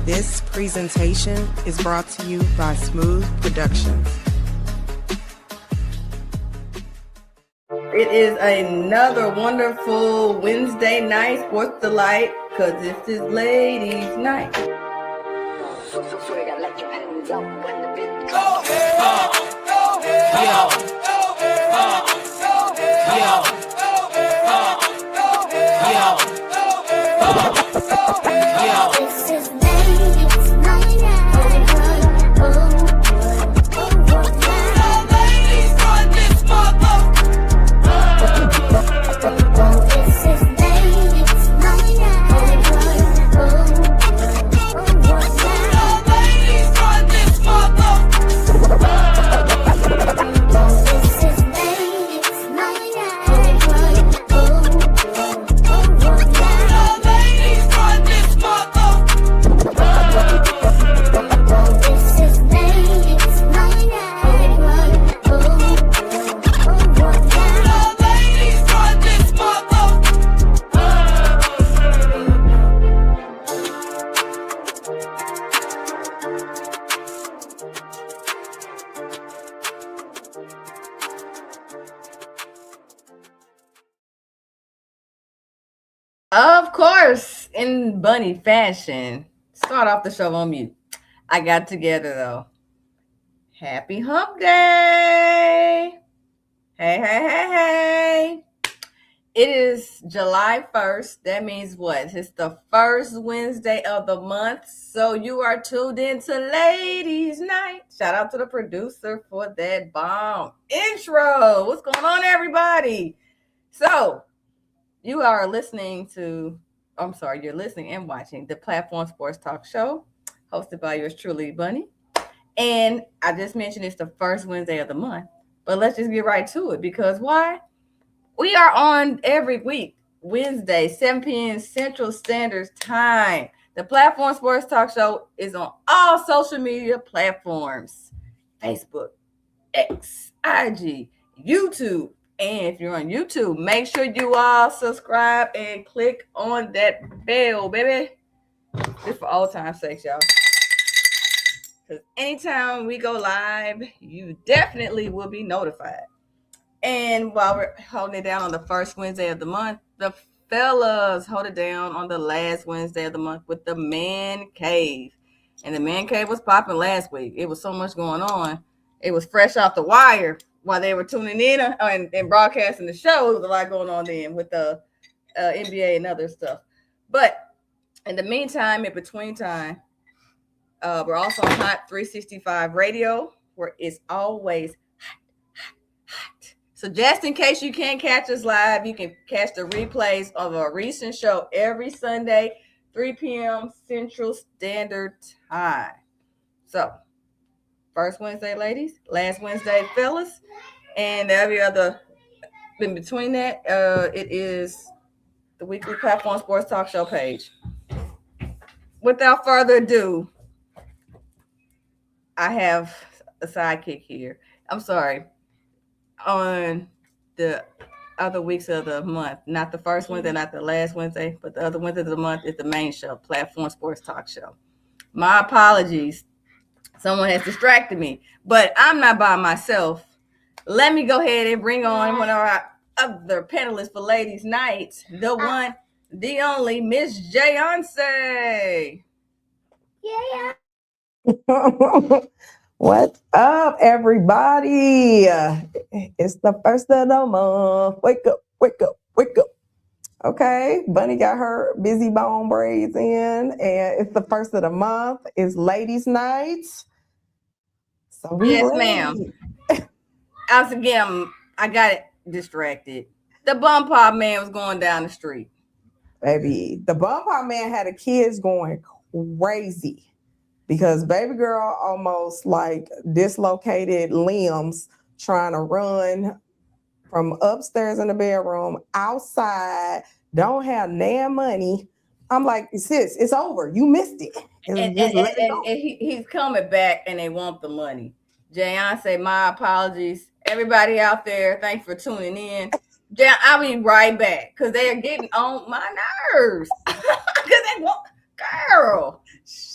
This presentation is brought to you by Smoooth Productions. It is another wonderful Wednesday night sports delight, because this is ladies' night. So you gotta let your hands up when the beat Go ahead, go ahead, go ahead, This is ladies' night out. ladies run this mother. This is ladies' night out. Ladies run this mother. This is ladies' night out. Ladies run this mother. This is ladies' night out. Ladies run this mother. Of course, in bunny fashion, start off the show on mute. I got together though. Happy Hump Day! Hey. It is July 1st. That means what? It's the first Wednesday of the month. So you are tuned into Ladies Night. Shout out to the producer for that bomb intro. What's going on, everybody? So you are listening to, you're listening and watching the Platform Sports Talk Show, hosted by yours truly, Bunny. And I just mentioned it's the first Wednesday of the month, but let's just get right to it, because why? We are on every week, Wednesday, 7 p.m. Central Standard Time. The Platform Sports Talk Show is on all social media platforms: Facebook, X, IG, YouTube. And if you're on YouTube, make sure you all subscribe and click on that bell, baby. Just for all time's sake, y'all. Because anytime we go live, you definitely will be notified. And while we're holding it down on the first Wednesday of the month, the fellas hold it down on the last Wednesday of the month with the Man Cave. And the Man Cave was popping last week. It was so much going on. It was fresh off the wire while they were tuning in and broadcasting the show. There was a lot going on then with the NBA and other stuff. But in the meantime, in between time, we're also on Hot 365 Radio, where it's always hot. So just in case you can't catch us live, you can catch the replays of a recent show every Sunday, 3 p.m. Central Standard Time. So, first Wednesday, ladies, last Wednesday, fellas, and every other in between that, it is the weekly Platform Sports Talk Show page. Without further ado, I have a sidekick here. I'm sorry. On the other weeks of the month, not the first Wednesday, not the last Wednesday, but the other Wednesday of the month is the main show, Platform Sports Talk Show. My apologies. Someone has distracted me, but I'm not by myself. Let me go ahead and bring on one of our other panelists for Ladies Night, the one, the only Miss Jayonce. Yeah. What's up, everybody? It's the first of the month. Wake up. Okay, Bunny got her busy bone braids in, and it's the first of the month. It's Ladies' Night. So Yes, ma'am. I got it distracted. The bum pop man was going down the street. Baby, the bum pop man had the kids going crazy, because baby girl almost like dislocated limbs trying to run from upstairs in the bedroom outside, don't have damn money. I'm like, sis, it's over. You missed it. And he's coming back and they want the money. Jayonce, my apologies. Everybody out there, thanks for tuning in. I'll be right back because they are getting on my nerves. Because they want Girl.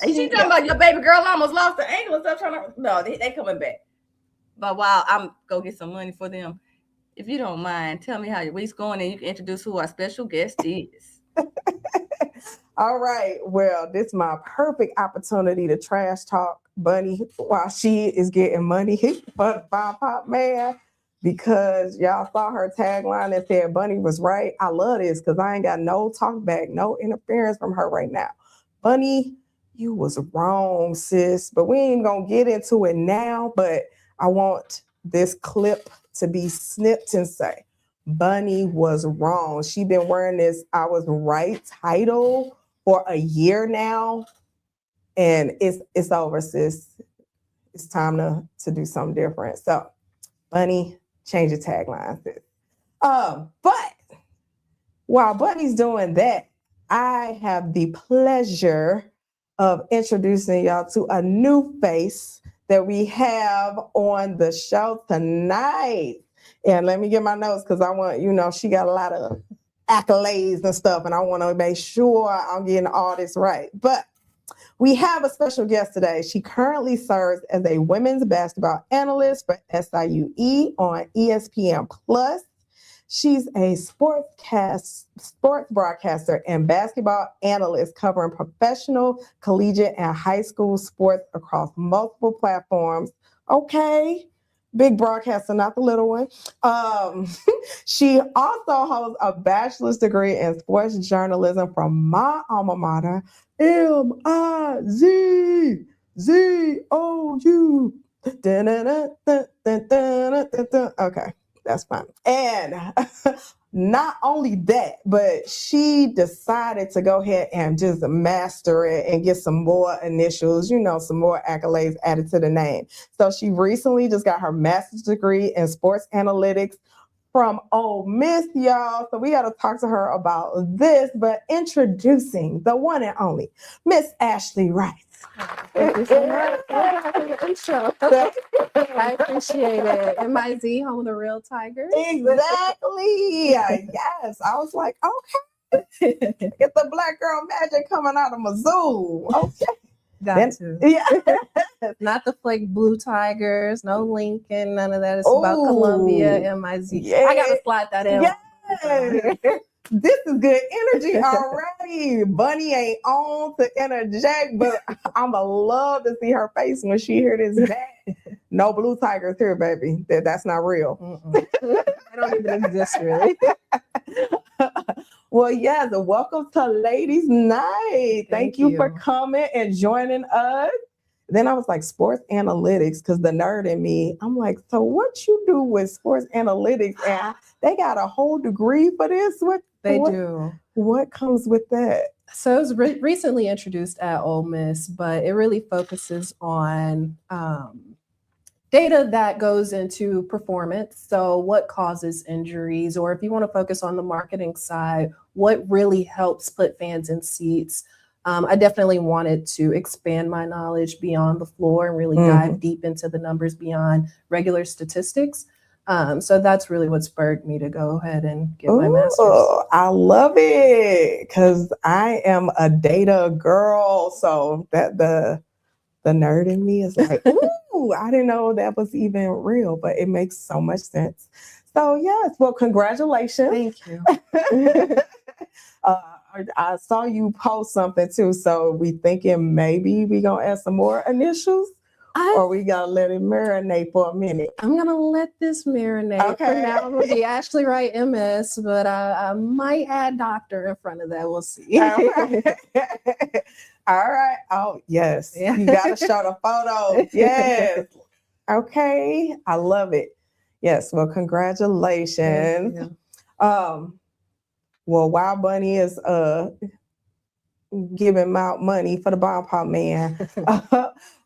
And she talking about your baby girl almost lost her ankle and stuff. No, they coming back. But while I'm go get some money for them, if you don't mind, tell me how your week's going, and you can introduce who our special guest is. All right. Well, this is my perfect opportunity to trash talk Bunny while she is getting money for the Bomb Pop Man, because y'all saw her tagline that said Bunny was right. I love this because I ain't got no talk back, no interference from her right now. Bunny, you was wrong, sis. But we ain't gonna get into it now. But I want this clip to be snipped and say, Bunny was wrong. She been wearing this I was right title for a year now. And it's over, sis. It's time to do something different. So, Bunny, change your tagline, sis. But while Bunny's doing that, I have the pleasure of introducing y'all to a new face that we have on the show tonight. And let me get my notes because I want, she got a lot of accolades and stuff, and I want to make sure I'm getting all this right. But we have a special guest today. She currently serves as a women's basketball analyst for SIUE on ESPN Plus. She's a sports broadcaster and basketball analyst covering professional, collegiate, and high school sports across multiple platforms. Okay. Big broadcaster, not the little one. She also holds a bachelor's degree in sports journalism from my alma mater, MIZZOU. Okay, that's fine. And not only that, but she decided to go ahead and just master it and get some more initials, some more accolades added to the name. So she recently just got her master's degree in sports analytics from Ole Miss, y'all. So we got to talk to her about this, but introducing the one and only Miss Ashley Wright. Thank you so much for having the intro. I appreciate it. MIZ, home of the real tigers. Exactly. Yes. I was like, okay. Get the black girl magic coming out of Mizzou. Okay. Got to. Yeah. Not the flake blue tigers, no Lincoln, none of that. It's about Columbia, MIZ. Yeah. I got to slide that in. Yeah. This is good energy already. Bunny ain't on to interject, but I'ma love to see her face when she hear this back. No blue tigers here, baby. That's not real. They don't even exist, really. Well, yes, welcome to Ladies Night. Thank you for coming and joining us. Then I was like, sports analytics, because the nerd in me, I'm like, so what you do with sports analytics? And they got a whole degree for this? What do. What comes with that? So it was recently introduced at Ole Miss, but it really focuses on data that goes into performance. So what causes injuries, or if you want to focus on the marketing side, what really helps put fans in seats. I definitely wanted to expand my knowledge beyond the floor and really dive deep into the numbers beyond regular statistics. So that's really what spurred me to go ahead and get my master's. I love it because I am a data girl. So that the nerd in me is like, ooh, I didn't know that was even real, but it makes so much sense. So yes, well, congratulations. Thank you. I saw you post something too, so we thinking maybe we gonna add some more initials, or we gotta let it marinate for a minute. I'm gonna let this marinate. Okay. For now, I'm gonna be Ashley Wright MS, but I might add doctor in front of that. We'll see. All right. Oh yes, you gotta show the photo. Yes. Okay, I love it. Yes. Well, congratulations. Well, while Bunny is giving out money for the Bomb Pop Man,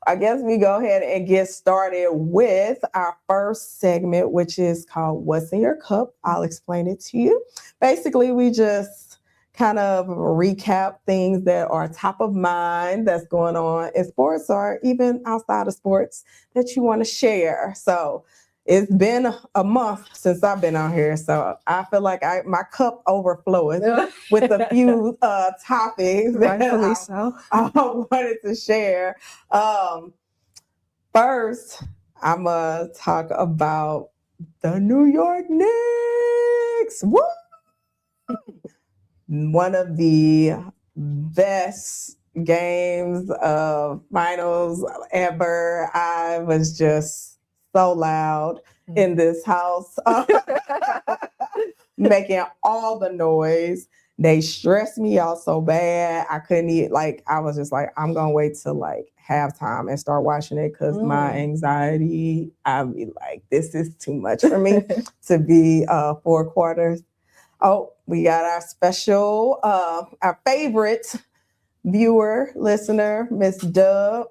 I guess we go ahead and get started with our first segment, which is called What's in Your Cup? I'll explain it to you. Basically, we just kind of recap things that are top of mind that's going on in sports or even outside of sports that you want to share. So it's been a month since I've been on here, so I feel like my cup overflowing with a few topics that Rightfully so. I wanted to share. First, I'm gonna talk about the New York Knicks. Woo! One of the best games of finals ever. I was just so loud in this house, making all the noise. They stressed me out so bad. I couldn't eat. I was just like, I'm gonna wait till halftime and start watching it because my anxiety, I'd be like, this is too much for me to be 4 quarters. Oh, we got our special, our favorite viewer, listener, Miss Dub.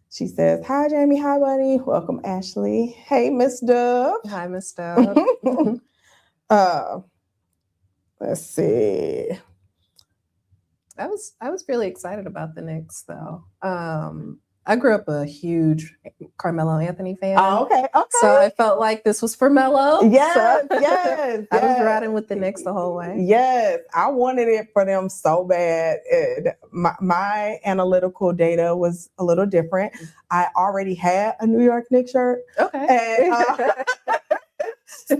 She says, hi, Jamie. Hi, buddy. Welcome, Ashley. Hey, Miss Dub. Hi, Miss Dub. Let's see. I was really excited about the Knicks, though. I grew up a huge Carmelo Anthony fan. Oh, okay. So I felt like this was for Melo. Yes, so yes. I was riding with the Knicks the whole way. Yes, I wanted it for them so bad. My analytical data was a little different. I already had a New York Knicks shirt. Okay. And,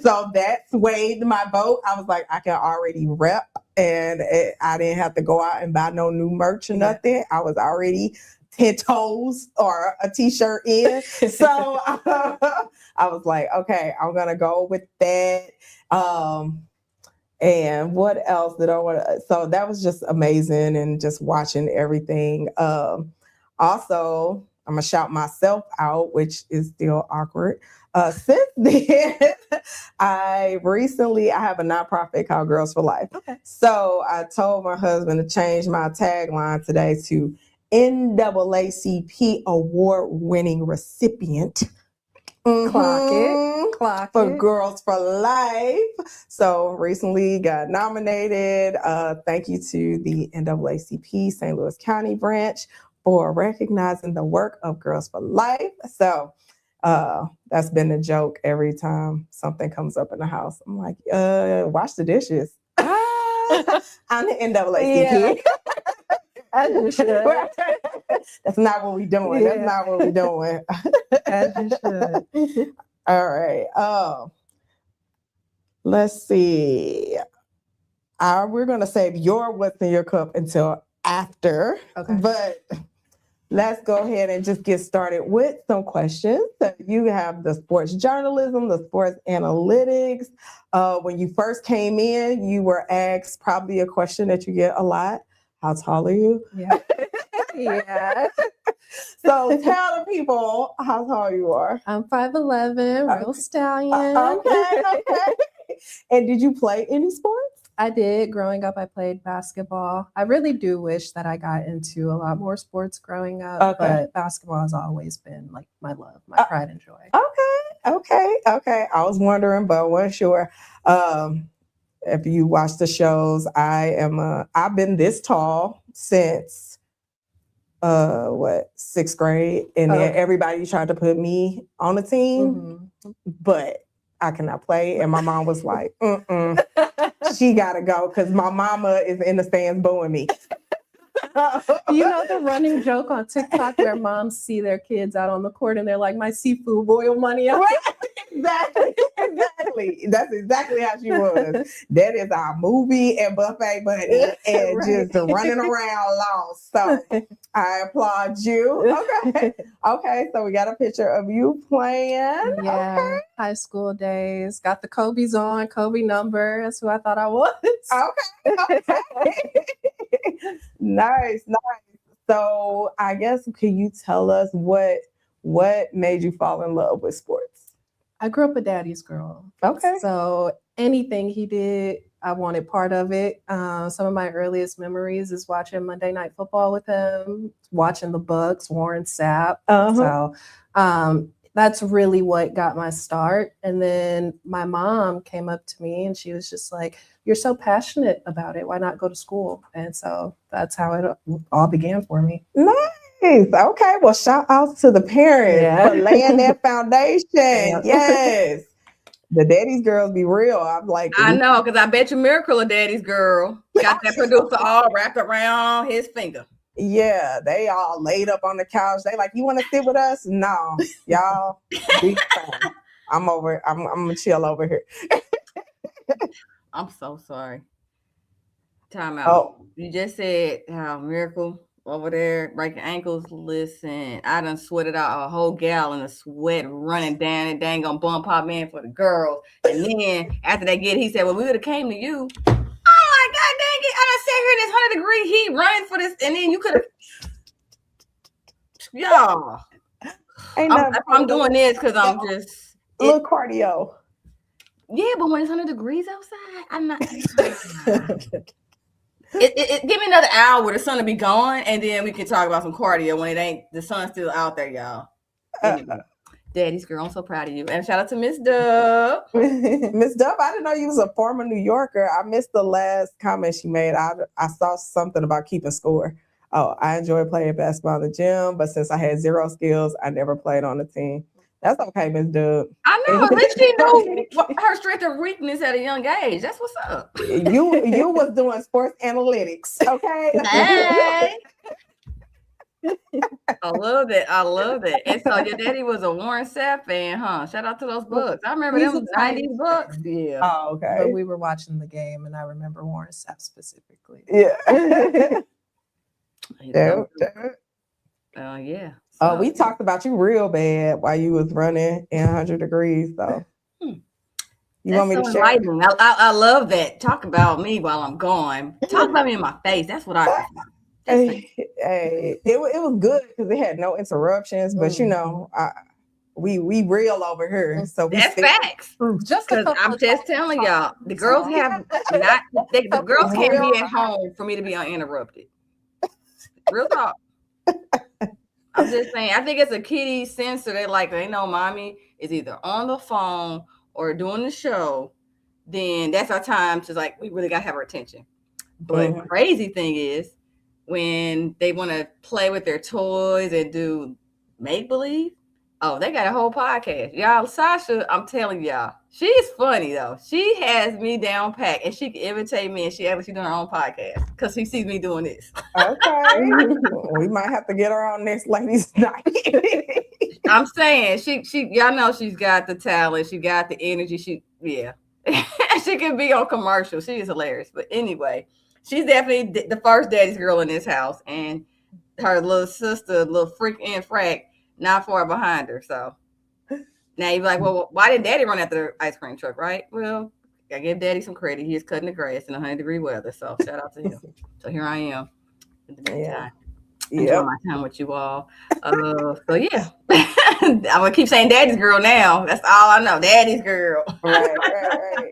so that swayed my vote. I was like, I can already rep, and I didn't have to go out and buy no new merch or nothing. I was already 10 toes or a t-shirt in. So I was like, okay, I'm going to go with that. And what else did I want to? So that was just amazing, and just watching everything. Also, I'm going to shout myself out, which is still awkward. Since then, I have a nonprofit called Girls for Life. Okay. So I told my husband to change my tagline today to NAACP award-winning recipient. Clock For it. Girls for Life. So recently got nominated. Thank you to the NAACP St. Louis County branch for recognizing the work of Girls for Life. So that's been a joke every time something comes up in the house. I'm like, wash the dishes. I'm the NAACP. As you should. That's not what we're doing. Yeah. That's not what we're doing. As you should. All right. Let's see. We're going to save your what's in your cup until after. Okay. But let's go ahead and just get started with some questions. So you have the sports journalism, the sports analytics. When you first came in, you were asked probably a question that you get a lot. How tall are you? Yeah. Yeah. So tell the people how tall you are. I'm 5'11", real stallion. Okay. And did you play any sports? I did. Growing up, I played basketball. I really do wish that I got into a lot more sports growing up, but basketball has always been like my love, my pride and joy. Okay. I was wondering, but I wasn't sure. If you watch the shows, I've been this tall since 6th grade, and then everybody tried to put me on the team, but I cannot play. And my mom was like, she gotta go because my mama is in the stands booing me. You know the running joke on TikTok where moms see their kids out on the court and they're like, my seafood boil money out. Exactly. That's exactly how she was. That is our movie and buffet buddy, and just running around lost. So I applaud you. Okay. So we got a picture of you playing. Yeah. High school days. Got the Kobe's on, Kobe number. That's who I thought I was. Okay. Nice. So I guess, can you tell us what made you fall in love with sports? I grew up a daddy's girl. Okay. So anything he did, I wanted part of it. Some of my earliest memories is watching Monday Night Football with him, watching the Bucks, Warren Sapp. So that's really what got my start. And then my mom came up to me and she was just like, you're so passionate about it. Why not go to school? And so that's how it all began for me. Okay, well, shout out to the parents for laying that foundation. Yeah. Yes. The daddy's girls be real. I'm like, I know, because I bet you Miracle a daddy's girl got that producer all wrapped around his finger. yeah, they all laid up on the couch. They like, you want to sit with us? No, y'all. Be fine. I'm gonna chill over here. I'm so sorry. Time out. Oh, You just said how Miracle over there breaking ankles. Listen, I done sweated out a whole gallon of sweat running down and dang on bump pop man for the girls. And then after they get, he said, well, we would have came to you. Oh my God, dang it. I done sat here in this 100-degree heat running for this. And then you could have, y'all. I'm doing this because I'm just. A little cardio. Yeah, but when it's 100 degrees outside, I'm not. Give me another hour, the sun will be gone, and then we can talk about some cardio when it ain't the sun's still out there, y'all. Anyway, Daddy's girl, I'm so proud of you. And shout out to Miss Dub. Miss Dub, I didn't know you was a former New Yorker. I missed the last comment she made. I saw something about keeping score. Oh, I enjoy playing basketball in the gym, but since I had zero skills, I never played on the team. That's okay, Miss Dub. I know, at least she knew her strength and weakness at a young age. That's what's up. You was doing sports analytics, okay? Hey. I love that. And so your daddy was a Warren Sapp fan, huh? Shout out to those Bucks. I remember them 90s Bucks. Yeah. Oh, okay. But we were watching the game, and I remember Warren Sapp specifically. Yeah. Yeah. Oh, we talked about you real bad while you was running in 100 degrees, though. You want me to share? I love that. Talk about me while I'm gone. Talk about me in my face. That's what I Hey, it was good because it had no interruptions, but you know, we real over here. So that's facts. Just because I'm just telling y'all, the girls have not. The girls can't be at home for me to be uninterrupted. Real talk. I'm just saying, I think it's a kiddie sensor. They know mommy is either on the phone or doing the show. Then that's our time to we really got to have our attention. But the crazy thing is when they want to play with their toys and do make-believe, oh, they got a whole podcast. Y'all, Sasha, I'm telling y'all, she's funny though. She has me down pat and she can imitate me and she actually doing her own podcast because she sees me doing this. Okay. We might have to get her on next ladies' night. I'm saying she y'all know she's got the talent, she got the energy, she can be on commercial. She is hilarious. But anyway, she's definitely the first daddy's girl in this house, and her little sister, little freak and frack, not far behind her. So now you're like, well, why didn't daddy run after the ice cream truck, right? Well, I give daddy some credit. He is cutting the grass in 100-degree weather. So shout out to him. So here I am. Enjoy my time with you all. So yeah. I'm gonna keep saying daddy's girl now. That's all I know. Daddy's girl. Right.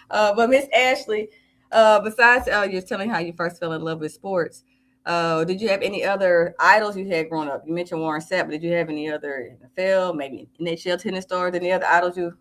But Miss Ashley, besides you're telling how you first fell in love with sports, did you have any other idols you had growing up? You mentioned Warren Sapp, but did you have any other NFL, maybe NHL tennis stars, any other idols you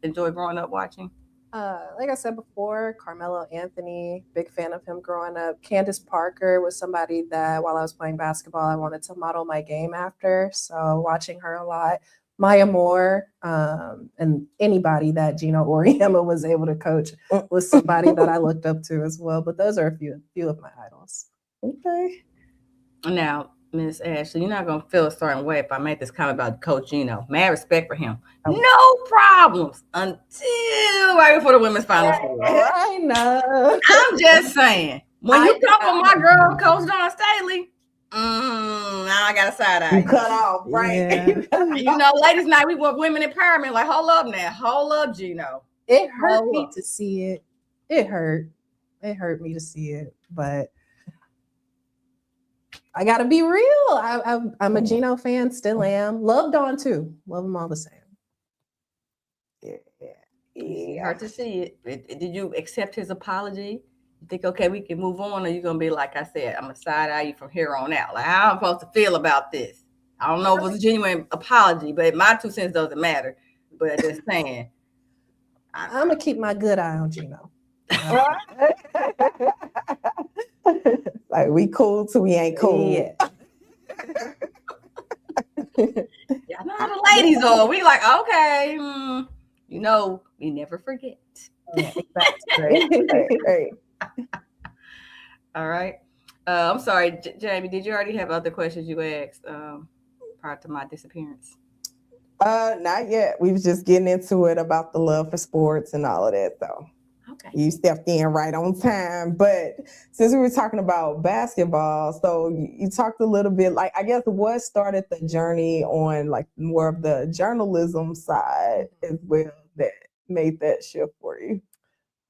enjoyed growing up watching? Like I said before, Carmelo Anthony, big fan of him growing up. Candace Parker was somebody that while I was playing basketball, I wanted to model my game after. So watching her a lot. Maya Moore, and anybody that Gino Auriemma was able to coach was somebody that I looked up to as well. But those are a few of my idols. Okay. Now, Miss Ashley, you're not gonna feel a certain way if I make this comment about Coach Gino. Mad respect for him. No problems until right before the women's final four. I know. I'm just saying. When you come from my girl, Coach Dawn Staley, now I got a side eye. You cut off, right? Yeah. You know, ladies' night, we want women empowerment. Like, hold up now. Hold up, Gino. It hurt me to see it. It hurt. It hurt me to see it, but I gotta be real. I'm a Gino fan, still am. Love Dawn too. Love them all the same. Yeah. Hard to see it. Did you accept his apology? You think, okay, we can move on, or you gonna be like I said, I'm gonna side eye you from here on out? Like, how I'm supposed to feel about this? I don't know if it was a genuine apology, but my 2 cents doesn't matter. But just saying, I'm gonna keep my good eye on Gino. Like we cool till we ain't cool. Yeah. Yeah, I know how the ladies are. We like, okay, we never forget. Yeah, exactly. Right. All right. I'm sorry, Jamie. Did you already have other questions you asked prior to my disappearance? Not yet. We was just getting into it about the love for sports and all of that. So Okay. you stepped in right on time. But since we were talking about basketball, so you talked a little bit, like, I guess what started the journey on like more of the journalism side as well that made that shift for you?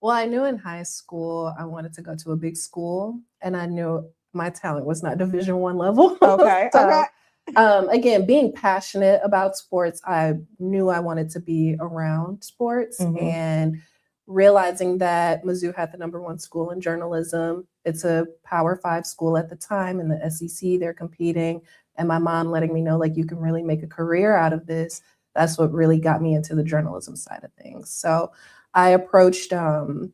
Well, I knew in high school I wanted to go to a big school, and I knew my talent was not Division I level. Okay. So, again, being passionate about sports, I knew I wanted to be around sports, and realizing that Mizzou had the #1 school in journalism. It's a Power 5 school at the time in the SEC. They're competing, and my mom letting me know, like, you can really make a career out of this. That's what really got me into the journalism side of things. So I approached the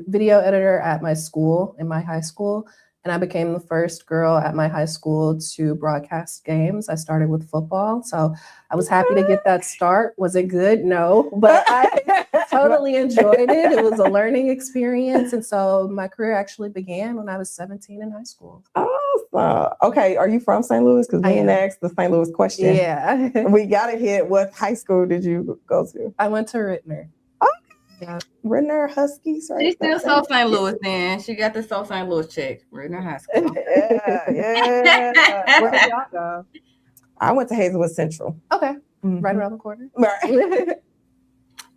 video editor at my school, in my high school, and I became the first girl at my high school to broadcast games. I started with football, so I was happy to get that start. Was it good? No, but I totally enjoyed it. It was a learning experience, and so my career actually began when I was 17 in high school. Awesome. Okay, are you from St. Louis? Because we asked the St. Louis question. Yeah. We got to hit. What high school did you go to? I went to Rittner. Yeah. Rittner Huskies, right? She's still South St. Louis then. She got the South St. Louis check. Rittner High School. Yeah. Where did y'all go? I went to Hazelwood Central. Okay. Right around the corner. Right.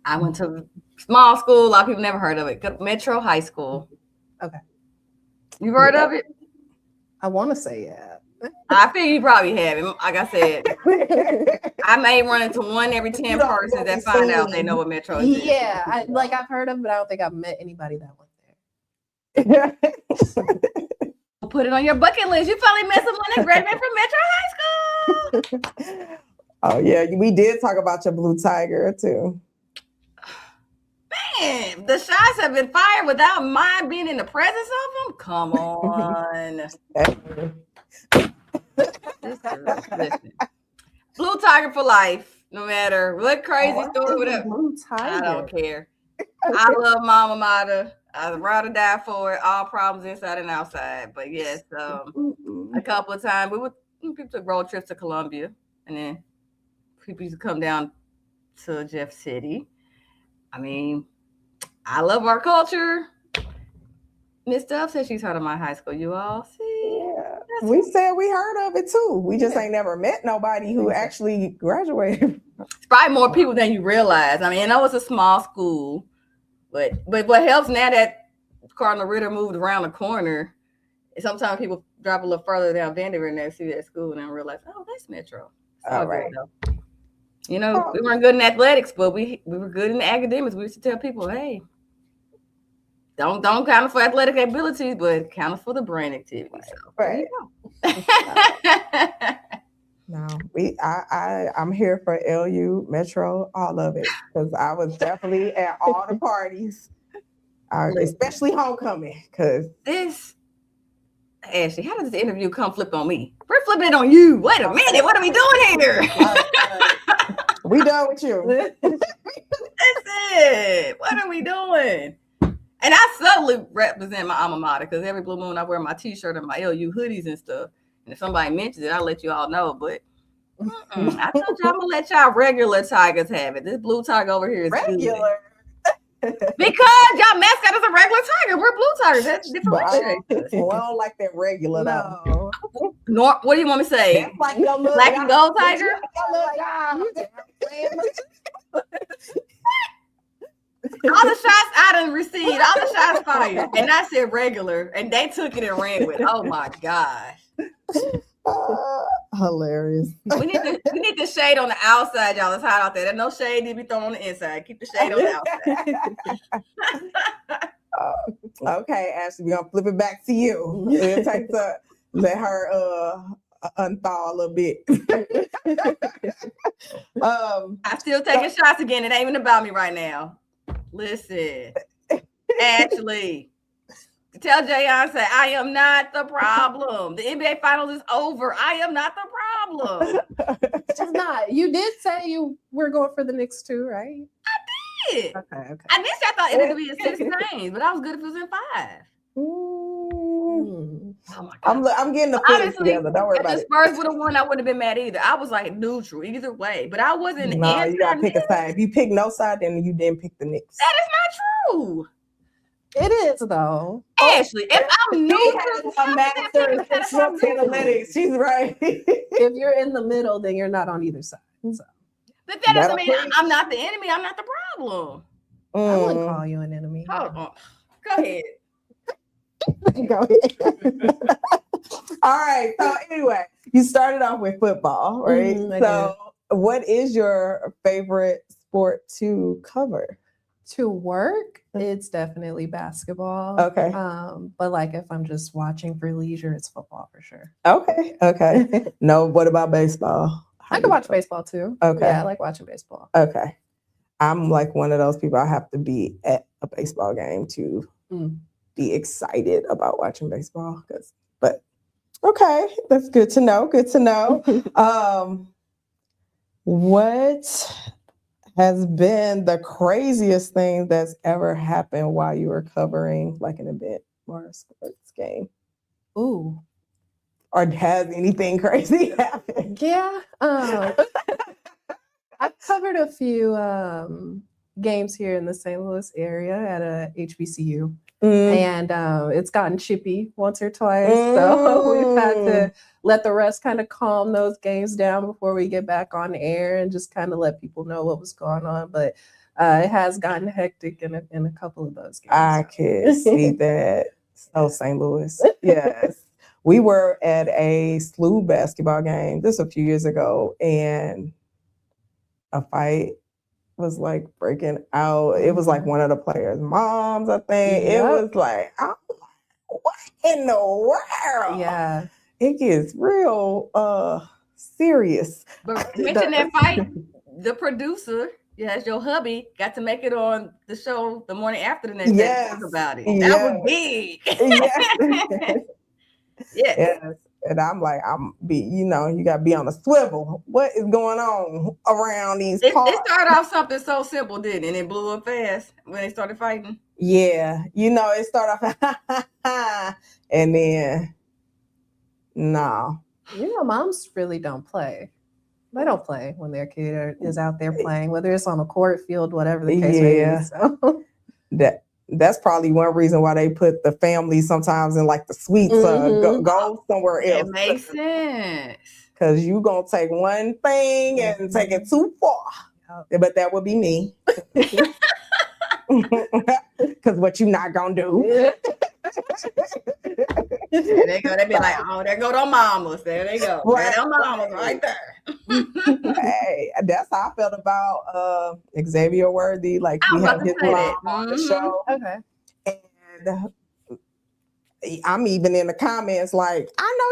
I went to small school. A lot of people never heard of it. Metro High School. Okay. You've heard of it? I want to say yeah. I feel you probably haven't. Like I said, I may run into one every 10 persons that find out they know what Metro is. Yeah, I've heard of it, but I don't think I've met anybody that went there. Put it on your bucket list. You finally met someone that graduated from Metro High School. Oh yeah, we did talk about your blue tiger too. Man, the shots have been fired without mine being in the presence of them. Come on. Listen. Blue tiger for life. No matter what crazy story, whatever. Blue tiger. I don't care. I love my alma mater. I'd rather die for it. All problems inside and outside. But yes, a couple of times people took road trips to Columbia, and then people used to come down to Jeff City. I mean, I love our culture. Miss Dove said she's heard of my high school. You all see? Yeah. We said we heard of it too. We just ain't never met nobody who actually graduated. It's probably more people than you realize. I mean, I know it's a small school, but what helps now that Cardinal Ritter moved around the corner, sometimes people drive a little further down Vanderbilt and they see that school and then realize, oh, that's Metro. All right. You know, we weren't good in athletics, but we were good in the academics. We used to tell people, hey, don't count for athletic abilities, but count for the brain activity. So, right. No, I'm here for LU, Metro, all of it. Because I was definitely at all the parties, especially homecoming. Because Ashley, how does this interview come flip on me? We're flipping it on you. Wait a minute, what are we doing here? We done with you. That's it. What are we doing? And I subtly represent my alma mater because every blue moon I wear my t-shirt and my LU hoodies and stuff. And if somebody mentions it, I'll let you all know. But I told you I'm gonna let y'all regular Tigers have it. This blue tiger over here is regular. Because y'all mascot is a regular tiger. We're blue tigers. That's different. Well, I don't like that regular though. What do you want me to say? That's like your little black and gold tiger? All the shots I done received, all the shots fired. And I said regular. And they took it and ran with it. Oh my gosh. Hilarious. We need the shade on the outside, y'all. It's hot out there. There's no shade need to be thrown on the inside. Keep the shade on the outside. Okay, Ashley, we're gonna flip it back to you. It takes let her unthaw a little bit. I'm still taking shots again. It ain't even about me right now. Listen, Ashley. Tell Jayon, say, I am not the problem. The NBA Finals is over. I am not the problem? It's just not. You did say you were going for the Knicks too, right? Okay. Okay. I did say I thought it would be in 6 games, but I was good if it was in 5. Mm, Oh my God. I'm getting the feelings Honestly, together. Don't worry if about the it. Spurs would have won, I wouldn't have been mad either. I was like neutral either way, but I wasn't No, you gotta pick a anti-Knicks. side. If you pick no side, then you didn't pick the Knicks. That is not true. It is though. Ashley, if I'm She neutral, has a I'm master in saying if I'm sexual neutral. analytics. She's right. If you're in the middle, then you're not on either side. So But that doesn't That'll mean preach. I'm not the enemy. I'm not the problem. I wouldn't Mm. call you an enemy. Hold on. Go ahead. Go ahead. All right. So anyway, you started off with football, right? I So what is your favorite sport to cover? To work, it's definitely basketball. Okay. But like if I'm just watching for leisure, it's football for sure. Okay. Okay. No, what about baseball? I can watch baseball too. Okay. Yeah, I like watching baseball. Okay. I'm like one of those people. I have to be at a baseball game to be excited about watching baseball. But okay, that's good to know. Good to know. What has been the craziest thing that's ever happened while you were covering like an event or a sports game? Ooh. Or has anything crazy happened? Yeah. I've covered a few games here in the St. Louis area at a HBCU. And it's gotten chippy once or twice. So we've had to let the rest kind of calm those games down before we get back on the air and just kind of let people know what was going on. But it has gotten hectic in a couple of those games. I can see that. So St. Louis. Yes. We were at a SIUE basketball game this a few years ago, and a fight was like breaking out. It was like one of the players' moms, I think. Yep. It was like, what in the world? Yeah. It gets real serious. But mention that fight, the producer, yes, your hubby, got to make it on the show the morning after the next day to talk about it. That was big. Yes. Yes. Yes. And I'm like, you got to be on a swivel. What is going on around these cars? It started off something so simple, didn't it? And it blew up fast when they started fighting. Yeah. It started off, and then, no. Moms really don't play. They don't play when their kid is out there playing, whether it's on a court, field, whatever the case may be. So. That's probably one reason why they put the family sometimes in like the suites. Go somewhere else. It makes sense. Because you going to take one thing and take it too far. But that would be me. Because what you not going to do. There they go. They be like, oh, there go the mamas. There they go. Right. There the mamas right there. Hey, that's how I felt about Xavier Worthy. Like I we was have about his to say mom that. on the show. Okay. And I'm even in the comments like, I know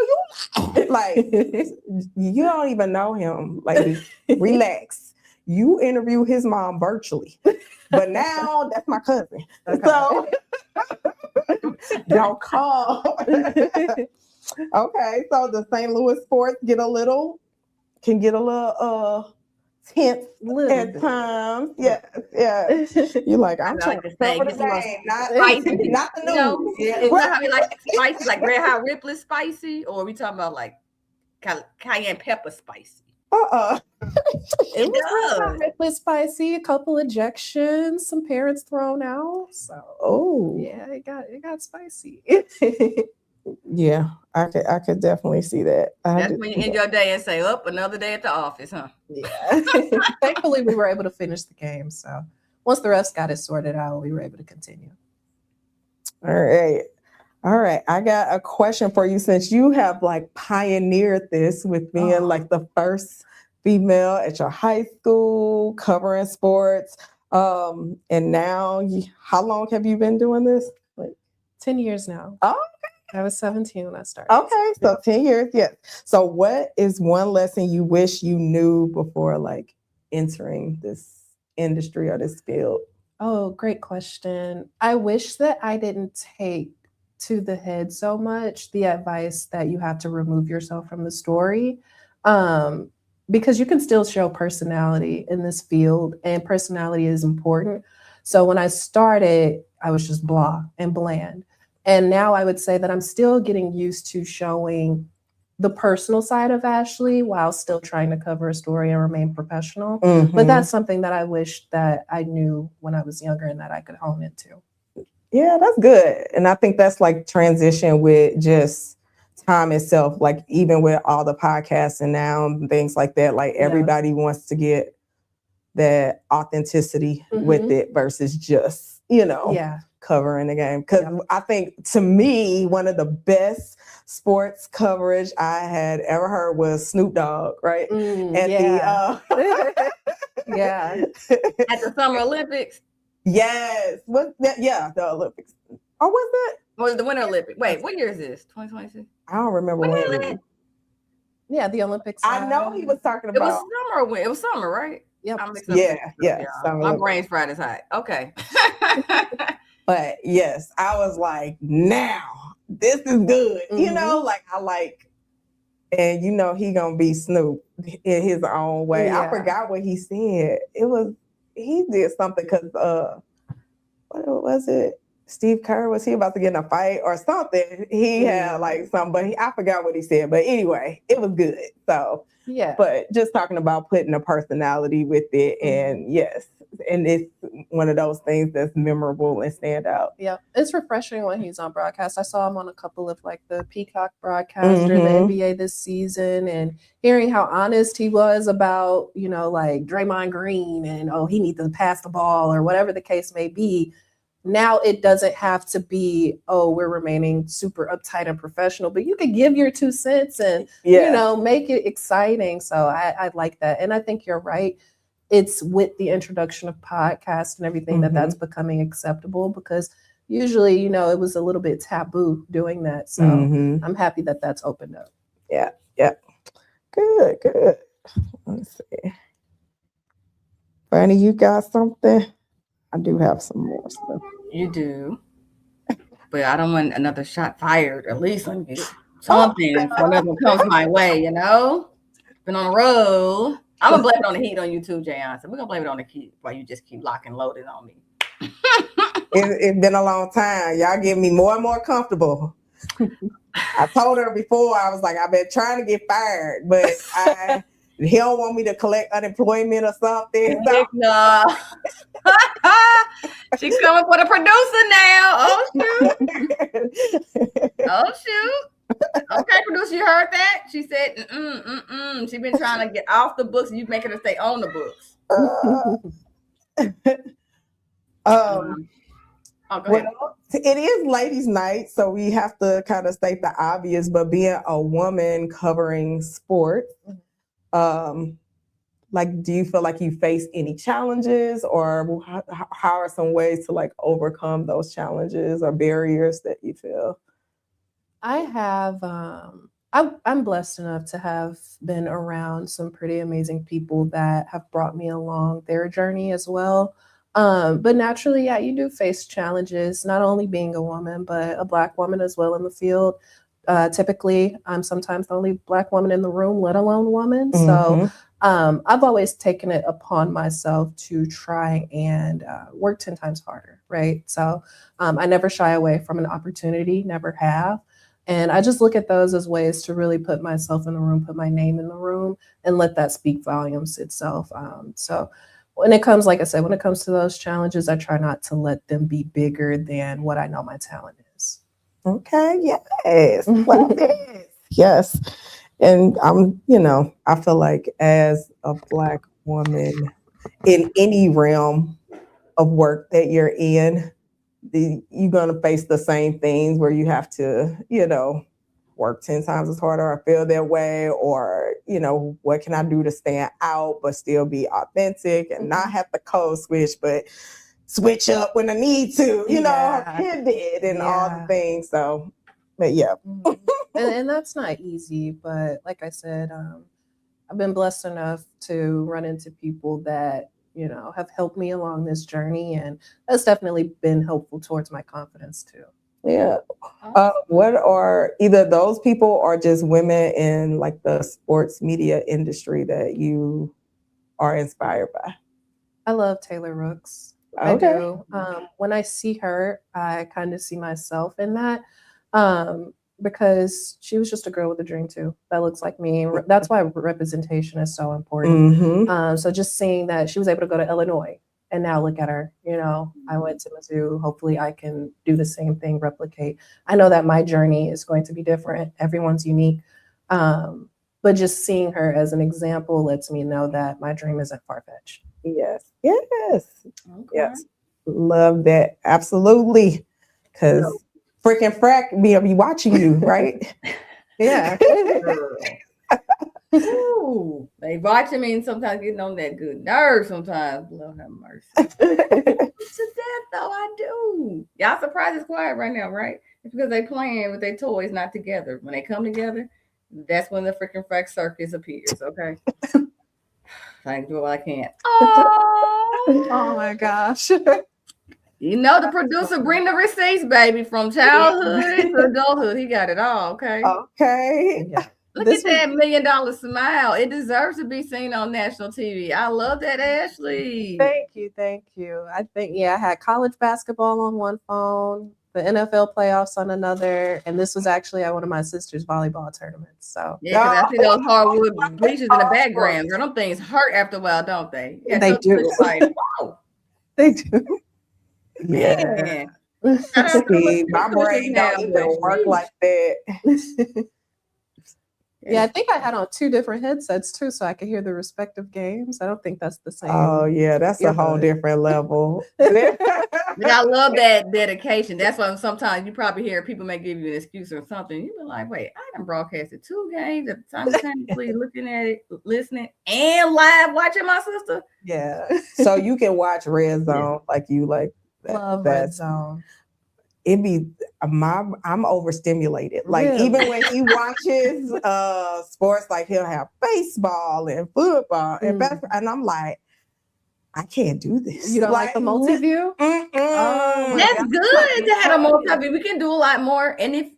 you like you don't even know him. Like, relax. You interview his mom virtually. But now that's my cousin. Okay. So don't call. Okay, so the St. Louis sports can get a little tense at times. Yeah. You're like, I'm trying to say not spicy, not the news. It's not how we like spicy, like Red Hot Ripley spicy, or are we talking about like cayenne pepper spicy? It was Ripley spicy, a couple ejections, some parents thrown out. So yeah, it got spicy. Yeah, I could definitely see that. That's when you end your day and say, another day at the office, huh? Yeah. Thankfully, we were able to finish the game. So once the refs got it sorted out, we were able to continue. All right. I got a question for you, since you have like pioneered this with being like the first female at your high school covering sports. And now, how long have you been doing this? Like 10 years now. Oh, I was 17 when I started. Okay, so 10 years, yes. So what is one lesson you wish you knew before like entering this industry or this field? Oh, great question. I wish that I didn't take to the head so much the advice that you have to remove yourself from the story. Because you can still show personality in this field, and personality is important. So when I started, I was just blah and bland. And now I would say that I'm still getting used to showing the personal side of Ashley while still trying to cover a story and remain professional. But that's something that I wish that I knew when I was younger and that I could hone into. Yeah, that's good. And I think that's like transition with just time itself, like even with all the podcasts and now and things like that, like everybody wants to get that authenticity with it versus just, covering the game. Because I think, to me, one of the best sports coverage I had ever heard was Snoop Dogg, right? At the Summer Olympics. Yes. The Olympics. Or was that? Was the Winter Olympics? Wait, what year is this? 2026? I don't remember when. Yeah, the Olympics. I know he was talking about. It was summer. It was summer, right? Yep. Yeah. My brain's fried as hot. Okay. But yes, I was like, now this is good. I like, and he gonna be Snoop in his own way. I forgot what he said. He did something because what was it? Steve Kerr, was he about to get in a fight or something? He had like something, but I forgot what he said. But anyway, it was good. So but just talking about putting a personality with it, and yes, and it's one of those things that's memorable and stand out. Yeah, it's refreshing when he's on broadcast. I saw him on a couple of like the Peacock broadcasts during the NBA this season, and hearing how honest he was about, like Draymond Green and he needs to pass the ball or whatever the case may be. Now it doesn't have to be, we're remaining super uptight and professional, but you could give your 2 cents and, make it exciting. So I like that. And I think you're right. It's with the introduction of podcasts and everything that's becoming acceptable, because usually, it was a little bit taboo doing that. So I'm happy that that's opened up. Yeah. Good. Let's see. Bernie, you got something? I do have some more stuff. You do. But I don't want another shot fired. At least let me get something whenever comes my way, Been on the road. I'm going to blame it on the heat on you too, Jayon. So we're going to blame it on the heat while you just keep locking loaded on me. It's been a long time. Y'all getting me more and more comfortable. I told her before, I was like, I've been trying to get fired, but he don't want me to collect unemployment or something. So. No. She's coming for the producer now. Oh shoot. Okay, producer, you heard that? She said, She's been trying to get off the books, and you making her stay on the books. Well, it is ladies' night, so we have to kind of state the obvious, but being a woman covering sports, do you feel like you face any challenges, or how are some ways to like overcome those challenges or barriers that you feel? I have, I'm blessed enough to have been around some pretty amazing people that have brought me along their journey as well. But naturally, you do face challenges, not only being a woman, but a Black woman as well in the field. Typically, I'm sometimes the only Black woman in the room, let alone woman. So I've always taken it upon myself to try and work 10 times harder, right? So I never shy away from an opportunity, never have. And I just look at those as ways to really put myself in the room, put my name in the room, and let that speak volumes itself. So when it comes, like I said, when it comes to those challenges, I try not to let them be bigger than what I know my talent is. Okay, yes. Yes. And I feel like as a Black woman in any realm of work that you're in, you're going to face the same things where you have to, work 10 times as hard, or feel that way, or, what can I do to stand out but still be authentic and not have to code switch, but switch up when I need to, pivot and all the things. So, but yeah. And that's not easy, but like I said, I've been blessed enough to run into people that, have helped me along this journey, and that's definitely been helpful towards my confidence too. Yeah. Awesome. What are either those people or just women in like the sports media industry that you are inspired by? I love Taylor Rooks. I Okay. do. When I see her, I kind of see myself in that because she was just a girl with a dream too. That looks like me. That's why representation is so important. Mm-hmm. So just seeing that she was able to go to Illinois and now look at her, I went to Mizzou. Hopefully I can do the same thing, replicate. I know that my journey is going to be different. Everyone's unique. But just seeing her as an example lets me know that my dream isn't far-fetched. Yes. Yes. Okay. Yes. Love that. Absolutely. Because freaking frack be watching you, right? Yeah. Ooh, they watching me and sometimes getting on that good nerve sometimes. Lord have mercy. To death though, I do. Y'all surprised it's quiet right now, right? It's because they playing with their toys not together. When they come together, that's when the freaking frack circus appears, okay? I can do what I can. Oh my gosh. You know the producer bring the receipts, baby, from childhood to adulthood. He got it all, okay? Okay. Yeah. Look at that $1 million smile. It deserves to be seen on national TV. I love that, Ashley. Thank you. Thank you. I think, I had college basketball on one phone, the NFL playoffs on another, and this was actually at one of my sister's volleyball tournaments. So Yeah, because I see those hardwood bleachers in the background. Girl, them things hurt after a while, don't they? Yeah, They those do. like, wow. they do. Yeah. Man. See, my brain don't even work like that. Yeah, I think I had on 2 different headsets too, so I could hear the respective games. I don't think that's the same. Oh yeah, that's a whole different level. But I love that dedication. That's why sometimes you probably hear people may give you an excuse or something. You be like, wait, I done broadcasted 2 games at simultaneously looking at it, listening, and live watching my sister. Yeah. So you can watch Red Zone like you like that. Love Red Zone. I'm overstimulated. Like Really? even when he watches sports, like he'll have baseball and football and basketball, and I'm like, I can't do this. You don't like the multi-view? Oh, That's good to have a multi-view. We can do a lot more, and if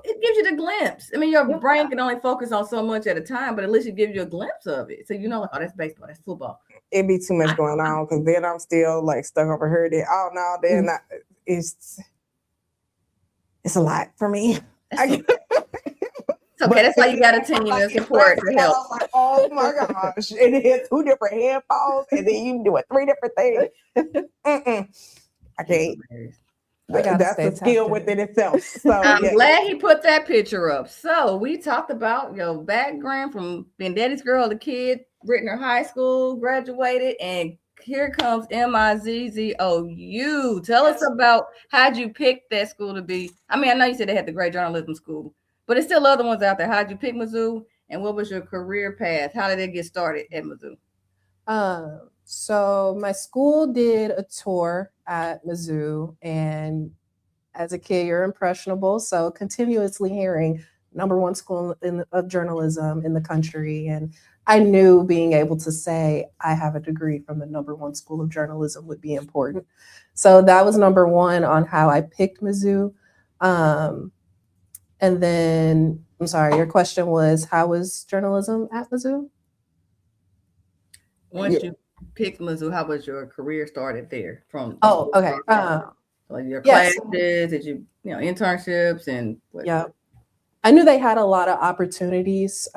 it gives you the glimpse. I mean, your brain can only focus on so much at a time, but at least it gives you a glimpse of it. So like, oh, that's baseball, that's football. It'd be too much going on because then I'm still like stuck over here. It's a lot for me. It's okay. That's why you got a team and support to help. Like, oh my gosh. And it has 2 different headphones and then you do 3 different things. I can't. That's a skill within itself. So I'm glad he put that picture up. So we talked about your background from being daddy's girl, the kid, Brittner High School, graduated, and here comes MIZZOU. Tell us about how'd you pick that school to be. I mean, I know you said they had the great journalism school, but there's still other ones out there. How'd you pick Mizzou, and what was your career path? How did it get started at Mizzou? So my school did a tour at Mizzou, and as a kid, you're impressionable. So continuously hearing #1 school of journalism in the country, and I knew being able to say I have a degree from the #1 school of journalism would be important. So that was #1 on how I picked Mizzou. And then, I'm sorry, your question was, how was journalism at Mizzou? Once you picked Mizzou, how was your career started there? Okay. Like your classes, did you internships and what? Yeah. I knew they had a lot of opportunities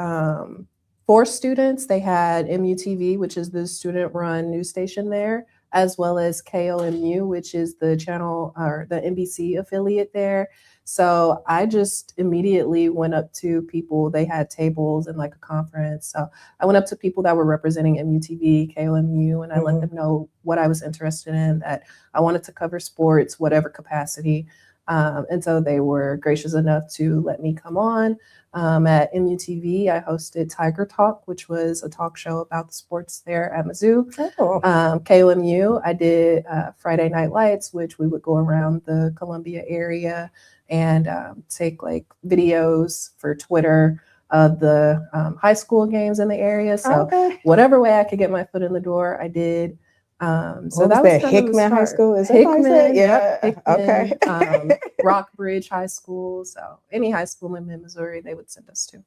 for students. They had MUTV, which is the student-run news station there, as well as KOMU, which is the channel or the NBC affiliate there. So I just immediately went up to people. They had tables and like a conference. So I went up to people that were representing MUTV, KOMU, and I let them know what I was interested in, that I wanted to cover sports, whatever capacity. And so they were gracious enough to let me come on. At MUTV, I hosted Tiger Talk, which was a talk show about the sports there at Mizzou. KOMU, I did Friday Night Lights, which we would go around the Columbia area and take like videos for Twitter of the high school games in the area. So whatever way I could get my foot in the door, I did. So that was kind of the Hickman High start. School. Is that how you say it? Hickman, Yeah. yep, Hickman, Okay. Rockbridge High School. So any high school in Missouri, they would send us to.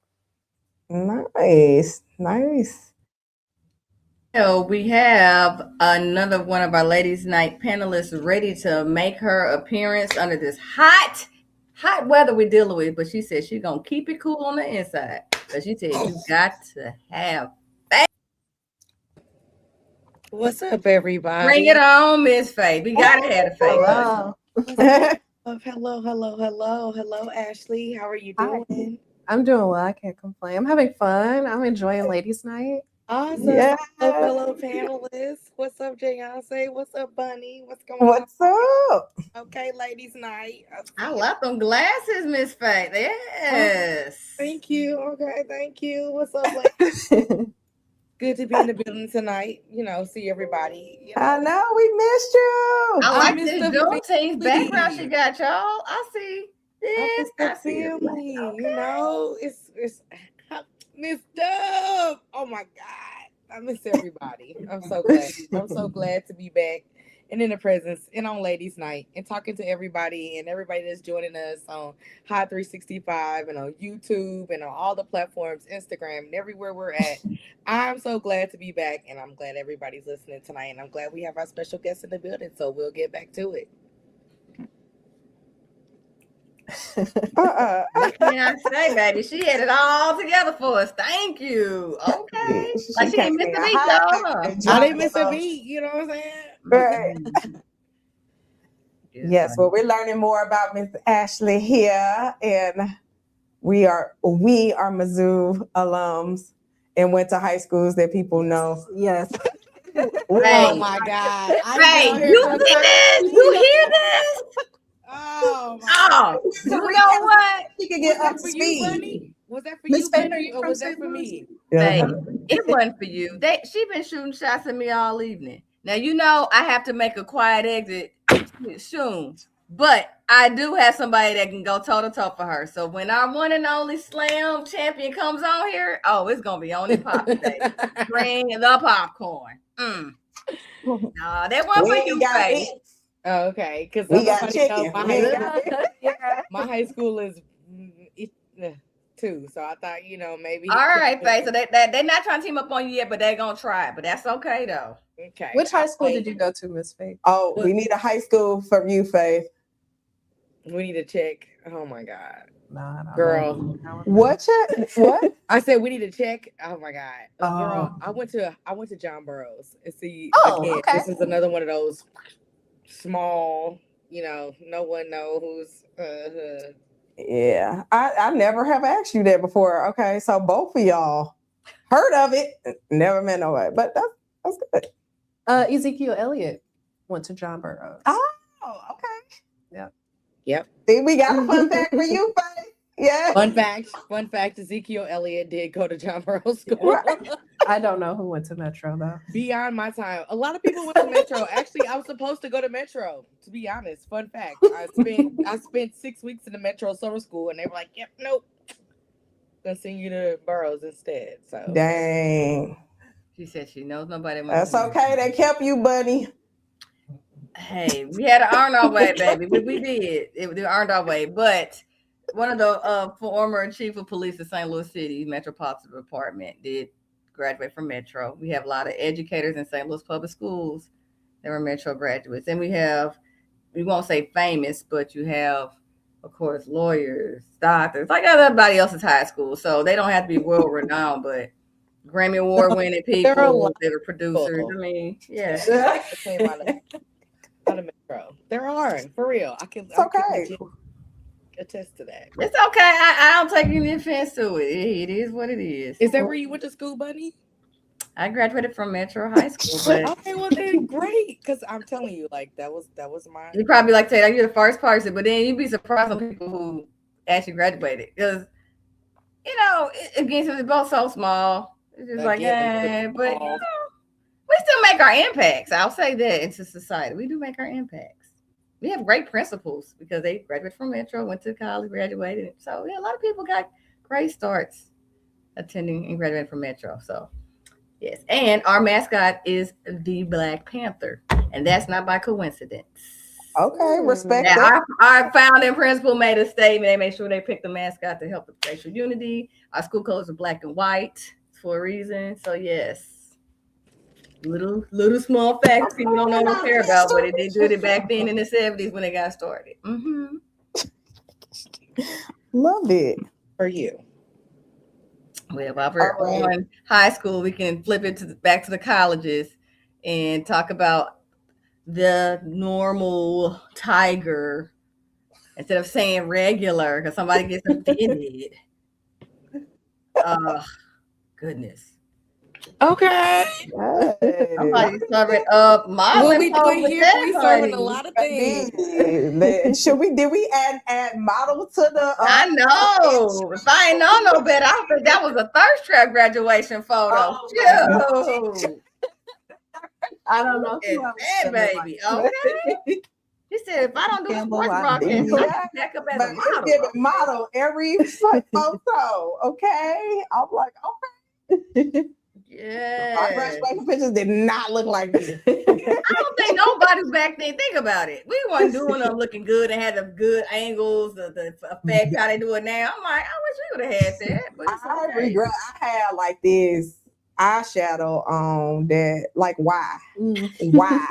Nice. So we have another one of our ladies' night panelists ready to make her appearance under this hot weather we're dealing with. But she said she's gonna keep it cool on the inside. But she said you got to have faith. What's up, everybody? Bring it on, Miss Faye. We gotta have the faith. Hello, Ashley. How are you Hi. doing? I'm doing well. I can't complain. I'm having fun. I'm enjoying ladies' night. Awesome. Yeah. Hello, panelists. What's up, Jayonce? What's up, Bunny? What's going What's up? on? Okay, ladies' night. I love them glasses, Miss Faye. Yes. Thank you. Okay, thank you. What's up, ladies? Good to be in the building tonight. See everybody. I know we missed you. I like missed this the Juneteenth background she got, y'all. I see. Yes, I I miss the see it. family. Okay. It's Miss Dub. Oh my God. I miss everybody. I'm so glad. I'm so glad to be back and in the presence and on ladies' night and talking to everybody and everybody that's joining us on Hot 365 and on YouTube and on all the platforms, Instagram and everywhere we're at. I'm so glad to be back and I'm glad everybody's listening tonight and I'm glad we have our special guest in the building. So we'll get back to it. What can I say, baby? She had it all together for us. Thank you. Okay. Like she didn't miss a beat, y'all. I didn't miss a beat, you know what I'm saying? Right. Yes, well, we're learning more about Miss Ashley here, and we are Mizzou alums and went to high schools that people know. Yes. Oh my God. Hey, you hear this? You hear this? Oh, Oh, you know what? She could get up to for you, speed. Bunny? Was that for Miss you, Faye, are Bunny, you or from was that St. for Louis? me? Hey, it wasn't for you. She been shooting shots at me all evening. Now you know I have to make a quiet exit soon, but I do have somebody that can go toe to toe for her. So when our one and only Slam champion comes on here, oh, it's gonna be on and pop today. Bring the popcorn. No, that wasn't for you, baby. Oh, okay, because We got chicken. My high school is 2, so I thought maybe. All right, Faye. So they're not trying to team up on you yet, but they're gonna try it. But that's okay though. Okay. Which high school did you go to, Miss Faye? Oh, we need a high school from you, Faith. We need to check. Oh my God, Nah, girl. What? What? I said we need to check. Oh my God, Oh. girl. I went to John Burroughs and see. Oh, again, okay. This is another one of those small. No one knows who's. Yeah, I never have asked you that before. Okay, so both of y'all heard of it, never met nobody, but that's good. Ezekiel Elliott went to John Burroughs. Oh, okay. Yep. See, we got a fun fact for you, Faith. Yeah. Fun fact, Ezekiel Elliott did go to John Burroughs School. Right. I don't know who went to Metro though. Beyond my time. A lot of people went to Metro. Actually, I was supposed to go to Metro, to be honest. Fun fact. I spent 6 weeks in the Metro summer school and they were like, yep, nope. Gonna send you to Burroughs instead. So Dang. She said she knows nobody. That's okay. They kept you, buddy. Hey, we had to earn our way, baby. We did. We earned our way. But one of the former chief of police of St. Louis City Metropolitan Department did graduate from Metro. We have a lot of educators in St. Louis public schools that were Metro graduates. And we won't say famous, but you have, of course, lawyers, doctors, like everybody else's high school. So they don't have to be world renowned, but Grammy Award winning people, they were producers. I mean, yeah. Out of Metro. There are, for real. It's okay. Attest to that. It's okay. I don't take any offense to it. It is what it is. Is that where you went to school, Bunny? I graduated from Metro High School. But okay, well then great. Because I'm telling you, like that was my. You probably like Tate, you're the first person, but then you'd be surprised on people who actually graduated because again, since we're both so small, it's just but we still make our impacts. I'll say that into society, we do make our impacts. We have great principals because they graduated from Metro, went to college, graduated. So a lot of people got great starts attending and graduating from Metro. So Yes, and our mascot is the Black Panther, and that's not by coincidence. Okay, respect Now, that. our founding principal made a statement. They made sure they picked the mascot to help with racial unity. Our school colors are black and white for a reason. So yes, little small facts people don't care about, but they did it back then in the 70s when they got started. Love it. For you. Well, while we're on high school, we can flip it back to the colleges and talk about the normal tiger instead of saying regular because somebody gets offended. Goodness. Okay. Somebody serving up What we doing here? We serving a lot of things. Did we add model to the I know. If I ain't know no better, I think that was a thirst trap graduation photo. I don't know. That baby. Okay. He said, if I don't do sports broadcast, I back up as a model. Give a model every photo. Okay. I'm like, okay. Yeah. My graduation pictures did not look like this. I don't think nobody's back then. Think about it. We weren't doing them looking good and had the good angles, the effect, how they do it now. I'm like, I wish we would have had that. But I regret I had like this eyeshadow on that, like, why? Why?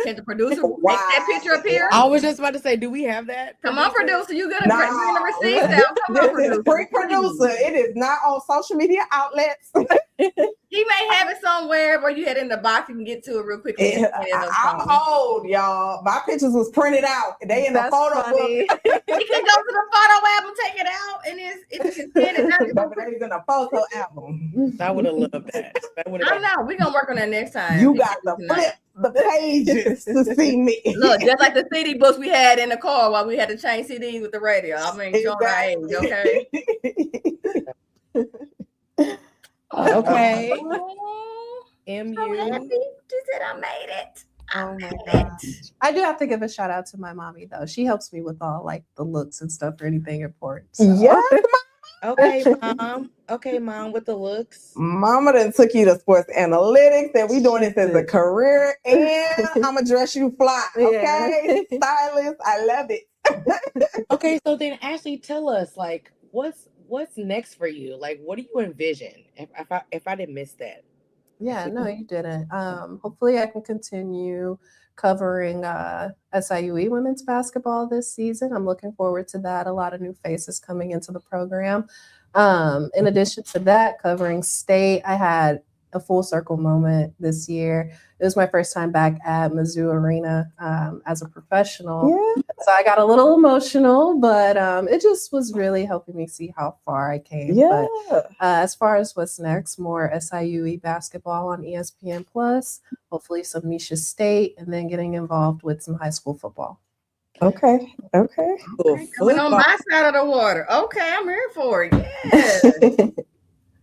Can the producer make that picture appear? I was just about to say, do we have that? Come on, producer. You got to bring the receipts out. Come on, This is pre-producer. It is not on social media outlets. He may have it somewhere where you had in the box. You can get to it real quickly. I'm old, y'all. My pictures was printed out. They in the photo book. You can go to the photo album, take it out, and it's scanned out. It's in a photo album. I would have loved that. I know. We're gonna work on that next time. You got to flip the pages to see me. Look, just like the CD books we had in the car while we had to change CDs with the radio. I mean, show our age, okay? Okay. MU. She said I made it. Oh my gosh. I do have to give a shout out to my mommy though. She helps me with all like the looks and stuff for anything important. So. Yes, Okay, mom, with the looks. Mama done took you to sports analytics, and we doing this as a career, and I'm gonna dress you fly. Okay, stylist, I love it. Okay, so then Ashley, tell us like what's next for you? Like, what do you envision? If I didn't miss that. Yeah, no, you didn't. Hopefully I can continue covering SIUE women's basketball this season. I'm looking forward to that. A lot of new faces coming into the program. In addition to that, covering state, I had a full circle moment this year. It was my first time back at Mizzou Arena as a professional. Yeah. So I got a little emotional, but it just was really helping me see how far I came. Yeah. But as far as what's next, more SIUE basketball on ESPN Plus, hopefully some Misha State, and then getting involved with some high school football. Okay. Coming on my side of the water. Okay, I'm here for it. Yeah.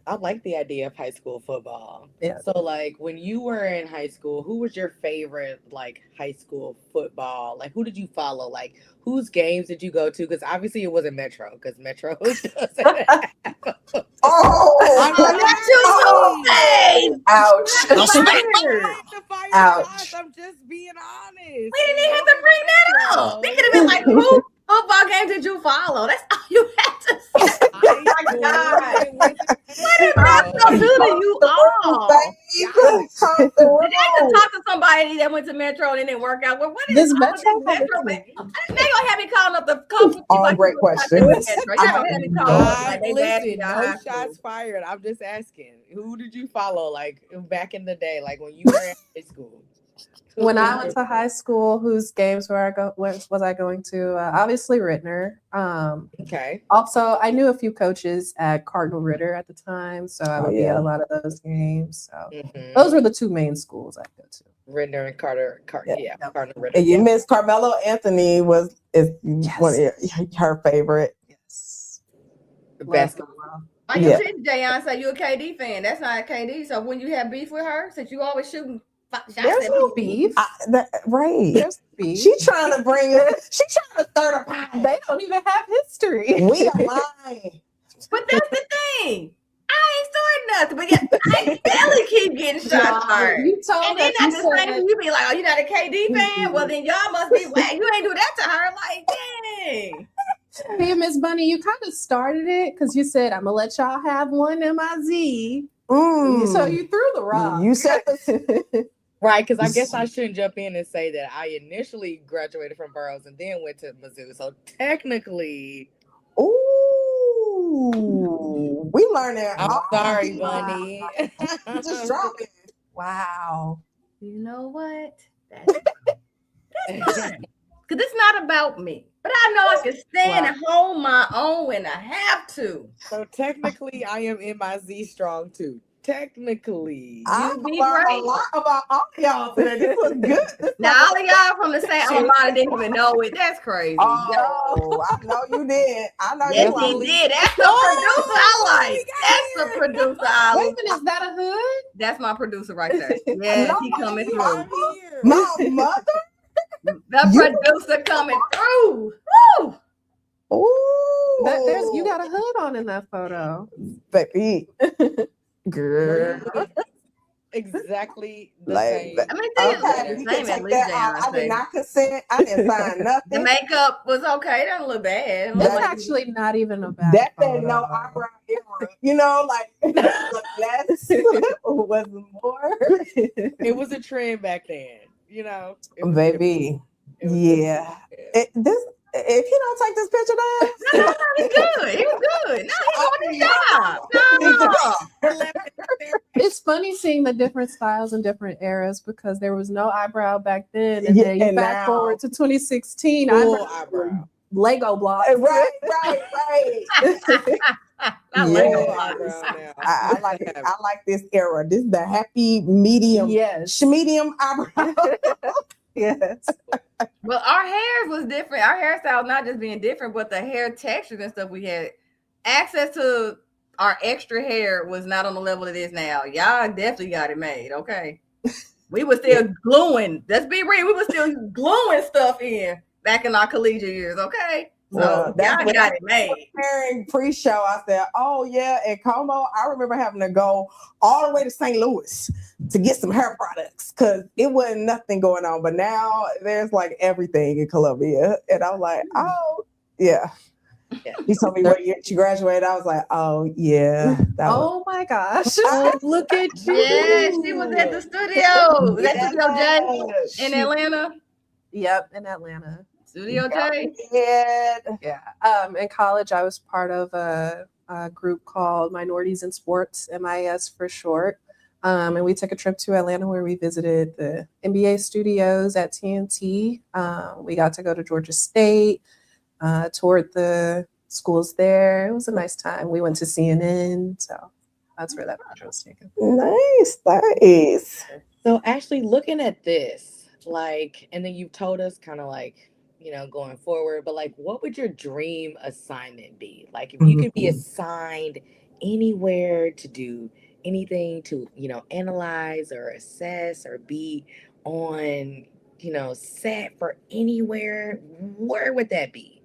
I like the idea of high school football. Yeah. So like when you were in high school, who was your favorite like high school football? Like who did you follow? Like whose games did you go to? Because obviously it wasn't Metro, because Metro doesn't have. Ouch. Ouch. I'm just being honest. We didn't even have to bring that up. They could have been like, who football game did you follow? That's all you had to say. Oh my God. What did Metro do to you all? Did you have to talk to somebody that went to Metro and it didn't work out? Well, what is this Metro? They gonna have me calling up the coach. Oh, great question. Listen, no shots fired. I'm just asking. Who did you follow like back in the day, like when you were in high school? When I went to high school, whose games was I going to? Obviously Rittner. Okay. Also, I knew a few coaches at Cardinal Ritter at the time, so I would be at a lot of those games. So those were the two main schools I go to. Rittner and Cardinal Ritter. And you missed Carmelo Anthony is one of her favorite. Yes. Basketball. I can see Jayon say you a KD fan. That's not a KD. So when you have beef with her, since you always shooting shots, there's no beef. Right. There's beef. She trying to bring it. She trying to stir the pot. They don't even have history. We are lying. But that's the thing. I ain't starting nothing, but yeah, I barely keep getting shots fired. You told And then us, at you the said same time, you be like, "Oh, you not a KD fan? Well, then y'all must be whack. You ain't do that to her." Like, dang. Hey, Miss Bunny, you kind of started it because you said, I'm going to let y'all have one MIZ. So you threw the rock. You said Right, because I guess I shouldn't jump in and say that I initially graduated from Burroughs and then went to Mizzou. So technically, ooh, we learning. I'm sorry, Bunny. Just drop it. Wow. You know what? That's good. Because it's not about me. But I know I can stand and hold my own when I have to. So technically, I am in my Z strong too. Technically. I be learned great. a lot about all y'all today. This was good. Now, all of y'all from the same alma mater didn't even know it. That's crazy. Oh, I know you did. I know Yes, you he did. That's the producer I like. That's the producer I Wait like. a minute, is that a hood? That's my producer right there. Yes, he coming through. My mother. The producer coming through. Woo! Ooh, You got a hood on in that photo. baby. Girl. Exactly the Like, same. I mean, things okay, are you the can same at take least that down. out. I did not consent. I didn't sign The nothing. makeup was okay. It doesn't look bad. It look That's like actually not even a bad That photo. said no eyebrow era. You know, like the less was more. It was a trend back then, you know. It was Baby, it was yeah. If you don't take this picture down, no, he good. He was good. No, he doing his job. No. It's funny seeing the different styles and different eras because there was no eyebrow back then. And Yeah, then you and fast now- forward to 2016, full eyebrows eyebrow. Lego blocks. right. I like Yeah. him. Eyebrow now. I like it. I like this era. This is the happy medium. Yes. Medium eyebrow. Yes. But our hairs was different. Our hairstyle not just being different, but the hair textures and stuff we had. Access to our extra hair was not on the level it is now. Y'all definitely got it made, okay? We were still gluing. Let's be real. We were still gluing stuff in back in our collegiate years, okay? So that's y'all what got it made. Preparing pre-show, I said, "Oh yeah." And Como, I remember having to go all the way to St. Louis to get some hair products because it wasn't nothing going on. But now there's like everything in Columbia, and I was like, "Oh yeah." He told me what year she graduated. I was like, "Oh yeah." Oh my gosh. Oh, look at you. Yeah, she was at the studio. That Studio J in Atlanta. Yep, in Atlanta. Studio J. Yeah. In college, I was part of a group called Minorities in Sports, MIS for short. And we took a trip to Atlanta where we visited the NBA studios at TNT. We got to go to Georgia State, toured the schools there. It was a nice time. We went to CNN. So that's where that picture was taken. Nice. So actually looking at this, like, and then you've told us kind of like, you know, going forward, but like, what would your dream assignment be? Like, if you could be assigned anywhere to do anything to, you know, analyze or assess or be on, you know, set for anywhere, where would that be?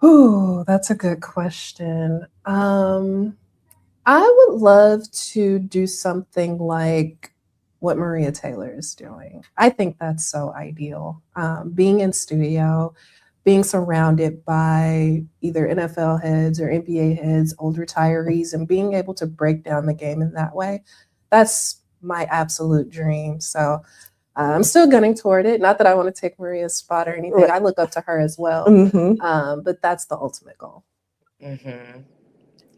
Oh, that's a good question. I would love to do something like what Maria Taylor is doing. I think that's so ideal. Being in studio, being surrounded by either NFL heads or NBA heads, old retirees, and being able to break down the game in that way, that's my absolute dream. So I'm still gunning toward it. Not that I want to take Maria's spot or anything. Right. I look up to her as well. But that's the ultimate goal.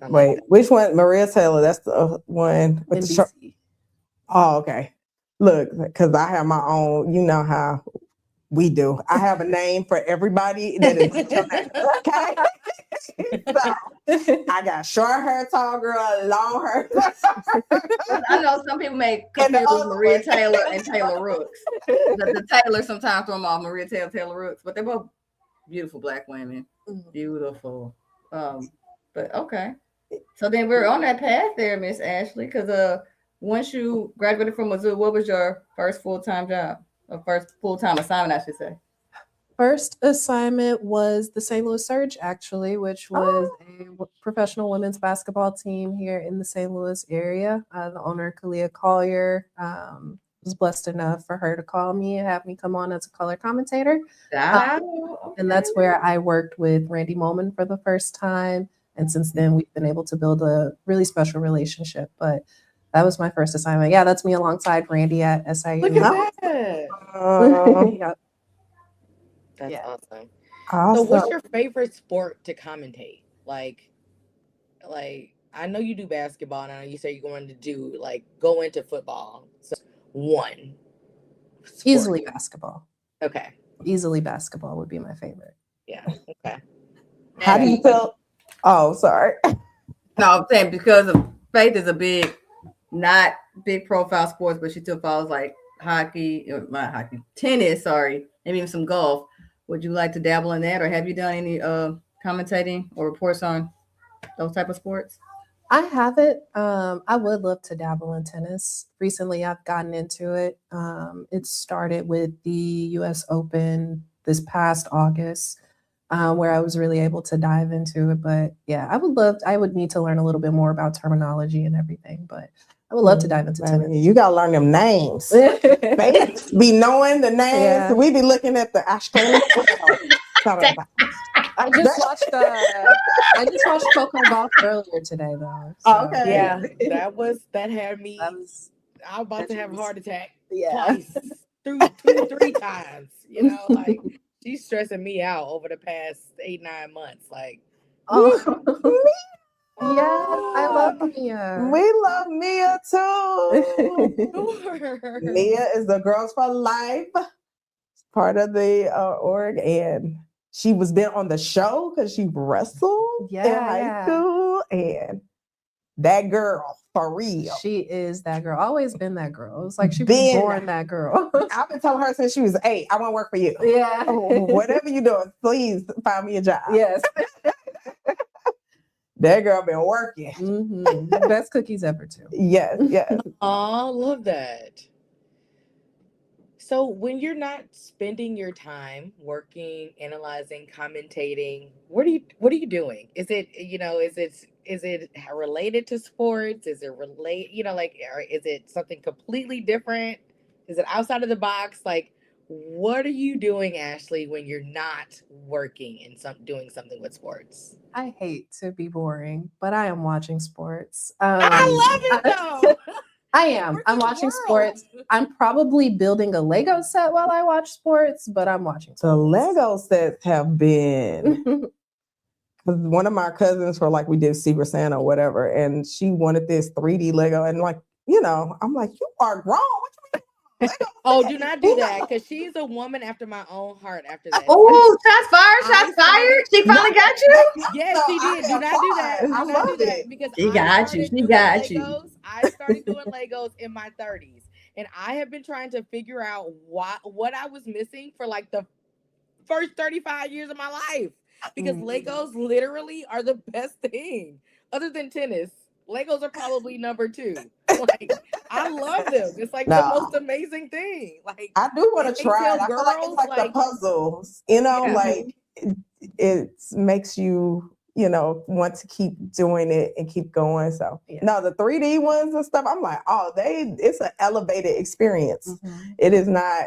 Wait, which one? Maria Taylor. That's the one with the short. Oh, okay. Look, because I have my own. You know how we do. I have a name for everybody that is okay. So, I got short hair, tall girl, long hair. I know some people may confuse Maria Taylor and Taylor Rooks. The Taylor sometimes throw them off, Maria Taylor, Taylor Rooks, but they're both beautiful Black women. Beautiful. But okay. So then we're on that path there, Miss Ashley, because once you graduated from Mizzou, what was your first full-time job? Or first full-time assignment, I should say? First assignment was the St. Louis Surge, actually, which was a professional women's basketball team here in the St. Louis area. The owner, Kalia Collier, was blessed enough for her to call me and have me come on as a color commentator. Shout out. And that's where I worked with Randy Molman for the first time. And since then, we've been able to build a really special relationship. But that was my first assignment. Yeah, that's me alongside Randy at SIUE. Look at that. Yeah. That's Yeah. awesome. Awesome. So what's your favorite sport to commentate? Like I know you do basketball, and I know you say you're going to go into football. So one. Sport. Easily basketball. Okay. Easily basketball would be my favorite. Yeah. Okay. How do you feel? Oh, sorry. No, I'm saying because of Faith is a big, not big profile sports, but she still follows like tennis, maybe even some golf. Would you like to dabble in that, or have you done any commentating or reports on those type of sports? I haven't. I would love to dabble in tennis. Recently, I've gotten into it. It started with the U.S. Open this past August, where I was really able to dive into it. But yeah, I would need to learn a little bit more about terminology and everything. But I would love to dive into tennis. You gotta learn them names. They be knowing the names. Yeah. We be looking at the Australian. I just watched Coco Golf earlier today, though. So. Oh, okay. Yeah, that had me. I was about to have a heart attack. Twice, three times. You know, like she's stressing me out over the past 8-9 months. Like, yeah, I love Mia. We love Mia too. sure. Mia is the Girls for Life, part of the org, and she was been on the show because she wrestled in high school, and that girl for real. She is that girl. Always been that girl. It's like she was born that girl. I've been telling her since she was 8, I want to work for you. Yeah. Whatever you doing, please find me a job. Yes. That girl been working. Mm-hmm. Best cookies ever too. Yes. Oh, love that. So when you're not spending your time working, analyzing, commentating, what are you doing? Is it related to sports? Is it is it something completely different? Is it outside of the box? Like, what are you doing, Ashley, when you're not working and doing something with sports? I hate to be boring, but I am watching sports. I love it though. I am. I'm watching sports. I'm probably building a Lego set while I watch sports, but I'm watching sports. The Lego sets have been, because one of my cousins we did Secret Santa or whatever, and she wanted this 3D Lego, and I'm like, you are grown. What you mean? Oh, do not do that, because she's a woman after my own heart after that. Oh, shots fired. She finally got you? Yes, she did. Do not do that. I love it. Because She got you. I started doing Legos in my 30s, and I have been trying to figure out what I was missing for like the first 35 years of my life, because Legos literally are the best thing other than tennis. Legos are probably number 2. Like, I love them. It's like the most amazing thing. Like, I do want to try it. I feel like it's like the puzzles, like it makes you, want to keep doing it and keep going. So no, the 3D ones and stuff, I'm like, it's an elevated experience. Mm-hmm. It is not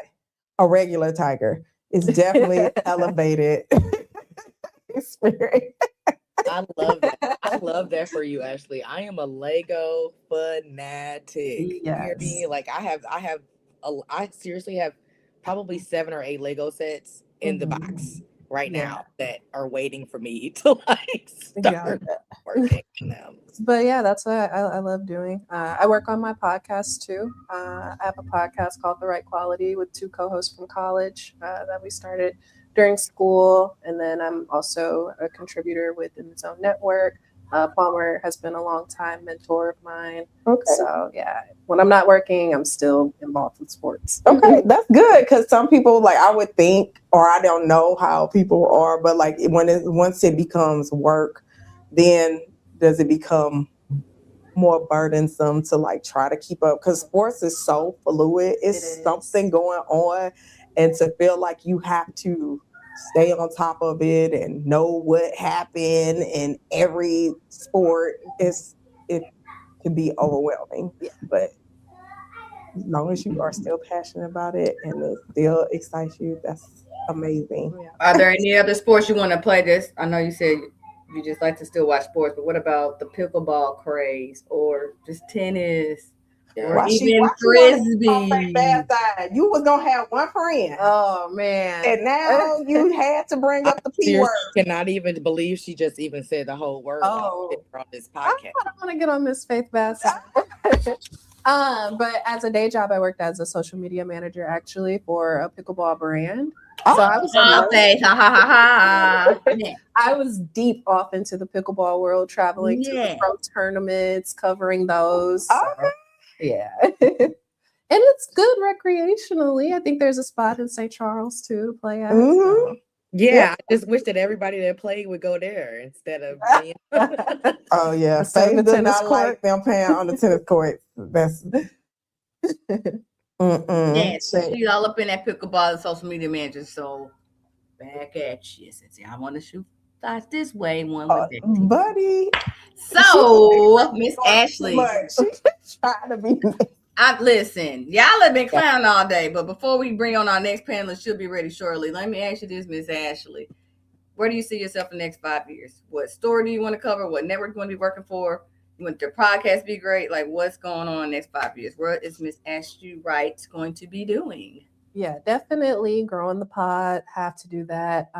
a regular tiger. It's definitely elevated experience. I love that. I love that for you, Ashley. I am a Lego fanatic. Yes. You hear me? Like I seriously have probably 7 or 8 Lego sets in the box right now that are waiting for me to start working on them. But yeah, that's what I love doing. I work on my podcast too. I have a podcast called The Right Quality with 2 co-hosts from college that we started during school, and then I'm also a contributor within the Zone Network. Palmer has been a long time mentor of mine. Okay. So yeah, when I'm not working, I'm still involved with sports. Okay, that's good, because some people, I would think, or I don't know how people are, but once it becomes work, then does it become more burdensome to try to keep up? Because sports is so fluid. It's something going on, and to feel like you have to stay on top of it and know what happened in every sport, it can be overwhelming. But as long as you are still passionate about it and it still excites you, that's amazing. Are there any other sports you want to play? This I know you said you just like to still watch sports, but what about the pickleball craze or just tennis or Why even you wanna frisbee? play bad side? You was gonna have one friend, Oh man. and now you had to bring up the P Seriously word. cannot even believe she just even said the whole word Oh. on this I podcast. don't want to get on Miss Faith Bass. But as a day job, I worked as a social media manager actually for a pickleball brand. So I was Faith, ha ha ha ha. Yeah. I was deep off into the pickleball world, traveling to the pro tournaments, covering those. So, yeah. And it's good recreationally. I think there's a spot in St. Charles too to play at. So. Yeah, I just wish that everybody that played would go there instead of being. Oh yeah, Instead of Faith the does tennis not like them playing on the tennis court. That's Yes, she's all up in that pickleball and social media manager. So back at you. Since I want to shoot thoughts this way, one with that. buddy. So, Miss Ashley, She's trying to be. listen, y'all have been clowning all day, but before we bring on our next panelist, she'll be ready shortly. Let me ask you this, Miss Ashley. Where do you see yourself in the next 5 years? What story do you want to cover? What network you want to be working for? You want your podcast be great? Like, what's going on in the next 5 years? What is Miss Ashley Wright going to be doing? Yeah, definitely growing the pod, have to do that.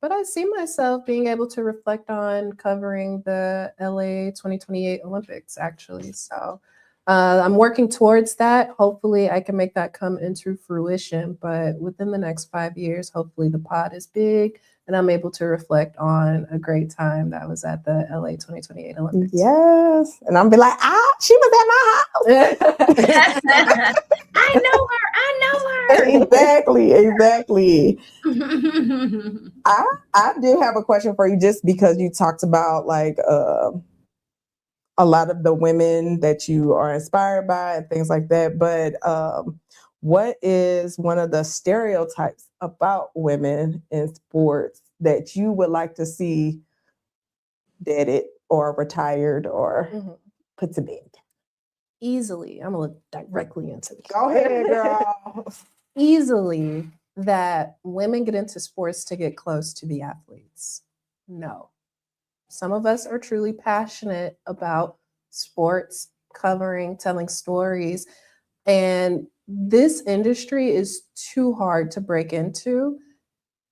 But I see myself being able to reflect on covering the LA 2028 Olympics, actually. So I'm working towards that. Hopefully I can make that come into fruition. But within the next 5 years, hopefully the pod is big and I'm able to reflect on a great time that was at the LA 2028 Olympics. Yes. And I'm be like, she was at my house. I know her. Exactly. I do have a question for you, just because you talked about like a lot of the women that you are inspired by and things like that. But what is one of the stereotypes about women in sports that you would like to see deaded or retired or put to bed? Easily, I'm gonna look directly into this. Go ahead, girl. Easily, that women get into sports to get close to the athletes. No. Some of us are truly passionate about sports, covering, telling stories. And this industry is too hard to break into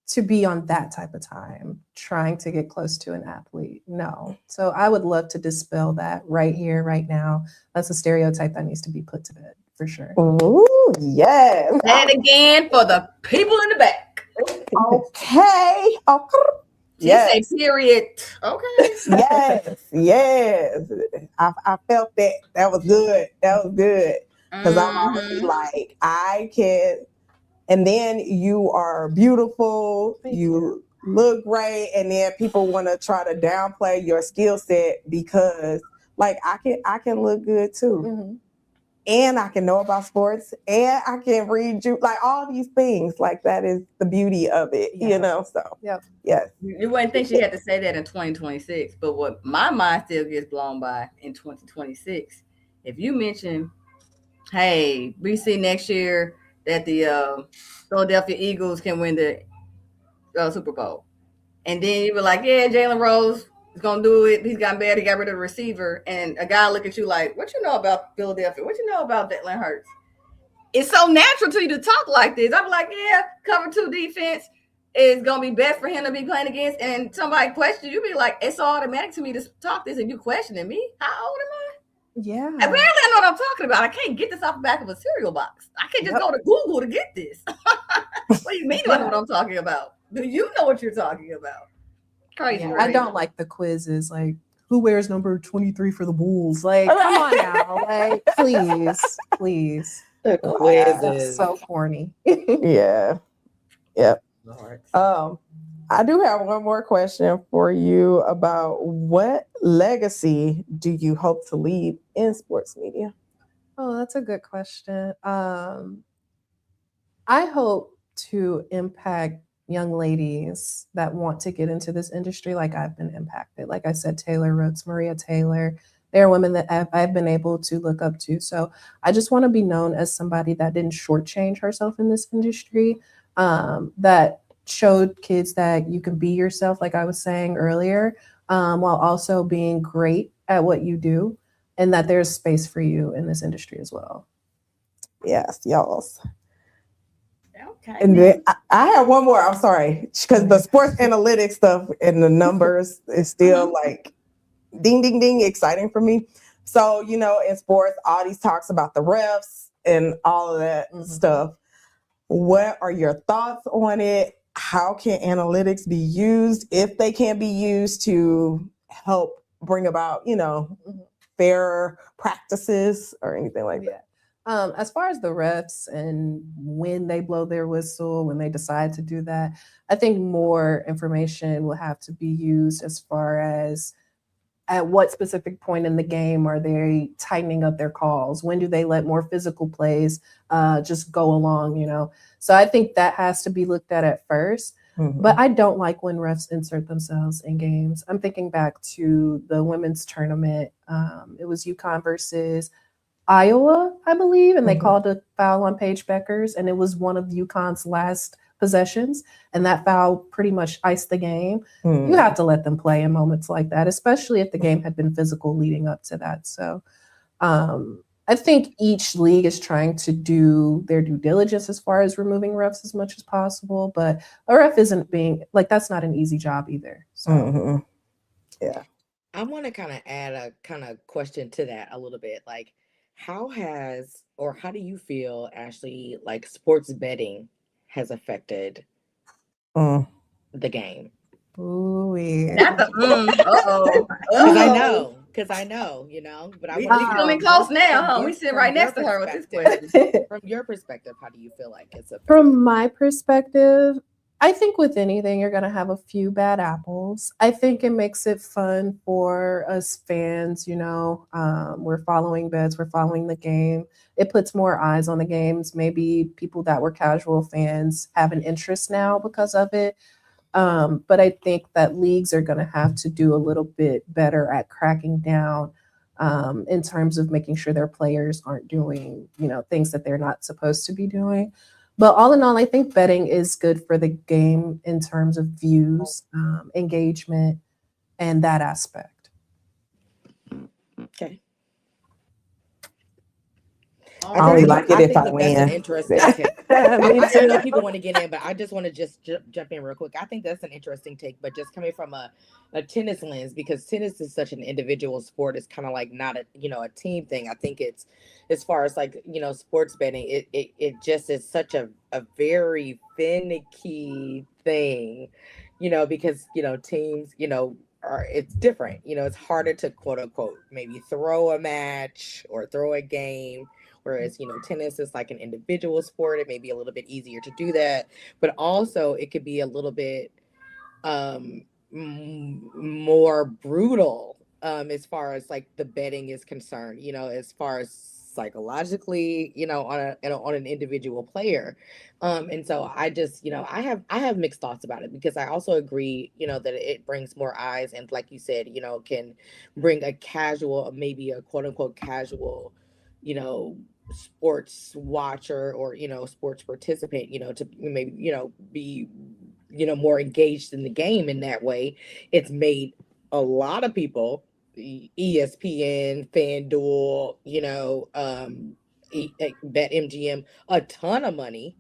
to be on that type of time, trying to get close to an athlete. No. So I would love to dispel that right here, right now. That's a stereotype that needs to be put to bed for sure. Ooh, yes. Say it again for the people in the back. Okay. Yes. Say period. Okay. Yes. I felt that. That was good. Because I'm already like, I can. And then you are beautiful. You look great. And then people want to try to downplay your skill set because, like, I can look good too. And I can know about sports, and I can read you, like all these things. Like, that is the beauty of it, you know? So, yes. You wouldn't think she had to say that in 2026, but what my mind still gets blown by in 2026, if you mention, hey, we see next year that the Philadelphia Eagles can win the Super Bowl. And then you were like, yeah, Jalen Rose is going to do it. He's gotten bad. He got rid of the receiver. And a guy look at you like, what you know about Philadelphia? What you know about Jalen Hurts? It's so natural to you to talk like this. I'm like, yeah, cover 2 defense is going to be best for him to be playing against. And somebody question you, be like, it's automatic to me to talk this, and you questioning me. How old am I? Yeah. Apparently I know what I'm talking about. I can't get this off the back of a cereal box. I can't just go to Google to get this. What do you mean I know what I'm talking about? Do you know what you're talking about? Crazy. Yeah, right? I don't like the quizzes. Like, who wears number 23 for the Bulls? Like, come on now. Like, please. The quizzes. That's so corny. Yeah. Yep. Lord. I do have one more question for you about what legacy do you hope to leave in sports media? Oh, that's a good question. I hope to impact young ladies that want to get into this industry like I've been impacted. Like I said, Taylor Rooks, Maria Taylor, they're women that I've been able to look up to. So I just want to be known as somebody that didn't shortchange herself in this industry, that showed kids that you can be yourself, like I was saying earlier, while also being great at what you do, and that there's space for you in this industry as well. Yes, y'all. Okay. And then I have one more. I'm sorry, because the sports analytics stuff and the numbers is still like ding, ding, ding, exciting for me. So, you know, in sports, all these talks about the refs and all of that stuff. What are your thoughts on it? How can analytics be used, if they can be used, to help bring about, you know, fairer practices or anything like that? As far as the refs and when they blow their whistle, when they decide to do that, I think more information will have to be used as far as at what specific point in the game are they tightening up their calls? When do they let more physical plays just go along, you know? So I think that has to be looked at first. But I don't like when refs insert themselves in games. I'm thinking back to the women's tournament. It was UConn versus Iowa, I believe, and they called a foul on Paige Beckers, and it was one of UConn's last possessions, and that foul pretty much iced the game. You have to let them play in moments like that, especially if the game had been physical leading up to that. So I think each league is trying to do their due diligence as far as removing refs as much as possible, but a ref isn't being, like, that's not an easy job either. So yeah. I want to kind of add a kind of question to that a little bit. Like, how do you feel, Ashley, like sports betting has affected the game? That's a Because I know, you know, but we coming close now, huh? We sit right next to her with this question. From your perspective, how do you feel like it's affected? From my perspective, I think with anything, you're going to have a few bad apples. I think it makes it fun for us fans, you know, we're following bets, we're following the game. It puts more eyes on the games. Maybe people that were casual fans have an interest now because of it. But I think that leagues are going to have to do a little bit better at cracking down in terms of making sure their players aren't doing, you know, things that they're not supposed to be doing. But all in all, I think betting is good for the game in terms of views, engagement, and that aspect. Okay. I only like it if I win. That's an interesting take. I know people want to get in, but I just want to just jump in real quick. I think that's an interesting take, but just coming from a tennis lens, because tennis is such an individual sport. It's kind of like not a, you know, a team thing. I think it's, as far as like, you know, sports betting, it just is such a very finicky thing, you know, because, you know, teams, you know, it's different. You know, it's harder to quote unquote maybe throw a match or throw a game. Whereas, you know, tennis is like an individual sport. It may be a little bit easier to do that, but also it could be a little bit more brutal as far as like the betting is concerned, you know, as far as psychologically, you know, on an individual player. And so I just, you know, I have mixed thoughts about it, because I also agree, you know, that it brings more eyes, and like you said, you know, can bring a casual, maybe a quote unquote casual, you know, sports watcher or, you know, sports participant, you know, to maybe, you know, be, you know, more engaged in the game in that way. It's made a lot of people, ESPN, FanDuel, you know, BetMGM, a ton of money.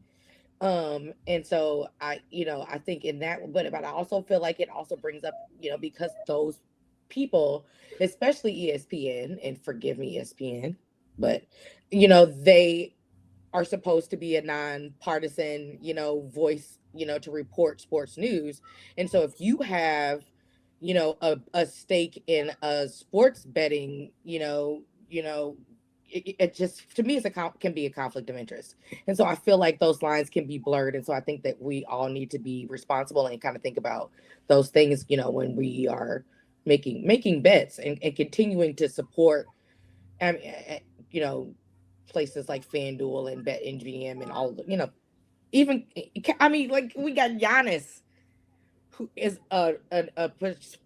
And so I, you know, I think in that, but I also feel like it also brings up, you know, because those people, especially ESPN, and forgive me, ESPN, but, you know, they are supposed to be a nonpartisan, you know, voice, you know, to report sports news. And so if you have, you know, a stake in a sports betting, you know, it just, to me, can be a conflict of interest. And so I feel like those lines can be blurred. And so I think that we all need to be responsible and kind of think about those things, you know, when we are making bets and continuing to support, you know, places like FanDuel and BetMGM and all, you know, even I mean, like we got Giannis, who is a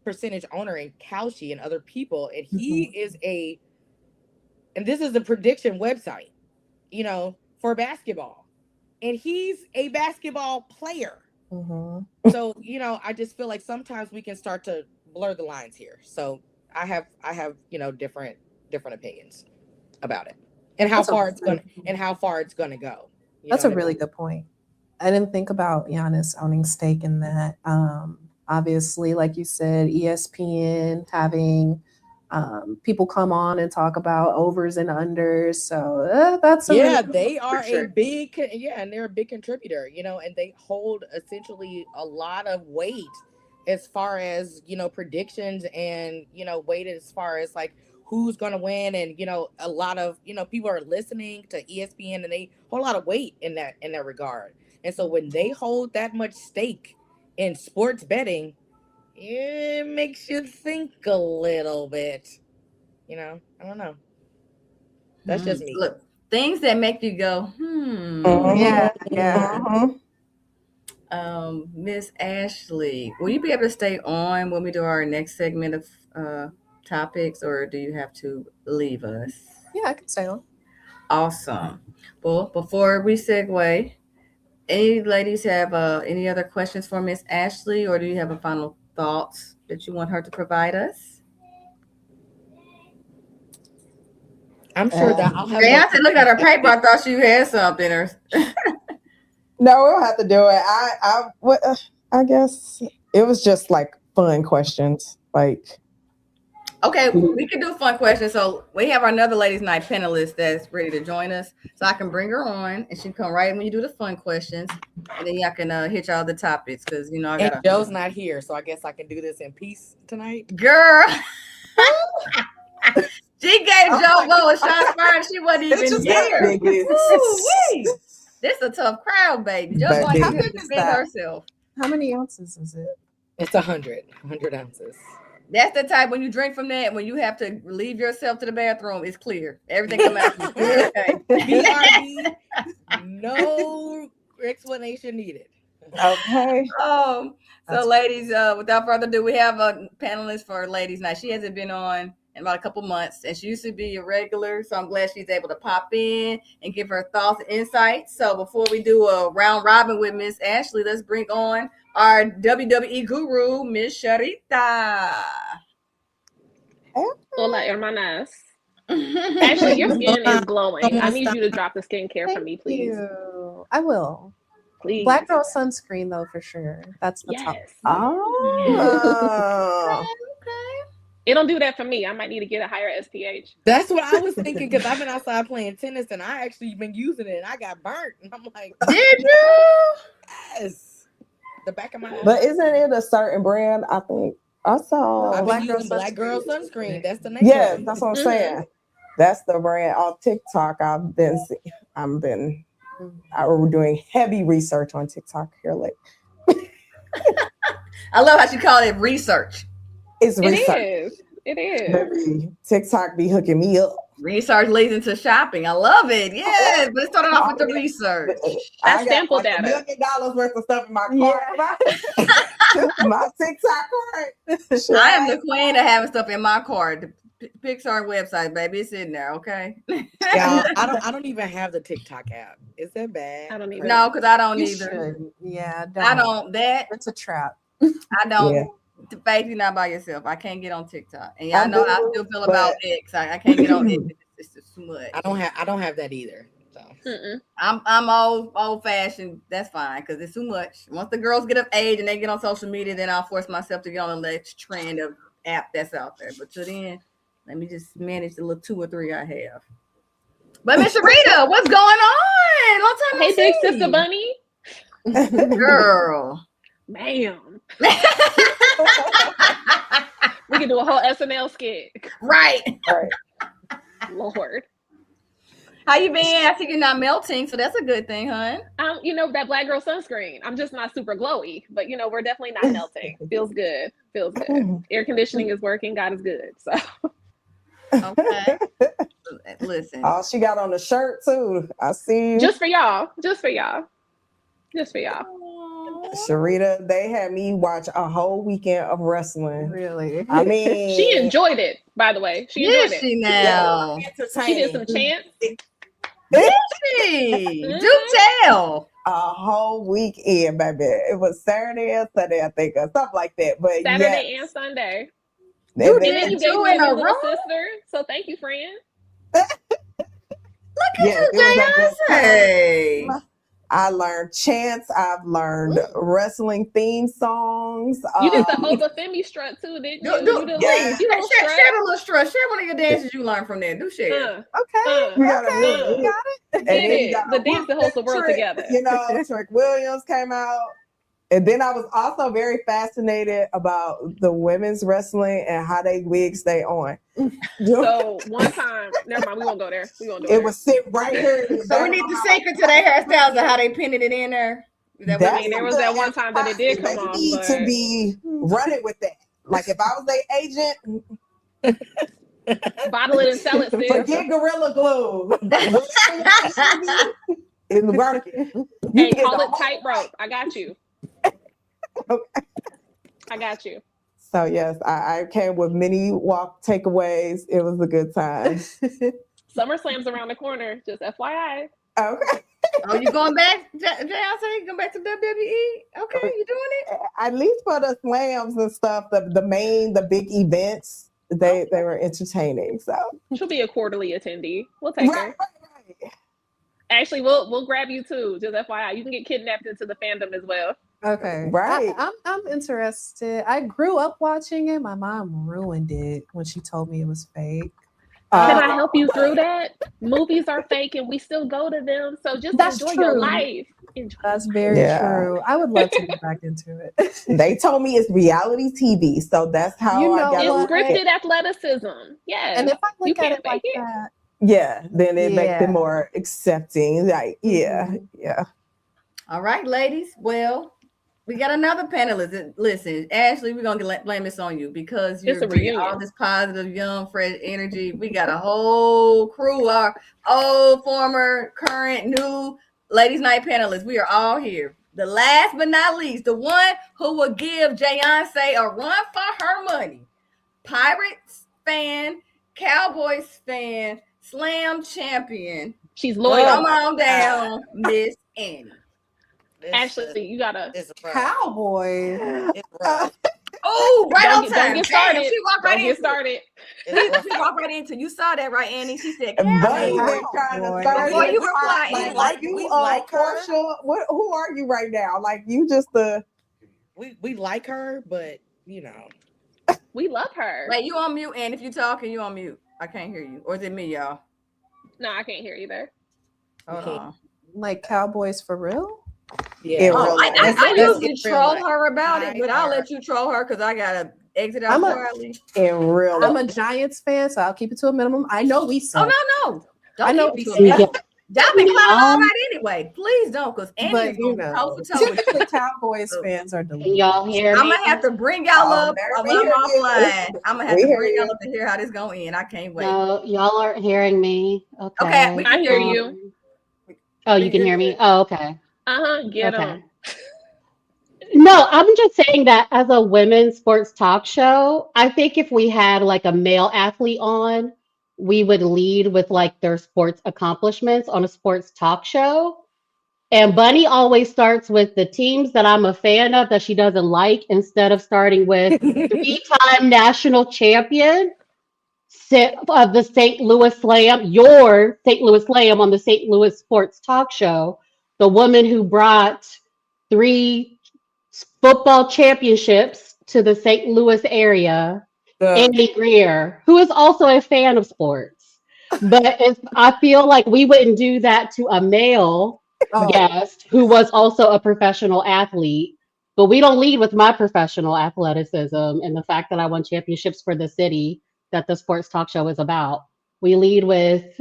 percentage owner in Kalshi and other people, and he is and this is a prediction website, for basketball, and he's a basketball player. So I just feel like sometimes we can start to blur the lines here. So I have different opinions about it and how far it's gonna go. That's a really good point. I didn't think about Giannis owning stake in that. Obviously, like you said, ESPN having people come on and talk about overs and unders. So that's they are a big and they're a big contributor, and they hold essentially a lot of weight as far as predictions and weight as far as like who's gonna win, and a lot of people are listening to ESPN and they hold a lot of weight in that regard. And so when they hold that much stake in sports betting, it makes you think a little bit. I don't know. That's just me. Look, things that make you go, Miss Ashley, will you be able to stay on when we do our next segment of topics, or do you have to leave us? Yeah, I can stay on. Awesome. Well, before we segue, any ladies have any other questions for Miss Ashley, or do you have a final thoughts that you want her to provide us? I'm sure that I'll have. I have to look at her paper. I thought you had something. Or No, we don't have to do it. I guess it was just like fun questions. Like, okay, we can do fun questions. So we have another ladies' night panelist that's ready to join us. So I can bring her on, and she can come right when you do the fun questions, and then y'all can hit y'all the topics because I got. And Joe's not here, so I guess I can do this in peace tonight. Girl. She gave Joe Bo a shot fired. She wasn't even here. This a tough crowd, baby. Joe's like how to defend herself. How many ounces is it? It's 100 ounces. That's the type when you drink from that, when you have to leave yourself to the bathroom, it's clear. Everything comes out. Okay. BRB, no explanation needed. okay. So ladies, without further ado, we have a panelist for ladies' night. She hasn't been on in about a couple months, and she used to be a regular, so I'm glad she's able to pop in and give her thoughts and insights. So before we do a round robin with Miss Ashley, let's bring on our WWE guru, Miss Sharita. Hola, hermanas. Ashley, your skin is glowing. I need you to drop the skincare for me, please. I will. Please. Black girl sunscreen, though, for sure. That's the top. Oh. It don't do that for me. I might need to get a higher SPH. That's what I was thinking, because I've been outside playing tennis and I actually been using it and I got burnt. And I'm like, did you? Yes. The back of my eye. But isn't it a certain brand? I think I saw I've been using Black Girl Sunscreen. That's the name. Yeah, that's what I'm saying. That's the brand on TikTok. I've been doing heavy research on TikTok here lately. I love how she called it research. It's research. It is. TikTok be hooking me up. Research leads into shopping. I love it. Yes, but it started off with the research. That's sample data. $1 million worth of stuff in my cart. My TikTok card. I am the queen of having stuff in my cart. The Pixar website, baby, it's in there. Okay. Yeah, I don't even have the TikTok app. Is that bad? I don't even. No, because I don't You either. should. Yeah, I don't. That It's a trap. I don't. Yeah. Faith, you're not by yourself. I can't get on TikTok, and y'all know how I still feel about X. I can't get on X. It's just too much. I don't have that either. So. I'm old fashioned. That's fine because it's too much. Once the girls get of age and they get on social media, then I'll force myself to get on the next trend of app that's out there. But till then, let me just manage the little 2 or 3 I have. But Miss Sharita, what's going on? Long time no Hey, big see. sister bunny. Girl. Ma'am. We can do a whole SNL skit. Right. Lord. How you been? I think you're not melting, so that's a good thing, hon. That Black Girl Sunscreen. I'm just not super glowy, but we're definitely not melting. Feels good. Air conditioning is working. God is good. So. Okay. Listen. Oh, she got on the shirt too. I see. Just for y'all. Just for y'all. Sharita, they had me watch a whole weekend of wrestling. Really? I mean, She enjoyed it, by the way. She Did enjoyed she it. now? She did some chants. Did she? Do tell. A whole weekend, baby. It was Saturday and Sunday, I think, or something like that. But Saturday and Sunday. they- You And they- then you did gave two me a in a new little row? sister. So thank you, friend. yes, it was a good time. Hey. I learned chants. I've learned wrestling theme songs. You did the Opa Femi strut too, didn't you? Do, You did yeah. you little share strut. the little strut. Share one of your dances you learned from there. Do share. Okay. You gotta Okay. do it. And Did then you it. got The dance that holds the world Trick, together. You know, Trick Williams came out. And then I was also very fascinated about the women's wrestling and how they wigs stay on. So one time, never mind, we won't go there. We won't do It was sit right here. in the So we back need of the my secret to their hairstyles and how they pinned it in there. Is that what That's I mean, there was that one time that it did come they off, need but- to be running with that. Like if I was their agent, bottle it and sell it, sis. forget Gorilla Glue. It's working. Hey, call it tightrope. I got you. I got you. So yes, I came with many walk takeaways. It was a good time. SummerSlam's around the corner. Just FYI. Okay. Oh, you going back, Jay? You going back to WWE? Okay, you doing it? At least for the slams and stuff, the big events, they were entertaining. So She'll be a quarterly attendee. We'll take her. right. Actually, we'll grab you too. Just FYI, you can get kidnapped into the fandom as well. Okay. Right. I'm interested. I grew up watching it. My mom ruined it when she told me it was fake. Can I help you through that? Movies are fake and we still go to them. So just That's enjoy your true. life. Enjoy. That's very Yeah. true. I would love to get back into it. They told me it's reality TV, so that's how You I know got It's what? scripted athleticism. Yeah. And if I You look at can't it like fake it. that, Yeah, then it makes Yeah. it more accepting. Like, yeah. All right, ladies. Well, we got another panelist. Listen, Ashley, we're gonna blame this on you because It's you're a bringing all reunion. this positive, young, fresh energy. We got a whole crew, our old, former, current, new ladies' night panelists. We are all here. The last but not least, the one who will give Jayonce a run for her money. Pirates fan, Cowboys fan, Slam champion. She's loyal. Come on down, Miss Annie. Ashley, you gotta. Cowboy. Oh, right Don't on get, time. don't get started. Damn, she walked right Don't get into started. it. She walked right into it. You saw that, right, Annie? She said, But "Cowboy." they're trying to Boy. start Before it you hot, reply, like you we like her. Portia. Who are you right now? Like you just the We like her, but you know. We love her. Wait, you on mute, and if you talking, you on mute. I can't hear you. Or is it me, y'all? No, I can't hear either. Hold on. Like Cowboys for real? in Oh, real life. I That's usually in real troll life. her about it, but I'll Her. let you troll her because I gotta exit out I'm a- quietly. In real I'm life. a Giants fan, so I'll keep it to a minimum. I know we suck. Oh no. Don't I know keep we me suck. to it. Y'all been clowning all right anyway. Please don't, because Annie But is you gonna know, toe for toe with you. typically Cowboys fans are Can delicious. y'all hear I'm me? gonna have to bring y'all Oh, up. there I'm we hear you. offline. I'm gonna have We to hear bring y'all you. up to hear how this gonna end. I can't wait. No, y'all aren't hearing me. Okay. Okay, we I hear you. Oh, you can hear me? Oh, okay. Get Okay. them. No, I'm just saying that as a women's sports talk show, I think if we had like a male athlete on, we would lead with like their sports accomplishments on a sports talk show. And Bunny always starts with the teams that I'm a fan of that she doesn't like instead of starting with three-time national champion of the St. Louis Slam, your St. Louis Slam on the St. Louis Sports Talk Show, the woman who brought 3 football championships to the St. Louis area, Andy Greer, who is also a fan of sports. But I feel like we wouldn't do that to a male guest who was also a professional athlete. But we don't lead with my professional athleticism and the fact that I won championships for the city that the sports talk show is about. We lead with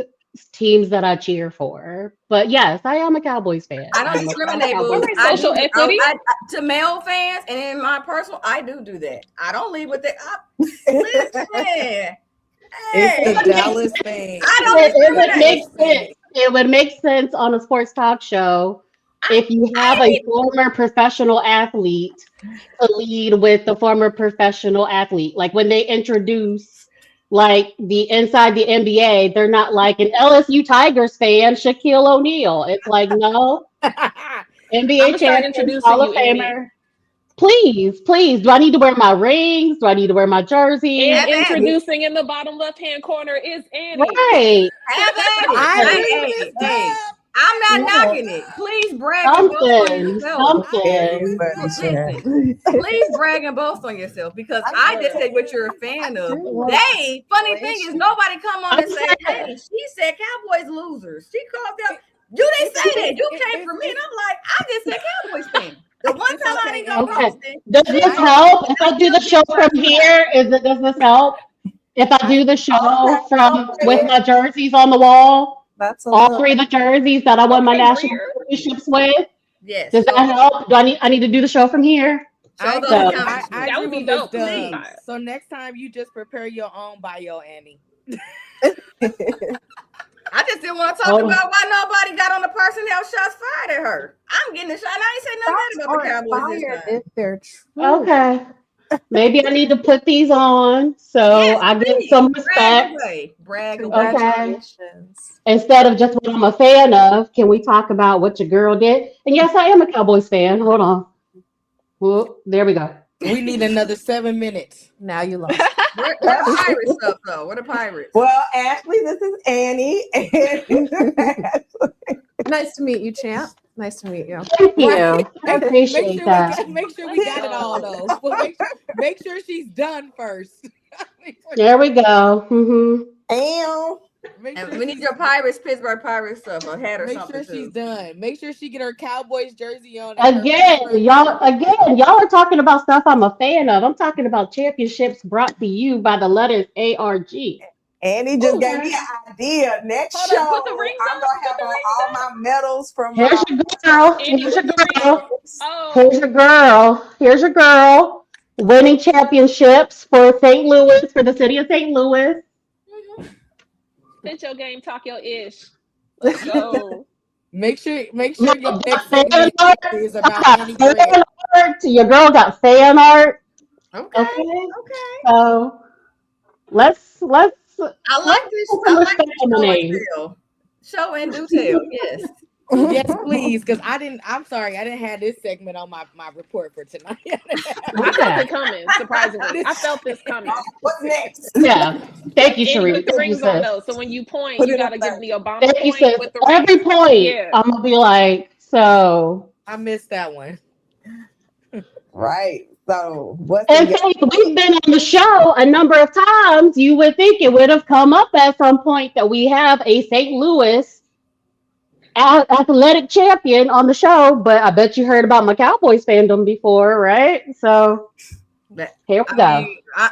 teams that I cheer for. But yes, I am a Cowboys fan. I don't I'm a discriminate, boo. Cowboys Right, I social do- equity. to male fans, and in my personal, I do that. I don't leave with it. Listen, hey, It's the Dallas thing. I don't It would discriminate. make sense. It would make sense on a sports talk show if you have a former professional athlete to lead with the former professional athlete. Like when they introduce like the inside the NBA, they're not like an LSU Tigers fan, Shaquille O'Neal. It's like, no, NBA champion, Hall of Famer. Please, please. Do I need to wear my rings? Do I need to wear my jersey? And introducing in the bottom left-hand corner is Annie. Right. Have at it. Hey, I'm not knocking it. Please brag and boast on yourself. Listen, please brag and boast on yourself because I just said what you're a fan of. Funny thing is, nobody come on and say, hey, she said Cowboys losers. She called them. You didn't say that. You came for me. And I'm like, I just said Cowboys fan. The one time I didn't go posting. Does this help if I do the show from here? Does this help? If I do the show from with my jerseys on the wall? That's all three of the jerseys that I won my national championships with. Yes. Does that help? Do I need to do the show from here? That would be dope. So next time you just prepare your own bio, Annie. I just didn't want to talk about why nobody got on the personnel shots fired at her. I'm getting a shot. I ain't saying nothing about the Cowboys this time. If they're true. Okay. Maybe I need to put these on so I get some respect. Brag away. Okay. Instead of just what I'm a fan of, can we talk about what your girl did? And yes, I am a Cowboys fan. Hold on. Whoop, there we go. We need another 7 minutes. Now you lost. What Pirates stuff though? What are Pirates? Well, Ashley, this is Annie. Nice to meet you, champ. Nice to meet you. Thank you. I appreciate that. Make sure we got it all though. Well, make sure she's done first. There we go. And we need your Pittsburgh Pirates stuff, a hat or something. Make sure she's done. Make sure she get her Cowboys jersey on. Y'all are talking about stuff I'm a fan of. I'm talking about championships brought to you by the letters ARG. Annie just gave me an idea. Next show, I'm gonna have on all my medals from. Here's your girl. Here's your girl. Here's your girl. Here's your girl. Winning championships for St. Louis, for the city of St. Louis. Spit your game, talk your ish. Let's go. Make sure your next segment is about Annie Grant. Your girl got fan art. Okay. So let's. I like this. I like this show in detail. Yes. Yes, please. Because I'm sorry, I didn't have this segment on my report for tonight. I felt it coming, surprisingly. I felt this coming. What's next? Yeah. Thank you, Sheree. Put the rings on those. So when you point, you gotta give the Obama point with the every point. I'm gonna be like, so I missed that one. Right. So we've been on the show a number of times. You would think it would have come up at some point that we have a St. Louis athletic champion on the show, but I bet you heard about my Cowboys fandom before, right? So here we go.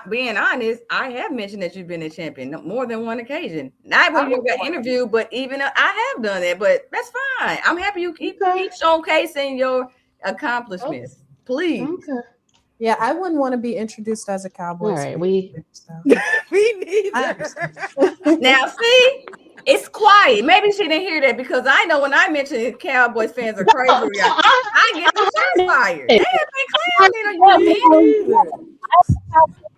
Being honest, I have mentioned that you've been a champion more than one occasion. Not when you got interviewed, but even I have done that. But that's fine. I'm happy you keep showcasing your accomplishments. Please. Okay. Yeah, I wouldn't want to be introduced as a Cowboys. All right, we neither. Now, see, it's quiet. Maybe she didn't hear that because I know when I mention Cowboys fans are crazy, I get the shots fired. They have been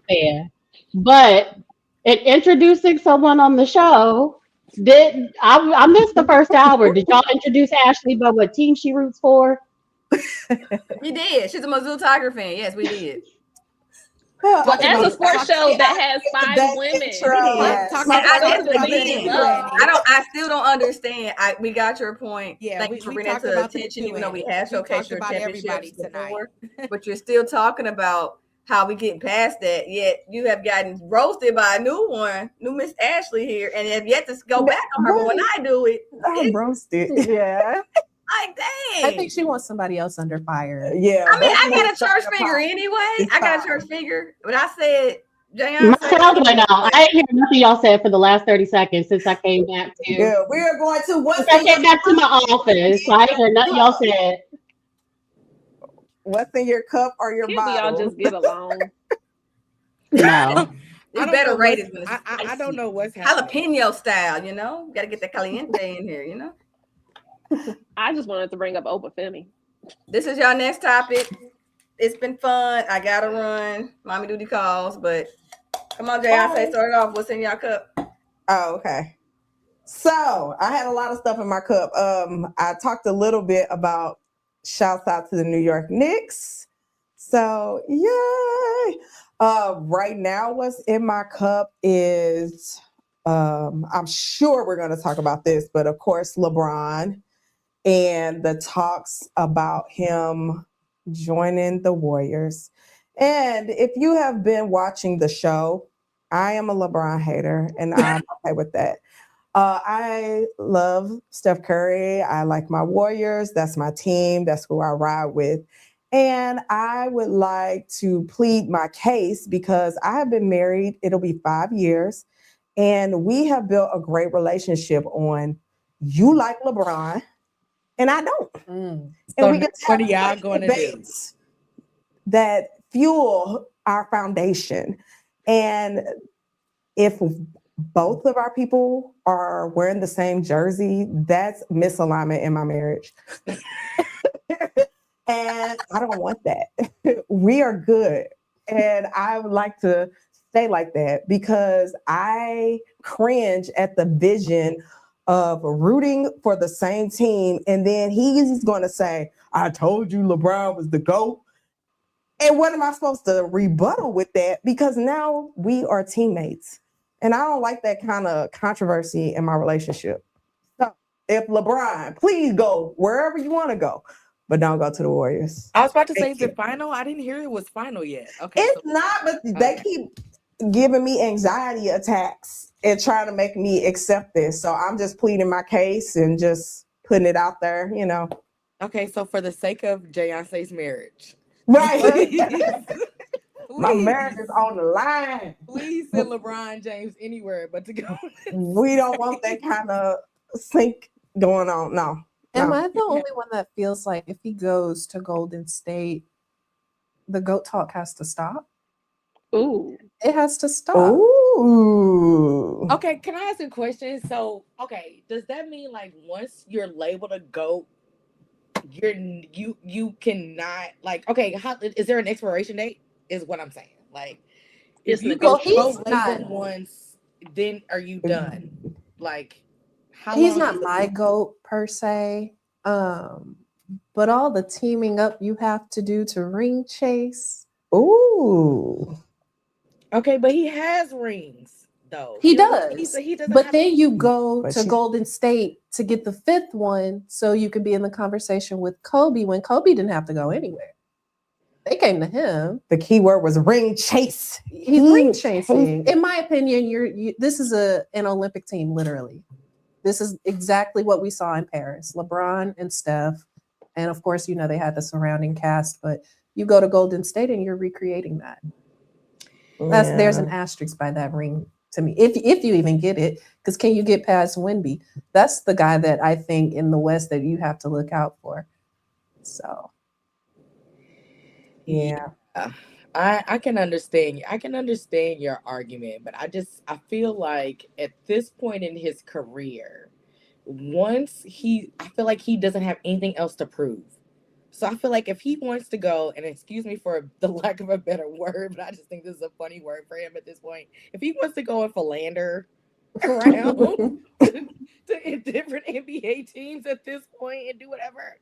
clowning. But in introducing someone on the show, I missed the first hour. Did y'all introduce Ashley by what team she roots for? We did. She's a Mizzou Tiger fan. Yes, we did. But that's a sports show that has 5 women. I still don't understand. We got your point. Yeah, thank you for bringing that to attention, even though we have showcased your championships before. But you're still talking about how we getting past that. Yet you have gotten roasted by a new Miss Ashley here, and have yet to go back on her. But when I do it, I'm roasted. Yeah. Like, dang. I think she wants somebody else under fire. Yeah. I mean, I got a church figure anyway. I got a church figure. But I said, my sound went out. I didn't hear nothing y'all said for the last 30 seconds since I came back to. Yeah, we're going to I came back to my office. So I didn't hear nothing y'all said. What's in your cup or your bottle? Y'all just get along. No. It's better rated. I don't know what's happening. Jalapeno style, you know? Got to get the caliente in here, you know? I just wanted to bring up Oprah Femi. This is y'all next topic. It's been fun. I gotta run. Mommy duty calls, but come on, Jay. I say start it off. What's in y'all cup? Oh, okay. So I had a lot of stuff in my cup. I talked a little bit about shouts out to the New York Knicks. So yay. Right now, what's in my cup is I'm sure we're going to talk about this, but of course, LeBron and the talks about him joining the Warriors. And if you have been watching the show, I am a LeBron hater, and I'm okay with that. I love Steph Curry. I like my Warriors. That's my team. That's who I ride with. And I would like to plead my case because I have been married. It'll be 5 years. And we have built a great relationship on you like LeBron and I don't. And So we get what are y'all going to do? debates that fuel our foundation. And if both of our people are wearing the same jersey, that's misalignment in my marriage. And I don't want that. We are good. And I would like to stay like that because I cringe at the vision of rooting for the same team. And then he's going to say, I told you LeBron was the GOAT. And what am I supposed to rebuttal with that? Because now we are teammates. And I don't like that kind of controversy in my relationship. So if LeBron, please go wherever you want to go, but don't go to the Warriors. I was about to say, Thank is it you. final? I didn't hear it was final yet. Okay. It's not, but they keep giving me anxiety attacks and trying to make me accept this. So I'm just pleading my case and just putting it out there, you know. Okay, so for the sake of Beyonce's marriage. Right. My marriage is on the line. Please send LeBron James anywhere but to go. We don't want that kind of sync going on. No. Am no. I the only one that feels like if he goes to Golden State, the GOAT talk has to stop? Ooh. It has to stop. Ooh. Okay, can I ask a question? So, okay, does that mean like once you're labeled a GOAT, you cannot like how is there an expiration date? Is what I'm saying. Like if It's you go negotiable. labeled once, then are you done? Like how He's long not is my GOAT per se. But all the teaming up you have to do to ring chase. Ooh. Okay, but he has rings though. He You know, does. he doesn't But have then you go But to she- Golden State to get the fifth one so you could be in the conversation with Kobe when Kobe didn't have to go anywhere. They came to him. The key word was ring chase. He's ring chasing. In my opinion, this is an Olympic team, literally. This is exactly what we saw in Paris. LeBron and Steph. And of course, they had the surrounding cast, but you go to Golden State and you're recreating that. There's an asterisk by that ring to me. If you even get it, because can you get past Wemby? That's the guy that I think in the West that you have to look out for. So Yeah. I can understand. I can understand your argument, but I feel like at this point in his career, I feel like he doesn't have anything else to prove. So I feel like if he wants to go, and excuse me for the lack of a better word, but I just think this is a funny word for him at this point. If he wants to go and philander around to different NBA teams at this point and do whatever,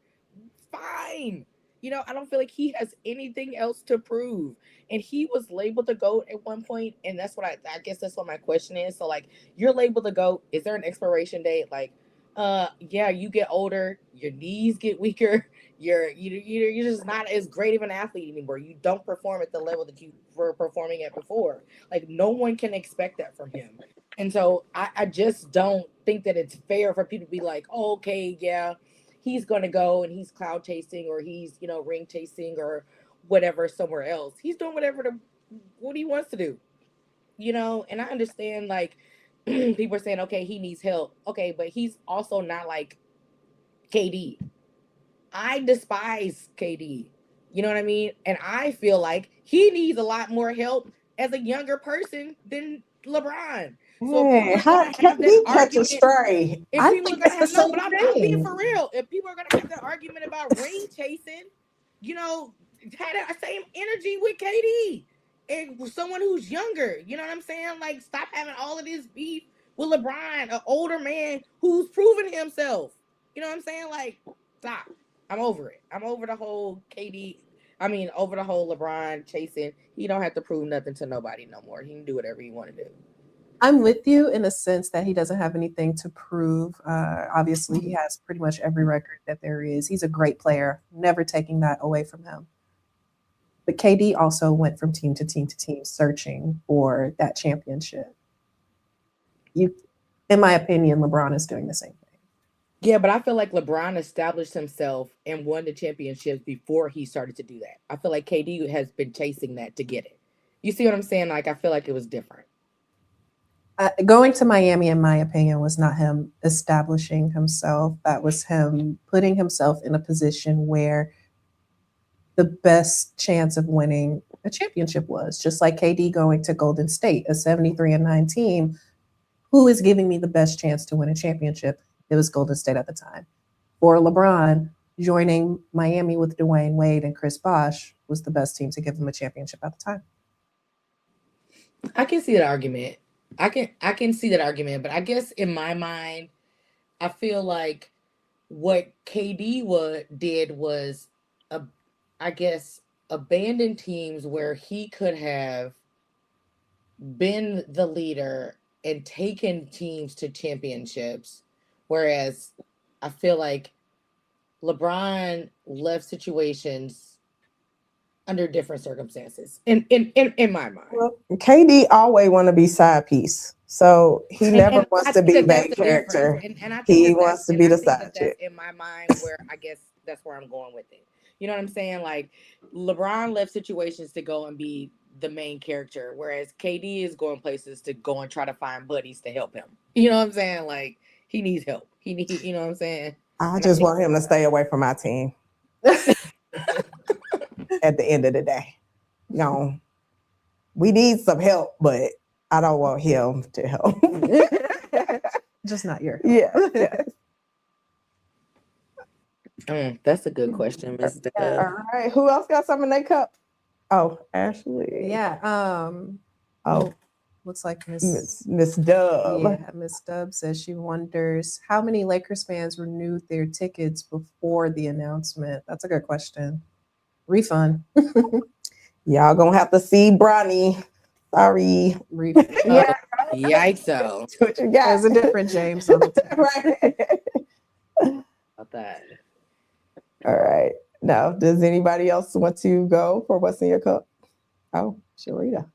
fine. I don't feel like he has anything else to prove. And he was labeled the GOAT at one point, and that's what I guess that's what my question is. So like, you're labeled the GOAT. Is there an expiration date? Like, yeah, you get older, your knees get weaker, you're just not as great of an athlete anymore. You don't perform at the level that you were performing at before. Like, no one can expect that from him. And so I just don't think that it's fair for people to be like, oh, okay, yeah, he's going to go and he's cloud chasing or he's, ring chasing or whatever somewhere else. He's doing what he wants to do, and I understand like people are saying, okay, he needs help. Okay, but he's also not like KD. I despise KD. You know what I mean? And I feel like he needs a lot more help as a younger person than LeBron. So if Man, people are how gonna can have he that catch a argument, stray? if I people are think gonna it's the have no, same but I'm being thing. for real. If people are gonna have that argument about ring chasing, you know, had that same energy with KD and someone who's younger. You know what I'm saying? Like, stop having all of this beef with LeBron, an older man who's proven himself. You know what I'm saying? Like, stop. I'm over it. I'm over the whole KD. I mean, over the whole LeBron chasing. He don't have to prove nothing to nobody no more. He can do whatever he want to do. I'm with you in the sense that he doesn't have anything to prove. Obviously, he has pretty much every record that there is. He's a great player, never taking that away from him. But KD also went from team to team to team searching for that championship. In my opinion, LeBron is doing the same thing. Yeah, but I feel like LeBron established himself and won the championships before he started to do that. I feel like KD has been chasing that to get it. You see what I'm saying? Like, I feel like it was different. Going to Miami, in my opinion, was not him establishing himself. That was him putting himself in a position where the best chance of winning a championship was. Just like KD going to Golden State, a 73-9 team. Who is giving me the best chance to win a championship? It was Golden State at the time. For LeBron, joining Miami with Dwayne Wade and Chris Bosh was the best team to give him a championship at the time. I can see that argument. I can see that argument, but I guess in my mind, I feel like what KD did was, I guess, abandon teams where he could have been the leader and taken teams to championships, whereas I feel like LeBron left situations under different circumstances in my mind. Well, KD always want to be side piece, so he never wants to be main character. And I think He wants to be the side chick. in my mind, where I guess that's where I'm going with it. You know what I'm saying? Like, LeBron left situations to go and be the main character, whereas KD is going places to go and try to find buddies to help him. You know what I'm saying? Like, he needs help. You know what I'm saying? I just want him to stay away from my team. At the end of the day, no, we need some help, but I don't want him to help. Just not your help. That's a good question, Miss Dub. All right, who else got some in their cup? Oh, Ashley. Yeah. Looks like Miss Dub. Yeah, Miss Dub says she wonders how many Lakers fans renewed their tickets before the announcement. That's a good question. Refund. Y'all gonna have to see Bronny. Sorry. Refund. Yeah. Yikes! So what you got? There's a different James on the team. Right. About that. All right. Now, does anybody else want to go for what's in your cup? Oh, Sharita.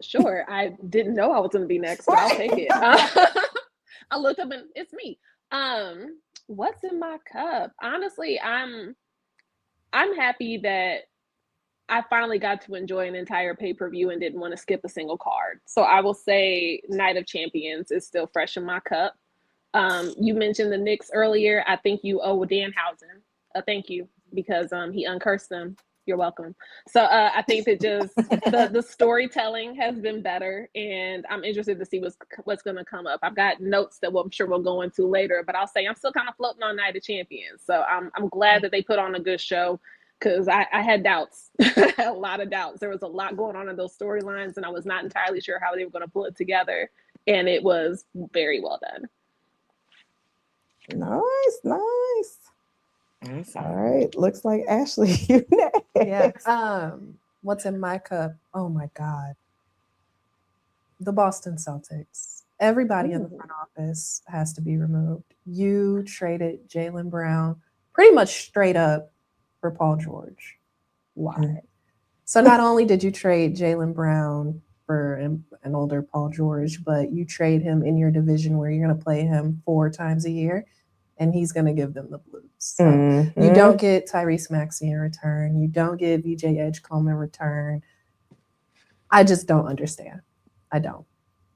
Sure. I didn't know I was going to be next, but I'll take it. I looked up and it's me. What's in my cup? Honestly, I'm happy that I finally got to enjoy an entire pay-per-view and didn't want to skip a single card. So I will say Night of Champions is still fresh in my cup. You mentioned the Knicks earlier. I think you owe Danhausen a thank you because he uncursed them. You're welcome. So I think that just the storytelling has been better, and I'm interested to see what's going to come up. I've got notes that I'm sure we'll go into later, but I'll say I'm still kind of floating on Night of Champions. So I'm glad that they put on a good show because I had doubts. I had a lot of doubts. There was a lot going on in those storylines, and I was not entirely sure how they were going to pull it together, and it was very well done. Nice. All right. Looks like Ashley, you next. Yeah. What's in my cup? Oh my God. The Boston Celtics. Everybody in the front office has to be removed. You traded Jaylen Brown pretty much straight up for Paul George. Why? So not only did you trade Jaylen Brown for an older Paul George, but you trade him in your division where you're going to play him 4 times a year. And he's going to give them the blues. So you don't get Tyrese Maxey in return. You don't get VJ Edgecombe in return. I just don't understand. I don't.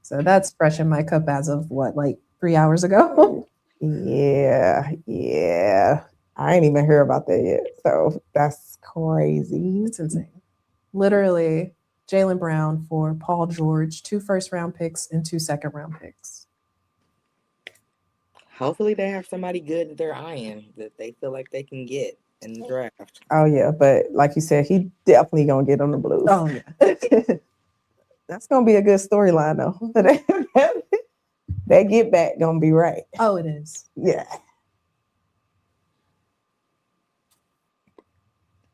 So that's fresh in my cup as of like 3 hours ago. Yeah. I ain't even hear about that yet. So that's crazy. It's insane. Literally, Jaylen Brown for Paul George, 2 first-round picks and 2 second-round picks. Hopefully they have somebody good that they're eyeing that they feel like they can get in the draft. Oh yeah, but like you said, he definitely gonna get on the Blues. Oh yeah. That's gonna be a good storyline though. That get back gonna be right. Oh, it is. Yeah.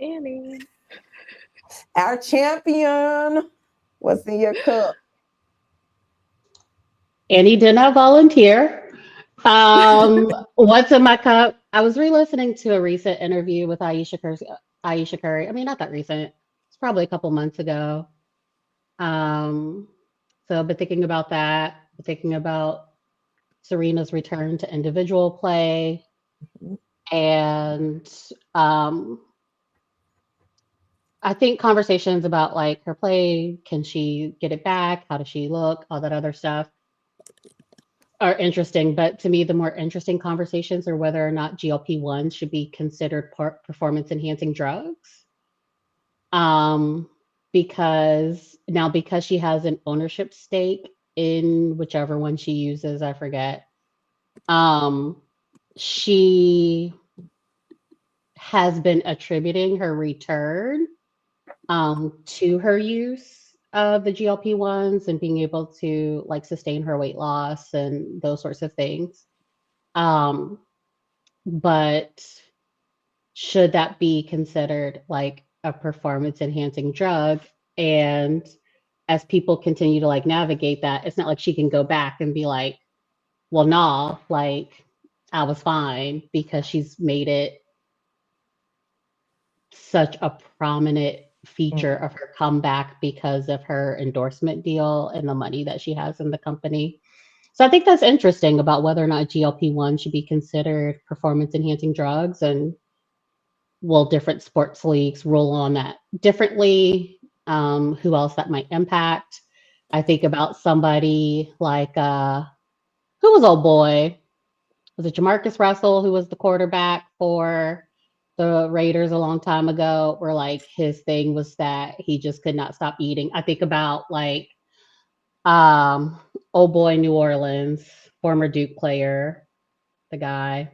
Annie. Our champion. What's in your cup? Annie did not volunteer. What's in my cup? I was re-listening to a recent interview with Aisha Curry. I mean, not that recent. It's probably a couple months ago. So I've been thinking about that. Thinking about Serena's return to individual play, and I think conversations about like her play, can she get it back? How does she look? All that other stuff are interesting. But to me, the more interesting conversations are whether or not GLP-1 should be considered performance enhancing drugs. Because she has an ownership stake in whichever one she uses, I forget. She has been attributing her return to her use of the GLP-1s and being able to like sustain her weight loss and those sorts of things. But should that be considered like a performance enhancing drug? And as people continue to like navigate that, it's not like she can go back and be like, well, nah, like I was fine, because she's made it such a prominent feature of her comeback because of her endorsement deal and the money that she has in the company. So I think that's interesting about whether or not GLP-1 should be considered performance enhancing drugs, and will different sports leagues rule on that differently? Who else that might impact? I think about somebody like who was old boy? Was it Jamarcus Russell, who was the quarterback for the Raiders a long time ago, where like his thing was that he just could not stop eating? I think about like old boy New Orleans, former Duke player, the guy.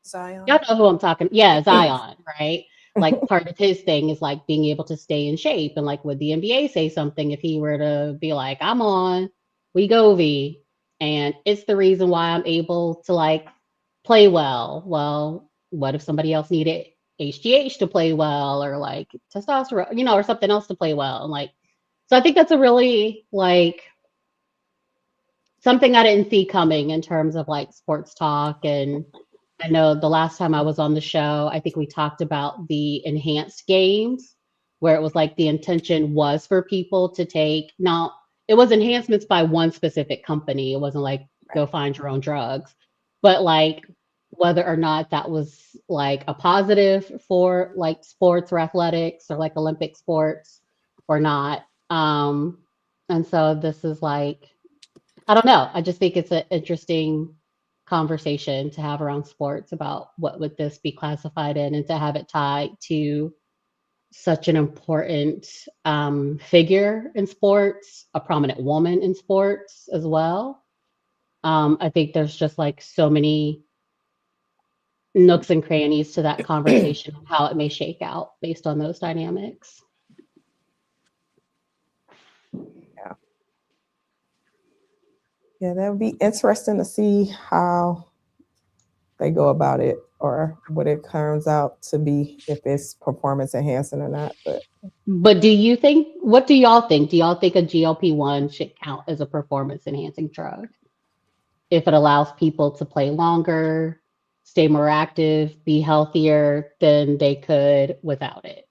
Zion. Y'all know who I'm talking. Yeah, Zion, right? Like part of his thing is like being able to stay in shape. And like, would the NBA say something if he were to be like, I'm on Wegovy, and it's the reason why I'm able to like play well? Well, what if somebody else needed HGH to play well, or like testosterone, or something else to play well? And like, so I think that's a really like something I didn't see coming in terms of like sports talk. And I know the last time I was on the show, I think we talked about the enhanced games, where it was like the intention was for people to take, now it was enhancements by one specific company. It wasn't like go find your own drugs, but like whether or not that was like a positive for like sports or athletics or like Olympic sports or not. And so this is like, I don't know. I just think it's an interesting conversation to have around sports about what would this be classified in, and to have it tied to such an important figure in sports, a prominent woman in sports as well. I think there's just like so many nooks and crannies to that conversation, how it may shake out based on those dynamics. Yeah, that would be interesting to see how they go about it, or what it turns out to be, if it's performance enhancing or not. But do you think, what do y'all think? Do y'all think a GLP-1 should count as a performance enhancing drug if it allows people to play longer, stay more active, be healthier than they could without it?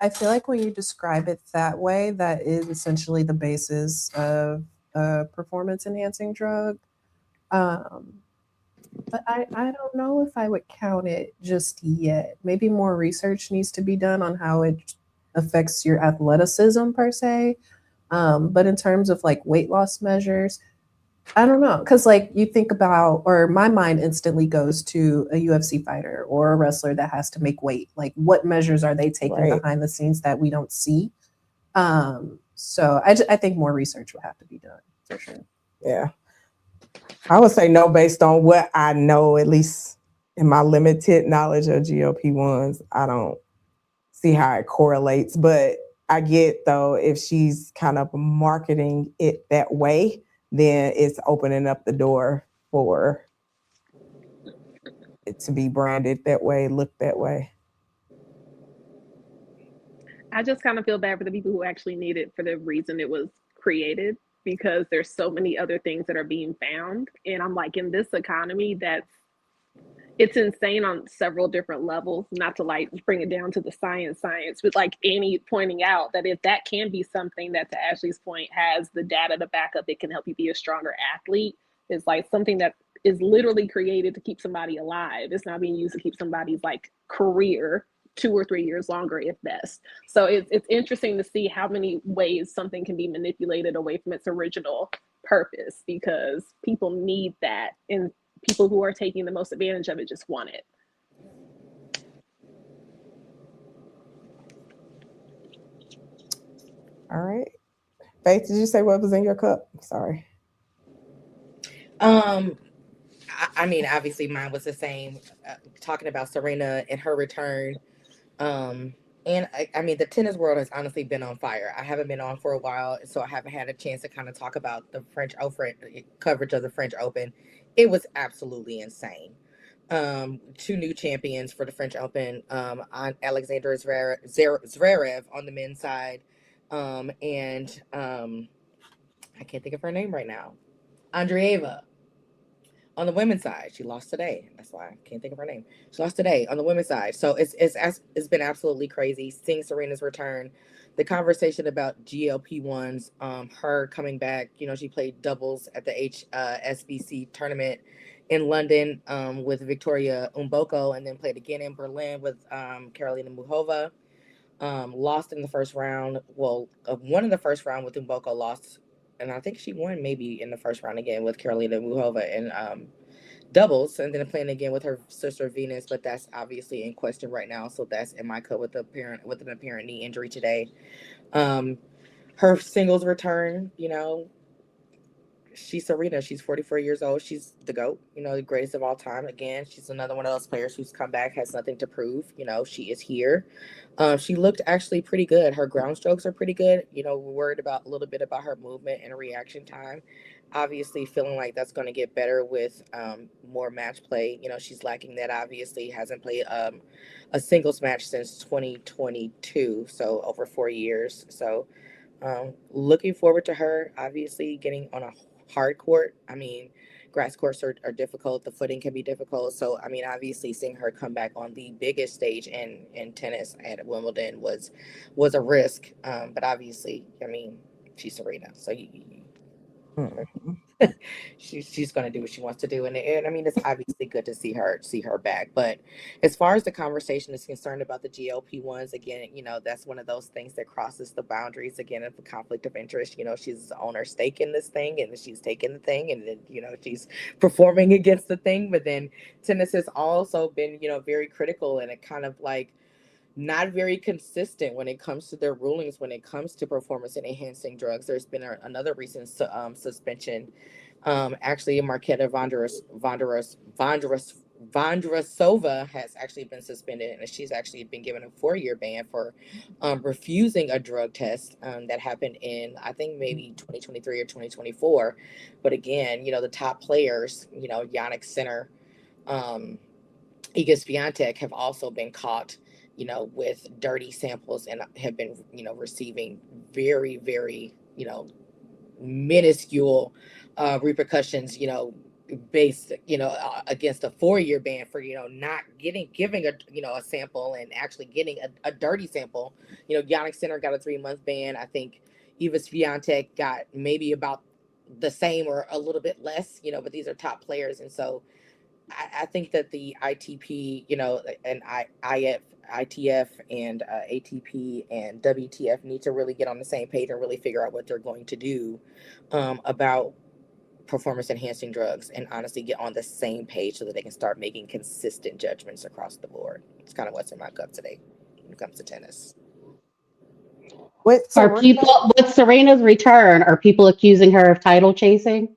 I feel like when you describe it that way, that is essentially the basis of a performance enhancing drug. But I don't know if I would count it just yet. Maybe more research needs to be done on how it affects your athleticism per se. But in terms of like weight loss measures, I don't know. Because like you think about, or my mind instantly goes to a UFC fighter or a wrestler that has to make weight. Like what measures are they taking behind the scenes that we don't see? So I think more research will have to be done for sure. Yeah. I would say no based on what I know, at least in my limited knowledge of GLP-1s. I don't see how it correlates, but I get though, if she's kind of marketing it that way, then it's opening up the door for it to be branded that way, look that way. I just kind of feel bad for the people who actually need it for the reason it was created, because there's so many other things that are being found. And I'm like, in this economy, it's insane on several different levels, not to like bring it down to the science, but like Annie pointing out that if that can be something that, to Ashley's point, has the data to back up, it can help you be a stronger athlete. It's like something that is literally created to keep somebody alive. It's not being used to keep somebody's like career 2 or 3 years longer, if best. So it's interesting to see how many ways something can be manipulated away from its original purpose, because people need that, and people who are taking the most advantage of it just want it. All right. Faith, did you say what was in your cup? Sorry. I mean, obviously mine was the same. Talking about Serena and her return. And I mean, the tennis world has honestly been on fire. I haven't been on for a while, so I haven't had a chance to kind of talk about the French Open coverage of the French Open. It was absolutely insane. 2 new champions for the French Open. On Alexander Zverev on the men's side, and I can't think of her name right now. Andreeva on the women's side. She lost today. That's why I can't think of her name. She lost today on the women's side. So it's been absolutely crazy seeing Serena's return. The conversation about GLP-1s, her coming back. You know, she played doubles at the SBC tournament in London with Victoria Umboko, and then played again in Berlin with Karolina Muchova. Lost in the first round. Well, won in the first round with Umboko, lost, and I think she won maybe in the first round again with Karolina Muchova in doubles, and then playing again with her sister Venus, but that's obviously in question right now. So that's in my cup with an apparent knee injury today. Her singles return, you know, she's Serena. She's 44 years old. She's the GOAT, you know, the greatest of all time. Again, she's another one of those players who's come back, has nothing to prove. You know, she is here. She looked actually pretty good. Her ground strokes are pretty good. You know, we're worried about a little bit about her movement and reaction time. Obviously, feeling like that's going to get better with more match play. You know, she's lacking that. Obviously, hasn't played a singles match since 2022, so over 4 years. So, looking forward to her obviously getting on a hard court. I mean, grass courts are difficult. The footing can be difficult. So, I mean, obviously seeing her come back on the biggest stage in tennis at Wimbledon was a risk. But obviously, I mean, she's Serena. So she's going to do what she wants to do, and I mean, it's obviously good to see her back. But as far as the conversation is concerned about the GLP-1s, again, you know, that's one of those things that crosses the boundaries again of a conflict of interest. You know, she's the owner stake in this thing, and she's taking the thing, and then, you know, she's performing against the thing. But then tennis has also been, you know, very critical, and it kind of like not very consistent when it comes to their rulings when it comes to performance enhancing drugs. There's been another recent suspension. Actually, Marketa Vondrasova has actually been suspended, and she's actually been given a 4-year ban for refusing a drug test that happened in, I think, maybe 2023 or 2024. But again, you know, the top players, you know, Yannick Sinner, Iga Swiatek have also been caught, you know, with dirty samples, and have been, you know, receiving very, very, you know, minuscule repercussions, you know, based, you know, against a 4-year ban for, you know, not giving a, you know, a sample and actually getting a dirty sample. You know, Yannick Sinner got a 3-month ban. I think Iga Swiatek got maybe about the same or a little bit less, you know, but these are top players. And so I think that the ITP, you know, and ITF and ATP and WTF need to really get on the same page and really figure out what they're going to do about performance enhancing drugs, and honestly get on the same page so that they can start making consistent judgments across the board. It's kind of what's in my cup today when it comes to tennis. With Are Serena, people with Serena's return? Are people accusing her of title chasing?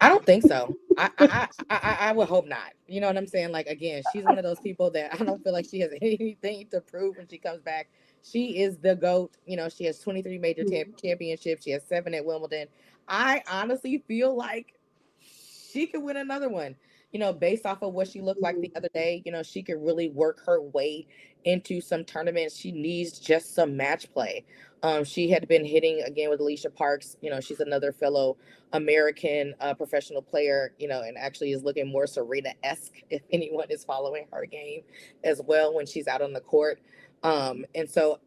I don't think so. I would hope not. You know what I'm saying? Like again, she's one of those people that I don't feel like she has anything to prove when she comes back. She is the GOAT. You know, she has 23 major championships. She has 7 at Wimbledon. I honestly feel like she could win another one. You know, based off of what she looked like the other day, you know, she could really work her way into some tournaments. She needs just some match play. She had been hitting again with Alicia Parks. You know, she's another fellow American professional player, you know, and actually is looking more Serena-esque if anyone is following her game as well when she's out on the court. And so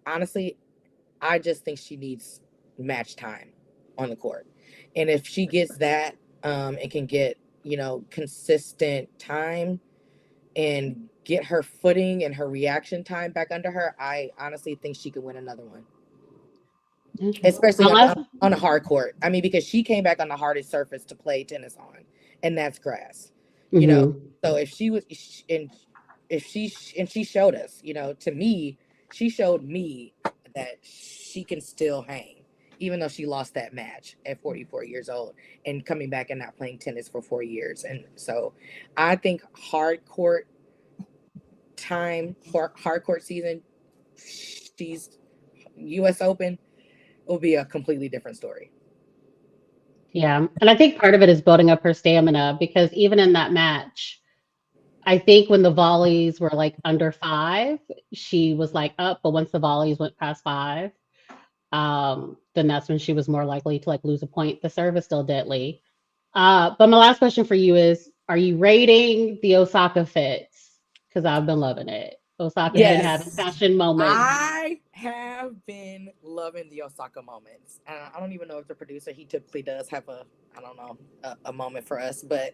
honestly, I just think she needs match time on the court. And if she gets that and can get, you know, consistent time and get her footing and her reaction time back under her, I honestly think she could win another one. Especially on a hard court. I mean, because she came back on the hardest surface to play tennis on, and that's grass. You know, so if she was, and she showed us, you know, to me, she showed me that she can still hang, even though she lost that match at 44 years old and coming back and not playing tennis for 4 years. And so, I think hard court time, hard court season, she's U.S. Open will be a completely different story. Yeah. And I think part of it is building up her stamina because even in that match, I think when the volleys were like under 5, she was like up, but once the volleys went past 5, then that's when she was more likely to like lose a point. The serve is still deadly. But my last question for you is, are you rating the Osaka fits? Because I've been loving it. Osaka's been having fashion moments. I have been loving the Osaka moments. I don't even know if the producer, he typically does have a moment for us, but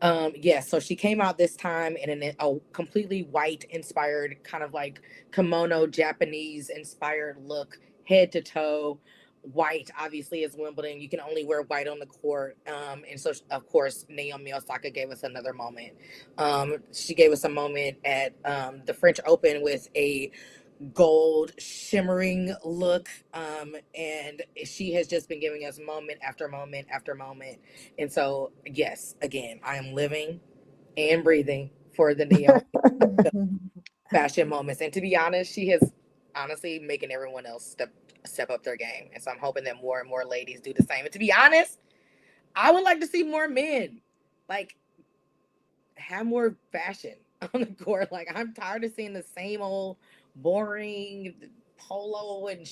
so she came out this time in a completely white inspired kind of like kimono Japanese inspired look, head to toe. White obviously is Wimbledon. You can only wear white on the court. And so of course Naomi Osaka gave us another moment. She gave us a moment at the French Open with a gold shimmering look. And she has just been giving us moment after moment after moment. And so yes, again, I am living and breathing for the Naomi fashion moments. And to be honest, she has honestly making everyone else step up their game. And so I'm hoping that more and more ladies do the same. And to be honest, I would like to see more men like have more fashion on the court. Like I'm tired of seeing the same old boring polo and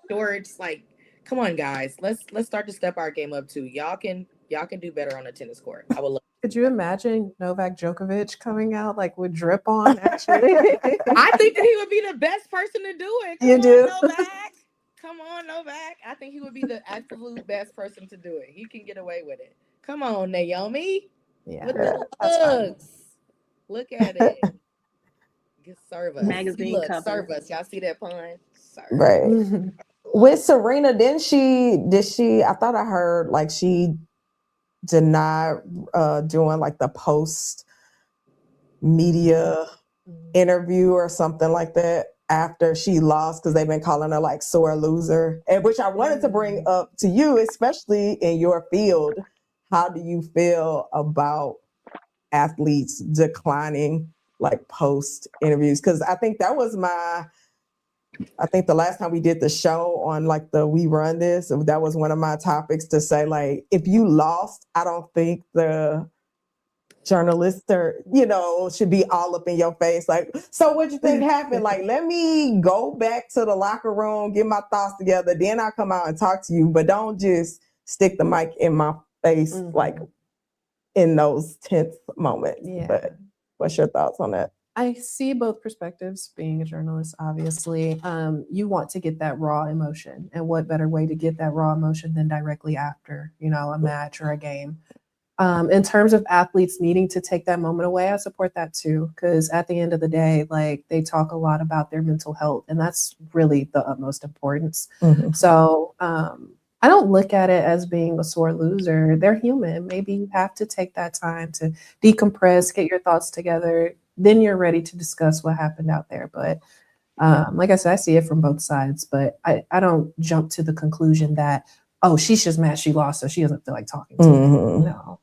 shorts. Like, come on, guys, let's start to step our game up too. Y'all can do better on the tennis court. I would love. Could you imagine Novak Djokovic coming out like with drip on? Actually, I think that he would be the best person to do it. You do? Novak. Come on, Novak. I think he would be the absolute best person to do it. He can get away with it. Come on, Naomi. Yeah, with the lugs. Look at it. Serve us. Magazine Look, cover. serve us. Y'all see that pun? Serve. right? With Serena, did she? I thought I heard like she denied doing like the post media interview or something like that after she lost, because they've been calling her like sore loser, and which I wanted to bring up to you, especially in your field. How do you feel about athletes declining like post interviews? Because I think that was I think the last time we did the show on like the We Run This, that was one of my topics to say, like, if you lost, I don't think the journalists should be all up in your face. Like, so what you think happened? Like, let me go back to the locker room, get my thoughts together, then I'll come out and talk to you. But don't just stick the mic in my face, like in those tense moments. Yeah. But what's your thoughts on that? I see both perspectives. Being a journalist, obviously, you want to get that raw emotion, and what better way to get that raw emotion than directly after, a match or a game. In terms of athletes needing to take that moment away, I support that too, because at the end of the day, like, they talk a lot about their mental health, and that's really the utmost importance. So I don't look at it as being a sore loser. They're human. Maybe you have to take that time to decompress, get your thoughts together. Then you're ready to discuss what happened out there. But Like I said, I see it from both sides, but I don't jump to the conclusion that, oh, she's just mad she lost, so she doesn't feel like talking to me. No.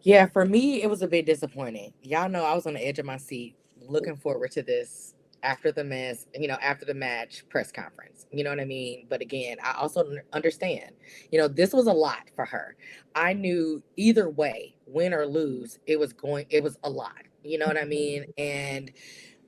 Yeah, for me, it was a bit disappointing. Y'all know I was on the edge of my seat looking forward to this after the after the match press conference. You know what I mean? But again, I also understand, this was a lot for her. I knew either way, win or lose, it was a lot. You know what I mean? And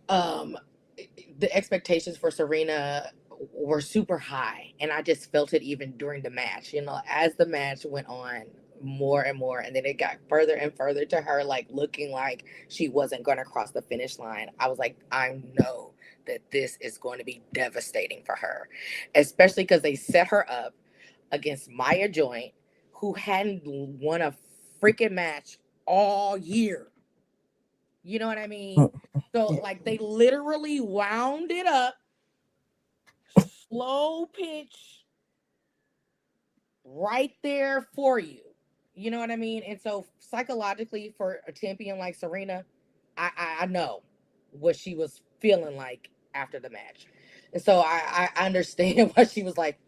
the expectations for Serena were super high, and I just felt it even during the match. As the match went on, more and more, and then it got further and further to her like looking like she wasn't going to cross the finish line. I was like, I know that this is going to be devastating for her, especially because they set her up against Maya Joint, who hadn't won a freaking match all year. You know what I mean? So like they literally wound it up, slow pitch right there for you. You know what I mean? And so psychologically for a champion like Serena, I know what she was feeling like after the match. And so I understand why she was like,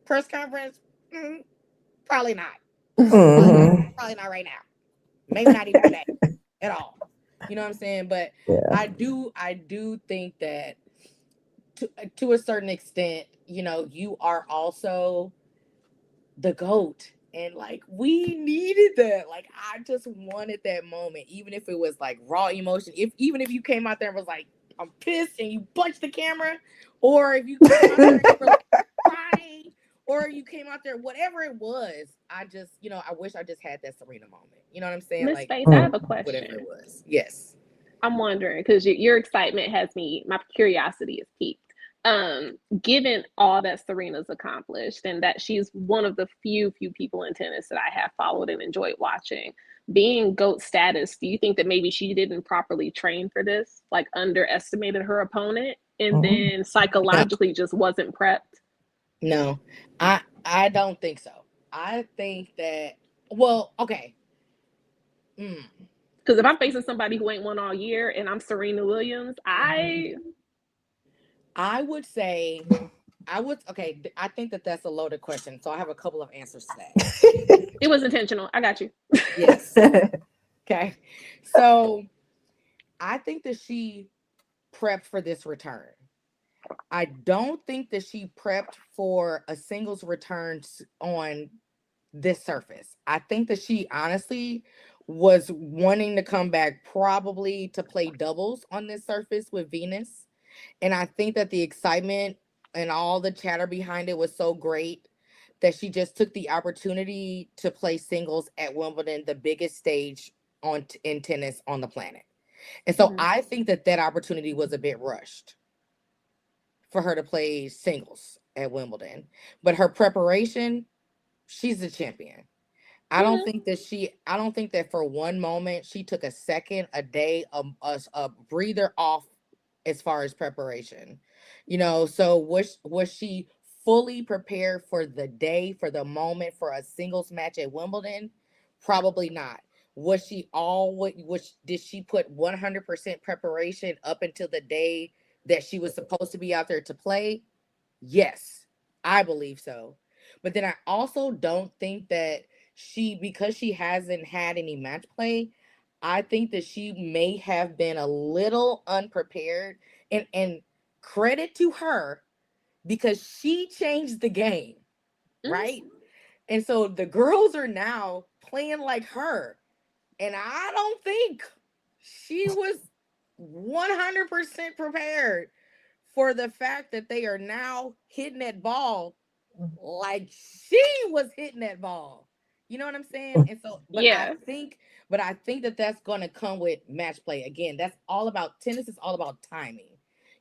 press conference, probably not. Probably not right now. Maybe not even today at all. You know what I'm saying? But I do think that to a certain extent, you are also the GOAT. And like we needed that. Like I just wanted that moment, even if it was like raw emotion. Even if you came out there and was like, I'm pissed, and you punched the camera, or if you came out there and you were like crying, or you came out there, whatever it was, I just, I wish I just had that Serena moment. You know what I'm saying? Miss Like Faith, I have a question. Whatever it was. Yes. I'm wondering, because your excitement has my curiosity is piqued. Given all that Serena's accomplished and that she's one of the few people in tennis that I have followed and enjoyed watching, being GOAT status, do you think that maybe she didn't properly train for this, like underestimated her opponent, and then psychologically just wasn't prepped? No, I don't think so. I think that, well, okay. Because if I'm facing somebody who ain't won all year and I'm Serena Williams, I would say, I think that that's a loaded question. So I have a couple of answers to that. It was intentional. I got you. Yes. Okay. So I think that she prepped for this return. I don't think that she prepped for a singles return on this surface. I think that she honestly was wanting to come back probably to play doubles on this surface with Venus. And I think that the excitement and all the chatter behind it was so great that she just took the opportunity to play singles at Wimbledon, the biggest stage in tennis on the planet. And so I think that opportunity was a bit rushed for her to play singles at Wimbledon. But her preparation, she's the champion. I don't think that for one moment she took a second, a day, a breather off as far as preparation. So was she fully prepared for the day, for the moment, for a singles match at Wimbledon? Probably not. Did she put 100% preparation up until the day that she was supposed to be out there to play? Yes, I believe so. But then I also don't think that because she hasn't had any match play, I think that she may have been a little unprepared, and credit to her because she changed the game, right? And so the girls are now playing like her. And I don't think she was 100% prepared for the fact that they are now hitting that ball like she was hitting that ball. You know what I'm saying? And so, I think that that's going to come with match play. Again, tennis is all about timing.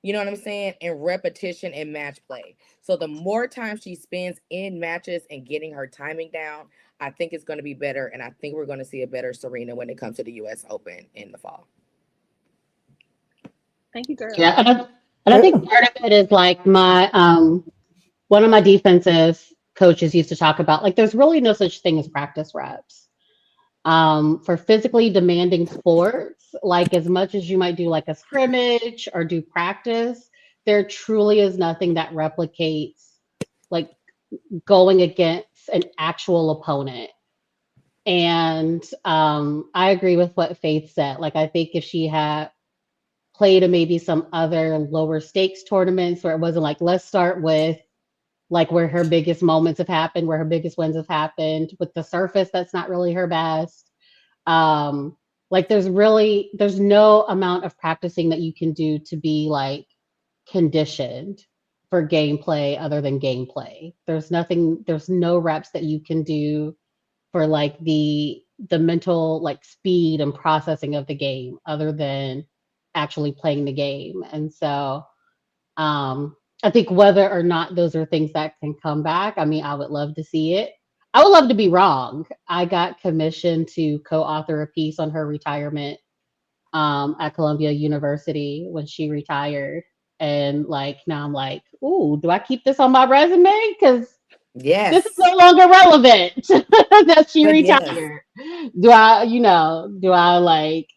You know what I'm saying? And repetition and match play. So the more time she spends in matches and getting her timing down, I think it's going to be better. And I think we're going to see a better Serena when it comes to the U.S. Open in the fall. Thank you, girl. Yeah, and I think part of it is like my one of my defensive coaches used to talk about, like, there's really no such thing as practice reps. For physically demanding sports, like as much as you might do like a scrimmage or do practice, there truly is nothing that replicates like going against an actual opponent. And I agree with what Faith said. Like, I think if she had played in maybe some other lower stakes tournaments where it wasn't like, let's start with like where her biggest moments have happened, where her biggest wins have happened with the surface that's not really her best. Like there's no amount of practicing that you can do to be like conditioned for gameplay other than gameplay. There's no reps that you can do for like the mental like speed and processing of the game other than actually playing the game. And so I think whether or not those are things that can come back, I mean, I would love to see it. I would love to be wrong. I got commissioned to co-author a piece on her retirement at Columbia University when she retired. And like now I'm like, ooh, do I keep this on my resume? Because Yes. this is no longer relevant that she But retired. yes. Do I like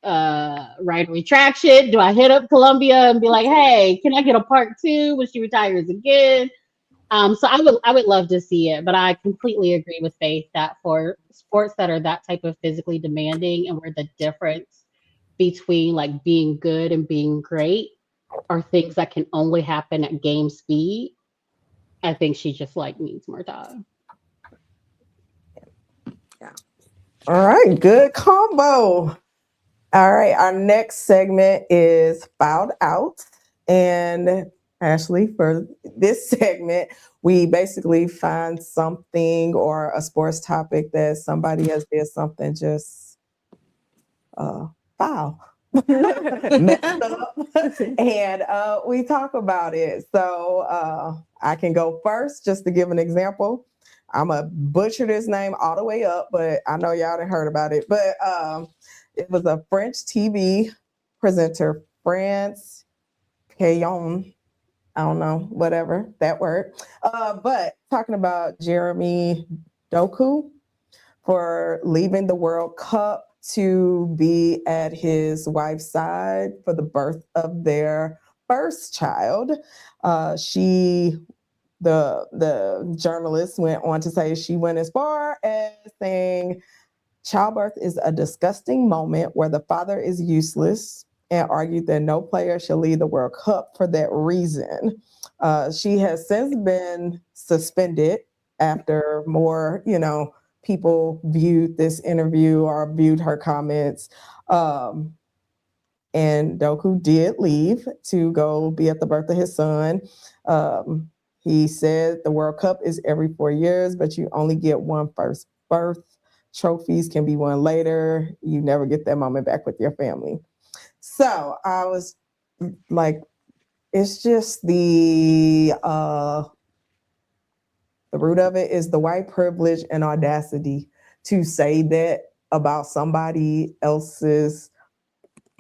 write a retraction? Do I hit up Columbia and be like, hey, can I get a part 2 when she retires again? So I would love to see it, but I completely agree with Faith that for sports that are that type of physically demanding and where the difference between like being good and being great are things that can only happen at game speed, I think she just like needs more time. Yeah. All right, good combo. All right, our next segment is Fouled Out. And Ashley, for this segment, we basically find something or a sports topic that somebody has did something just foul, messed up, and we talk about it. So I can go first just to give an example. I'm going to butcher this name all the way up, but I know y'all done heard about it. But it was a French TV presenter, France Payon. I don't know, whatever that word. But talking about Jeremy Doku for leaving the World Cup to be at his wife's side for the birth of their first child. The journalist went on to say she went as far as saying childbirth is a disgusting moment where the father is useless, and argued that no player should lead the World Cup for that reason. She has since been suspended after more, people viewed this interview or viewed her comments. And Doku did leave to go be at the birth of his son. He said the World Cup is every 4 years, but you only get one first birth. Trophies can be won later. You never get that moment back with your family. So I was like, it's just the root of it is the white privilege and audacity to say that about somebody else's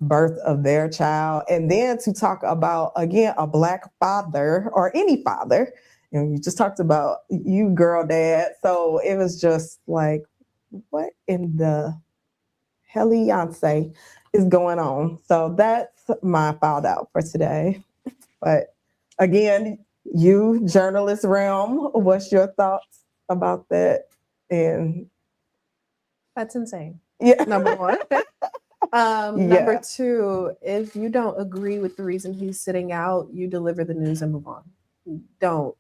birth of their child, and then to talk about, again, a Black father or any father. You just talked about you, girl, dad. So it was just like, what in the hell-iance is going on? So that's my fouled out for today. But again, you, journalist realm, what's your thoughts about that? And That's insane. yeah, Number one. Number two, if you don't agree with the reason he's sitting out, you deliver the news and move on. Don't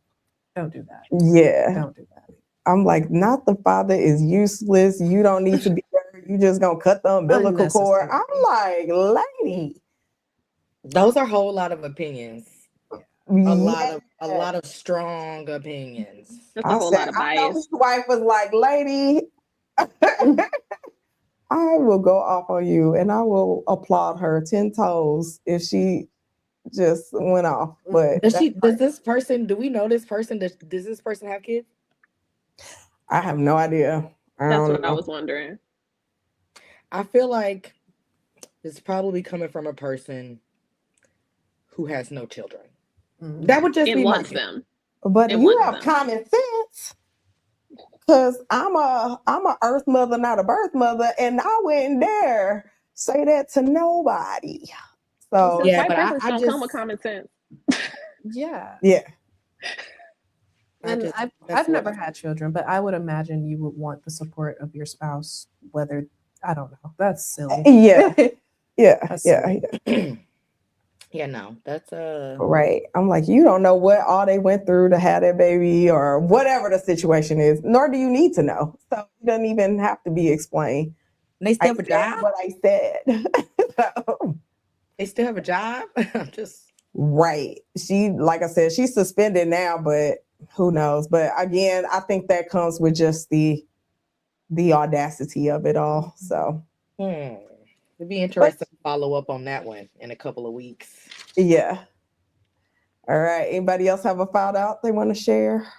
do that. Yeah. Don't do that. I'm like, not the father is useless. You don't need to be there. You just gonna cut the umbilical cord. I'm like, lady. Those are a whole lot of opinions. A lot of strong opinions. That's a whole lot of I know bias. his wife was like, lady, I will go off on you and I will applaud her 10 toes if she just went off. But do we know this person? Does this person have kids? I have no idea. That's what I was wondering. I feel like it's probably coming from a person who has no children. That would just be wants my them. But It you wants have them. common sense. Cause I'm a earth mother, not a birth mother, and I wouldn't dare say that to nobody. So Because Yeah, white but privilege I don't come with just common sense. Yeah. yeah, And that's I've what never had children, but I would imagine you would want the support of your spouse, whether I don't know. That's silly. yeah, yeah, That's yeah, silly. yeah. yeah, no, that's Right. I'm like, you don't know what all they went through to have that baby or whatever the situation is, nor do you need to know. So it doesn't even have to be explained. they still I have a said job. what I said. So, They still have a job. I'm just right. She, like I said, she's suspended now, but who knows? But again, I think that comes with just the audacity of it all. So it'd be interesting to follow up on that one in a couple of weeks. yeah. All right. Anybody else have a foul out they want to share?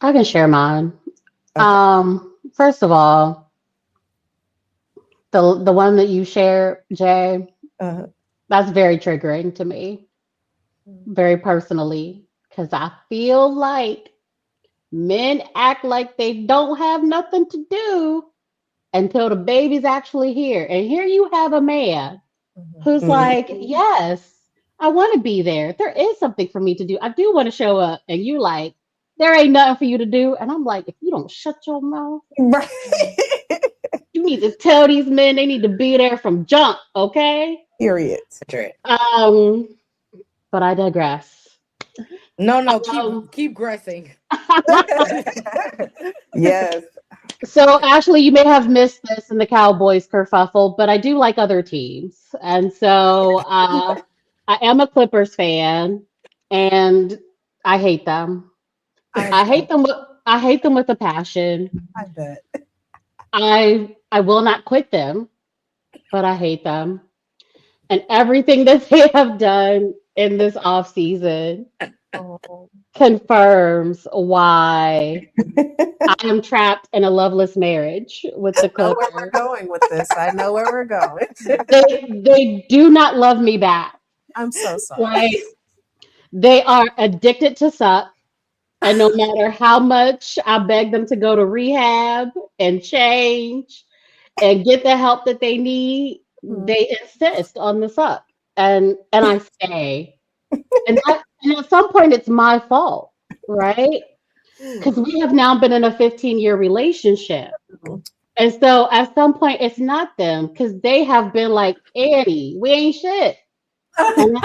I can share mine. Okay. First of all, the one that you share, Jay, Uh, that's very triggering to me, very personally, because I feel like men act like they don't have nothing to do until the baby's actually here. And here you have a man who's like, yes, I want to be there. There is something for me to do. I do want to show up. And you like, there ain't nothing for you to do. And I'm like, if you don't shut your mouth, right. you need to tell these men they need to be there from jump, okay? Period. But I digress. No, keep gressing. Yes. So, Ashley, you may have missed this in the Cowboys kerfuffle, but I do like other teams. And so I am a Clippers fan, and I hate them. I hate them. I hate them with a passion. I bet. I will not quit them, but I hate them. And everything that they have done in this off season confirms why I am trapped in a loveless marriage with the I know where we're Clippers. going with this. I know where we're going. They do not love me back. I'm so sorry. Right? They are addicted to suck. And no matter how much I beg them to go to rehab and change and get the help that they need, they insist on the suck. And I stay. And at some point it's my fault, right? Because we have now been in a 15-year relationship. And so at some point it's not them because they have been like, Annie, we ain't shit. And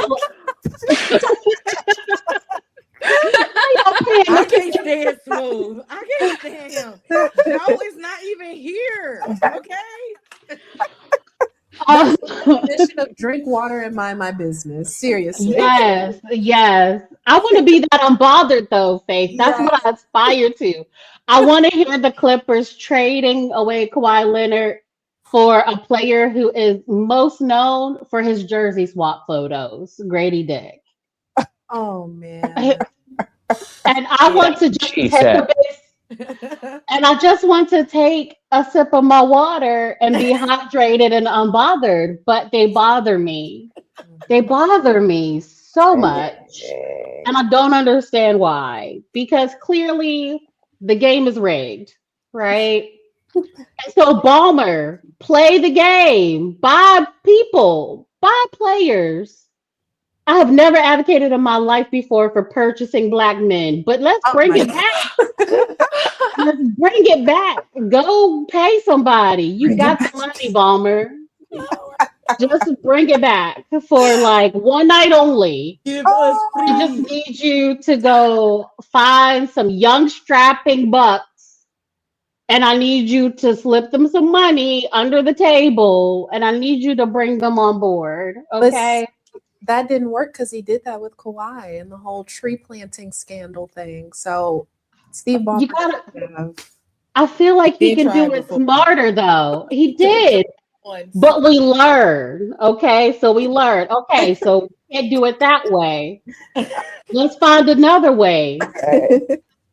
I can't stand Smooth. I can't stand him. Joe is not even here. Okay. Definition of drink water and mind my business. Seriously. Yes. I want to be that unbothered though, Faith. That's what I aspire to. I want to hear the Clippers trading away Kawhi Leonard for a player who is most known for his jersey swap photos, Grady Dick. Oh man. And I want to just take and I just want to take a sip of my water and be hydrated and unbothered, but they bother me. They bother me so much. And I don't understand why. Because clearly the game is rigged, right? And so Balmer, play the game, buy people, buy players. I have never advocated in my life before for purchasing black men, but let's bring it back. Let's bring it back. Go pay somebody. You got the money, Balmer. Just bring it back for like one night only. Give us free. I just need you to go find some young strapping bucks, and I need you to slip them some money under the table, and I need you to bring them on board. Okay. That didn't work because he did that with Kawhi and the whole tree planting scandal thing. So Steve Ballmer, You gotta. I feel like he can do it smarter though. He did, but we learn. Okay, so we learn. Okay, so we can't do it that way. Let's find another way.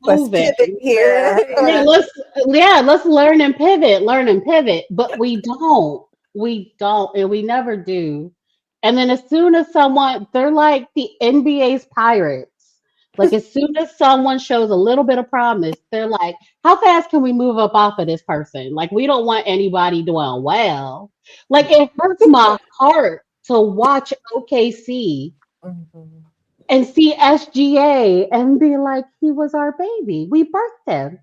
Let's pivot here. Let's learn and pivot. But we don't, and we never do. And then as soon as they're like the NBA's Pirates. Like as soon as someone shows a little bit of promise, they're like, how fast can we move up off of this person? Like we don't want anybody doing well. Like it hurts my heart to watch OKC and see SGA and be like, he was our baby. We birthed him.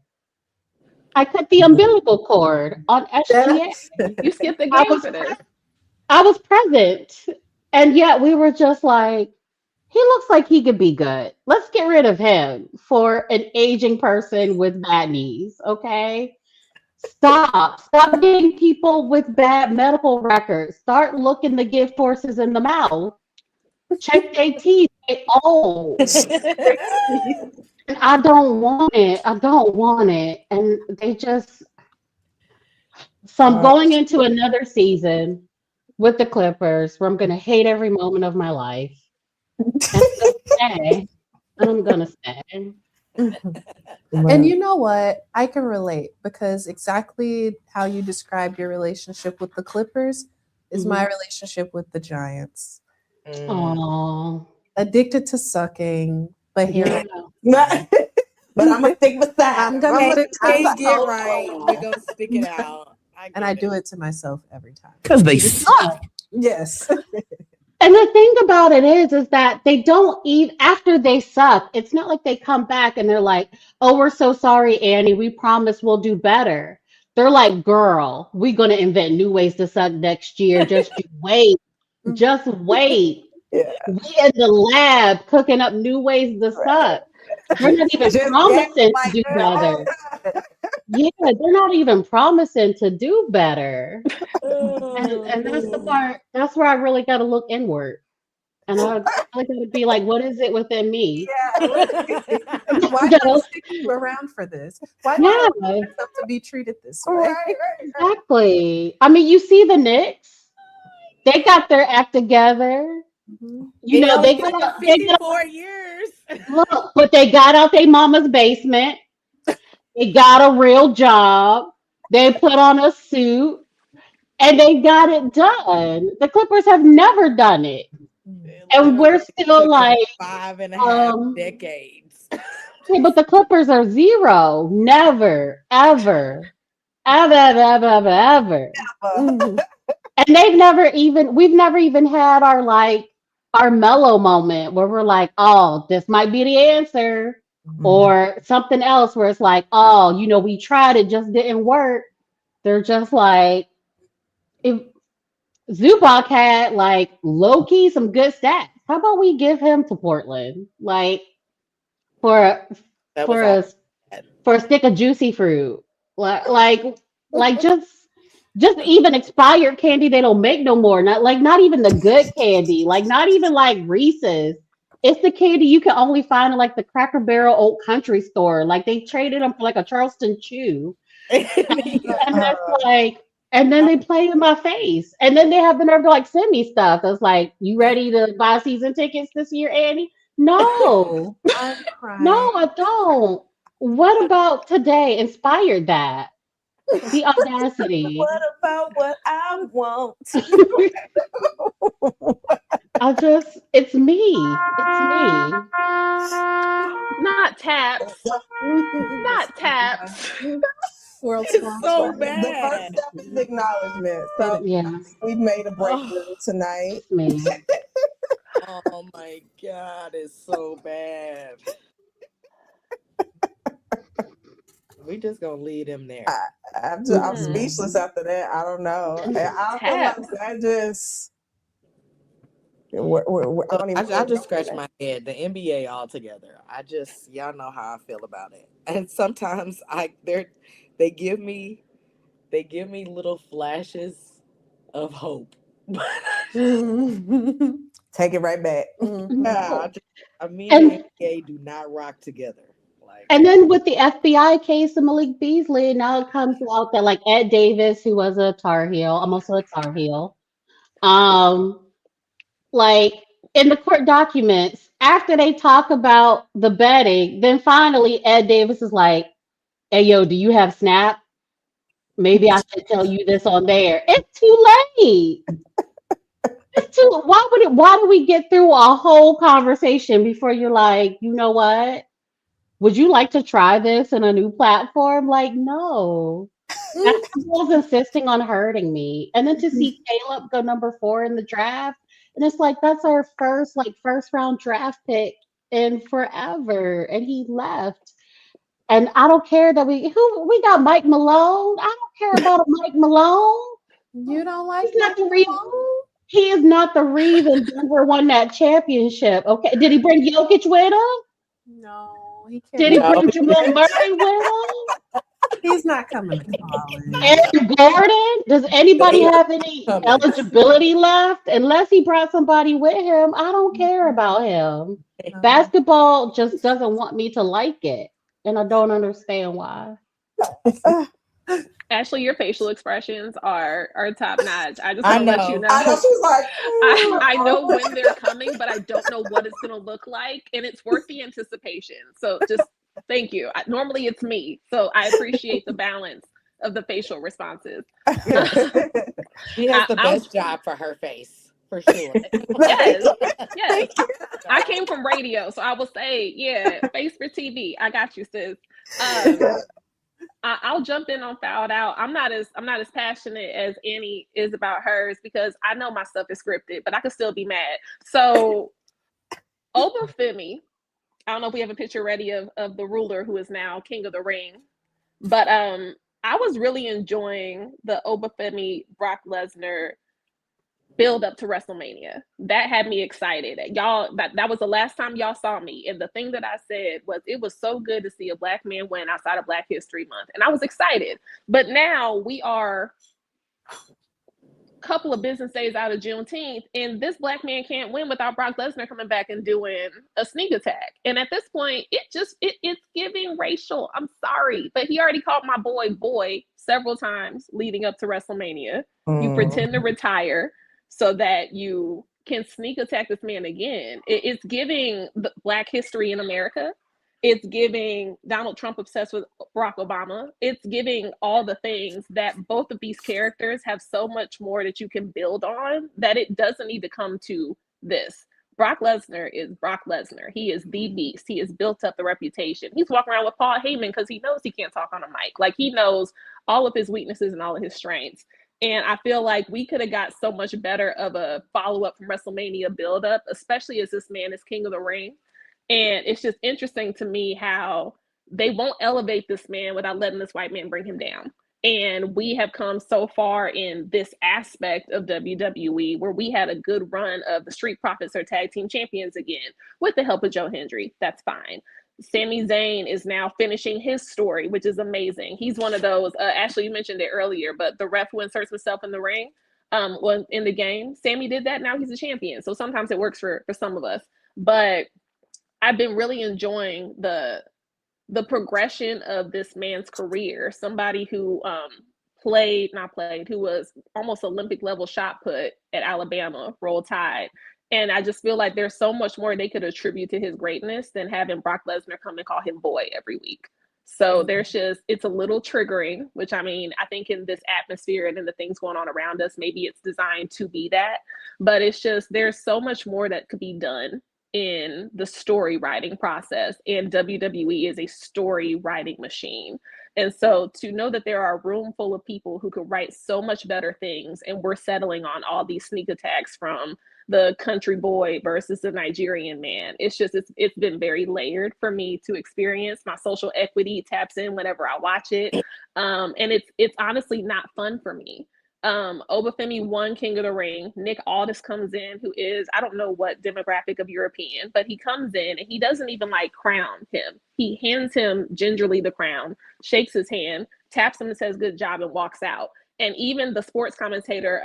I cut the umbilical cord on SGA. You skipped the I game was for this. I was present. And yet we were just like, he looks like he could be good. Let's get rid of him for an aging person with bad knees, okay? Stop getting people with bad medical records. Start looking the gift horses in the mouth. Check their teeth. They old. And I don't want it. I don't want it. And they just. So I'm going into another season with the Clippers where I'm going to hate every moment of my life. And I'm going to stay. And you know what? I can relate because exactly how you described your relationship with the Clippers is my relationship with the Giants. Oh, Addicted to sucking, but here But I'm gonna stick beside. I'm gonna stick Can't beside. get right. We're gonna stick it out. And I do it to myself every time. Because they suck. Yes. and the thing about it is that they don't even after they suck. It's not like they come back and they're like, "Oh, we're so sorry, Annie. We promise we'll do better." They're like, "Girl, we're gonna invent new ways to suck next year. Just you wait. Just wait." Yeah. We in the lab cooking up new ways to suck. They're not even promising to do better. Yeah, they're not even promising to do better. And that's the part, that's where I really got to look inward. And I really got to be like, what is it within me? Why do I stick you around for this? Why do I want myself to be treated this way? Exactly. I mean, you see the Knicks, they got their act together. You know, they got 54 years. Look, but they got out their mama's basement. They got a real job. They put on a suit and they got it done. The Clippers have never done it. And we're still like 5.5 decades. Okay, but the Clippers are zero. Never, ever, ever. And we've never even had our mellow moment where we're like, oh, this might be the answer. Or something else where it's like, oh, we tried, it just didn't work. They're just like, if Zubac had like low key some good stats, how about we give him to Portland? Like for a stick of juicy fruit. Like just even expired candy they don't make no more. Not even the good candy. Like not even like Reese's. It's the candy you can only find in like the Cracker Barrel Old Country store. Like they traded them for like a Charleston Chew. And that's like, and then they play in my face. And then they have the nerve to like send me stuff. That's like, you ready to buy season tickets this year, Annie? No. No, I don't. What about today inspired that? The audacity. What about what I want? It's me. It's me. Not taps. Not taps. World So bad. The first step is acknowledgement. So we've made a breakthrough tonight. Me. Oh my God, it's so bad. We just gonna lead him there. I'm speechless after that. I don't know. I feel like I just. I just scratch my head. The NBA altogether. Y'all know how I feel about it. And sometimes they give me little flashes of hope. Take it right back. Yeah, and the NBA do not rock together. And then with the FBI case of Malik Beasley, now it comes out that like Ed Davis, who was a Tar Heel, I'm also a Tar Heel. Like in the court documents, after they talk about the betting, then finally Ed Davis is like, "Hey, yo, do you have Snap? Maybe I should tell you this on there." It's too late. Why do we get through a whole conversation before you're like, you know what? Would you like to try this in a new platform? Like, no. Basketball's insisting on hurting me. And then to see Caleb go number 4 in the draft, and it's like that's our first round draft pick in forever. And he left. And I don't care that we got Mike Malone. I don't care about a Mike Malone. You don't like He's not Mike the reason. Malone? He is not the reason Denver won that championship. Okay. Did he bring Jokic with him? No, he can't. Did he No. bring Jamal Murray with him? He's not coming to college. Aaron Gordon? Does anybody have any Coming. eligibility left? Unless he brought somebody with him, I don't care about him. Basketball just doesn't want me to like it. And I don't understand why. Ashley, your facial expressions are top notch. I just I want to let you know. know. I know she's like, I know when they're coming, but I don't know what it's going to look like. And it's worth the anticipation. So just thank you. Normally it's me. So I appreciate the balance of the facial responses. She has the I'll- best job for her face, for sure. Yes. Yes. I came from radio, so I will say, yeah, face for TV. I got you, sis. I'll jump in on Fouled Out. I'm not as passionate as Annie is about hers because I know my stuff is scripted, but I can still be mad. So Obafemi, I don't know if we have a picture ready of the ruler who is now King of the Ring, but I was really enjoying the Obafemi Brock Lesnar build up to WrestleMania. That had me excited. Y'all, that was the last time y'all saw me. And the thing that I said was it was so good to see a Black man win outside of Black History Month. And I was excited. But now we are a couple of business days out of Juneteenth, and this Black man can't win without Brock Lesnar coming back and doing a sneak attack. And at this point, it's giving racial. I'm sorry, but he already called my boy several times leading up to WrestleMania. You pretend to retire so that you can sneak attack this man again. It's giving the Black history in America. It's giving Donald Trump obsessed with Barack Obama. It's giving all the things that both of these characters have so much more that you can build on that it doesn't need to come to this. Brock Lesnar is Brock Lesnar. He is the beast. He has built up the reputation. He's walking around with Paul Heyman because he knows he can't talk on a mic. Like, he knows all of his weaknesses and all of his strengths. And I feel like we could have got so much better of a follow-up from WrestleMania build-up, especially as this man is King of the Ring. And it's just interesting to me how they won't elevate this man without letting this white man bring him down. And we have come so far in this aspect of WWE where we had a good run of the Street Profits are tag team champions again with the help of Joe Hendry. That's fine. Sami Zayn is now finishing his story, which is amazing. He's one of those, Ashley, you mentioned it earlier, but the ref who inserts himself in the ring in the game, Sami did that. Now he's a champion. So sometimes it works for some of us. But I've been really enjoying the progression of this man's career. Somebody who who was almost Olympic level shot put at Alabama, Roll Tide. And I just feel like there's so much more they could attribute to his greatness than having Brock Lesnar come and call him boy every week. So it's a little triggering, which I mean, I think in this atmosphere and in the things going on around us, maybe it's designed to be that, but it's just, there's so much more that could be done in the story writing process, and WWE is a story writing machine. And so to know that there are a room full of people who could write so much better things, and we're settling on all these sneak attacks from the country boy versus the Nigerian man, it's been very layered for me to experience. My social equity taps in whenever I watch it, and it's honestly not fun for me. Obafemi won King of the Ring. Nick Aldis comes in, who is, I don't know what demographic of European, but he comes in and he doesn't even crown him. He hands him gingerly the crown, shakes his hand, taps him and says, "Good job," and walks out. And even the sports commentator,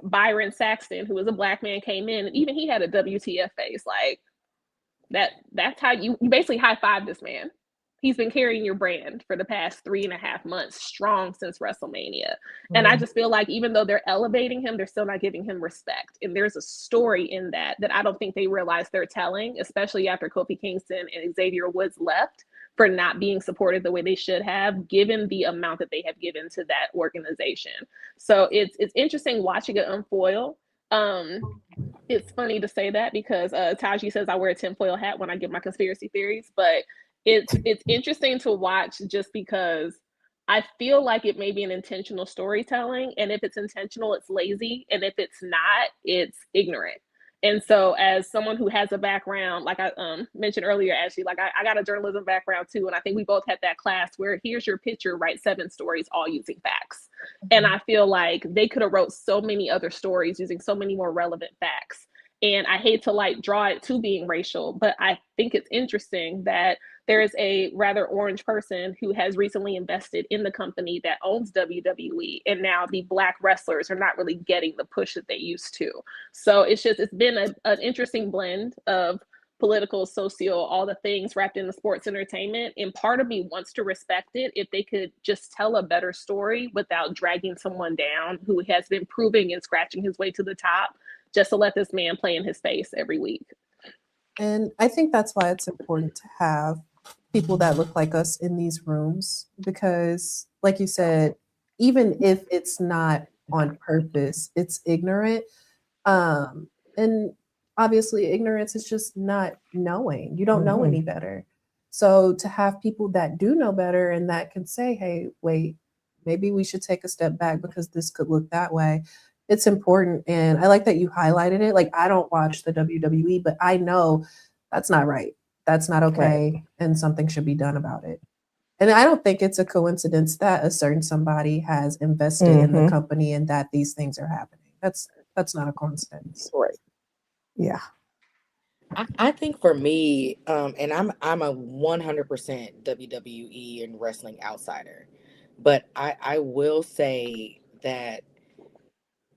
Byron Saxton, who was a Black man, came in, and even he had a WTF face. Like, that's how you basically high-five this man. He's been carrying your brand for the past 3.5 months, strong since WrestleMania. And I just feel like even though they're elevating him, they're still not giving him respect. And there's a story in that I don't think they realize they're telling, especially after Kofi Kingston and Xavier Woods left for not being supported the way they should have, given the amount that they have given to that organization. So it's interesting watching it unfold. It's funny to say that because Taji says I wear a tinfoil hat when I give my conspiracy theories, but it's interesting to watch just because I feel like it may be an intentional storytelling, and if it's intentional, it's lazy, and if it's not, it's ignorant. And so, as someone who has a background, like I mentioned earlier, Ashley, like I got a journalism background too, and I think we both had that class where here's your picture, write 7 stories, all using facts. And I feel like they could have wrote so many other stories using so many more relevant facts. And I hate to like draw it to being racial, but I think it's interesting that there is a rather orange person who has recently invested in the company that owns WWE, and now the Black wrestlers are not really getting the push that they used to. So it's been an interesting blend of political, socio, all the things wrapped in the sports entertainment. And part of me wants to respect it if they could just tell a better story without dragging someone down who has been proving and scratching his way to the top, just to let this man play in his face every week. And I think that's why it's important to have people that look like us in these rooms, because like you said, even if it's not on purpose, it's ignorant. And obviously ignorance is just not knowing. You don't know any better. So to have people that do know better and that can say, hey, wait, maybe we should take a step back because this could look that way. It's important. And I like that you highlighted it. Like, I don't watch the WWE, but I know that's not right. That's not okay. Right. And something should be done about it. And I don't think it's a coincidence that a certain somebody has invested in the company and that these things are happening. That's not a coincidence. Right. Yeah. I think for me, and I'm a 100% WWE and wrestling outsider, but I will say that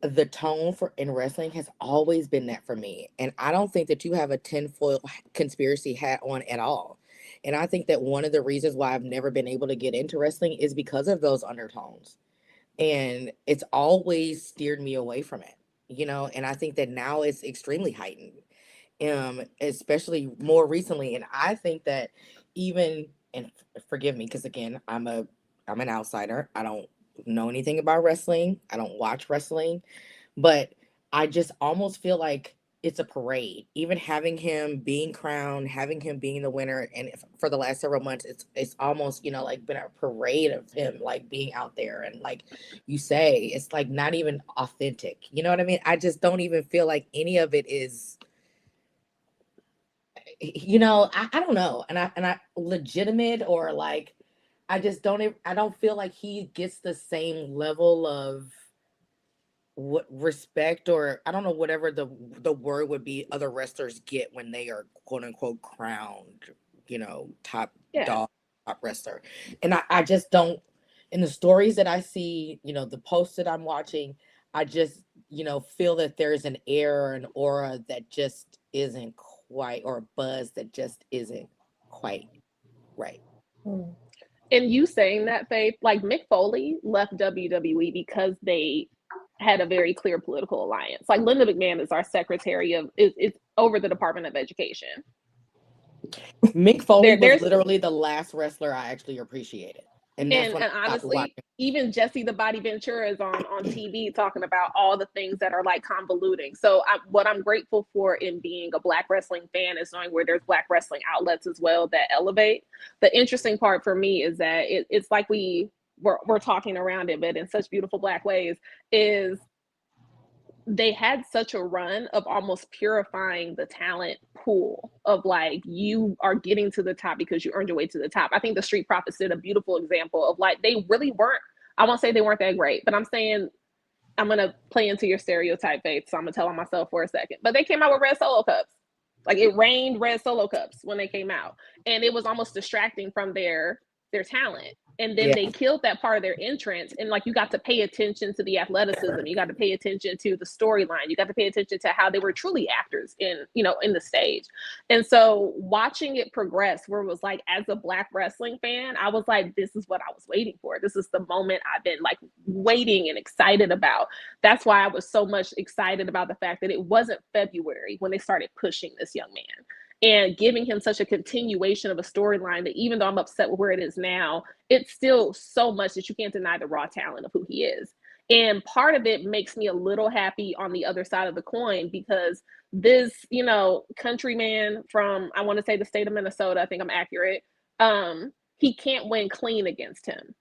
the tone in wrestling has always been that for me. And I don't think that you have a tinfoil conspiracy hat on at all. And I think that one of the reasons why I've never been able to get into wrestling is because of those undertones. And it's always steered me away from it, and I think that now it's extremely heightened, especially more recently. And I think that and forgive me, because again, I'm an outsider. I don't know anything about wrestling. I don't watch wrestling, but I just almost feel like it's a parade. Even having him being crowned, having him being the winner, and for the last several months, it's almost like been a parade of him like being out there, and like you say, it's like not even authentic. You know what I mean? I just don't even feel like any of it is. I don't know, and I legitimate, or like I just don't. I don't feel like he gets the same level of what respect, or I don't know, whatever the word would be, other wrestlers get when they are quote unquote crowned, top dog, top wrestler. And I just don't, in the stories that I see, the posts that I'm watching, I just, feel that there's an air, an aura that just isn't quite, or a buzz that just isn't quite right. And you saying that, Faith, like Mick Foley left WWE because they had a very clear political alliance. Like Linda McMahon is our secretary is over the Department of Education. Mick Foley was literally the last wrestler I actually appreciated. And honestly, even Jesse the Body Ventura is on TV talking about all the things that are like convoluting. So what I'm grateful for in being a Black wrestling fan is knowing where there's Black wrestling outlets as well that elevate. The interesting part for me is that it's like we're talking around it, but in such beautiful Black ways, is they had such a run of almost purifying the talent pool of like, you are getting to the top because you earned your way to the top. I think the Street Profits did a beautiful example of like, they really weren't, I won't say they weren't that great, but I'm saying, I'm going to play into your stereotype, Faith, so I'm going to tell on myself for a second. But they came out with red Solo cups. Like it rained red Solo cups when they came out. And it was almost distracting from their talent. And then they killed that part of their entrance. And like, you got to pay attention to the athleticism. You got to pay attention to the storyline. You got to pay attention to how they were truly actors in the stage. And so watching it progress, where it was like, as a Black wrestling fan, I was like, this is what I was waiting for. This is the moment I've been like waiting and excited about. That's why I was so much excited about the fact that it wasn't February when they started pushing this young man and giving him such a continuation of a storyline that even though I'm upset with where it is now, it's still so much that you can't deny the raw talent of who he is. And part of it makes me a little happy on the other side of the coin, because this, countryman from, I want to say the state of Minnesota, I think I'm accurate, he can't win clean against him.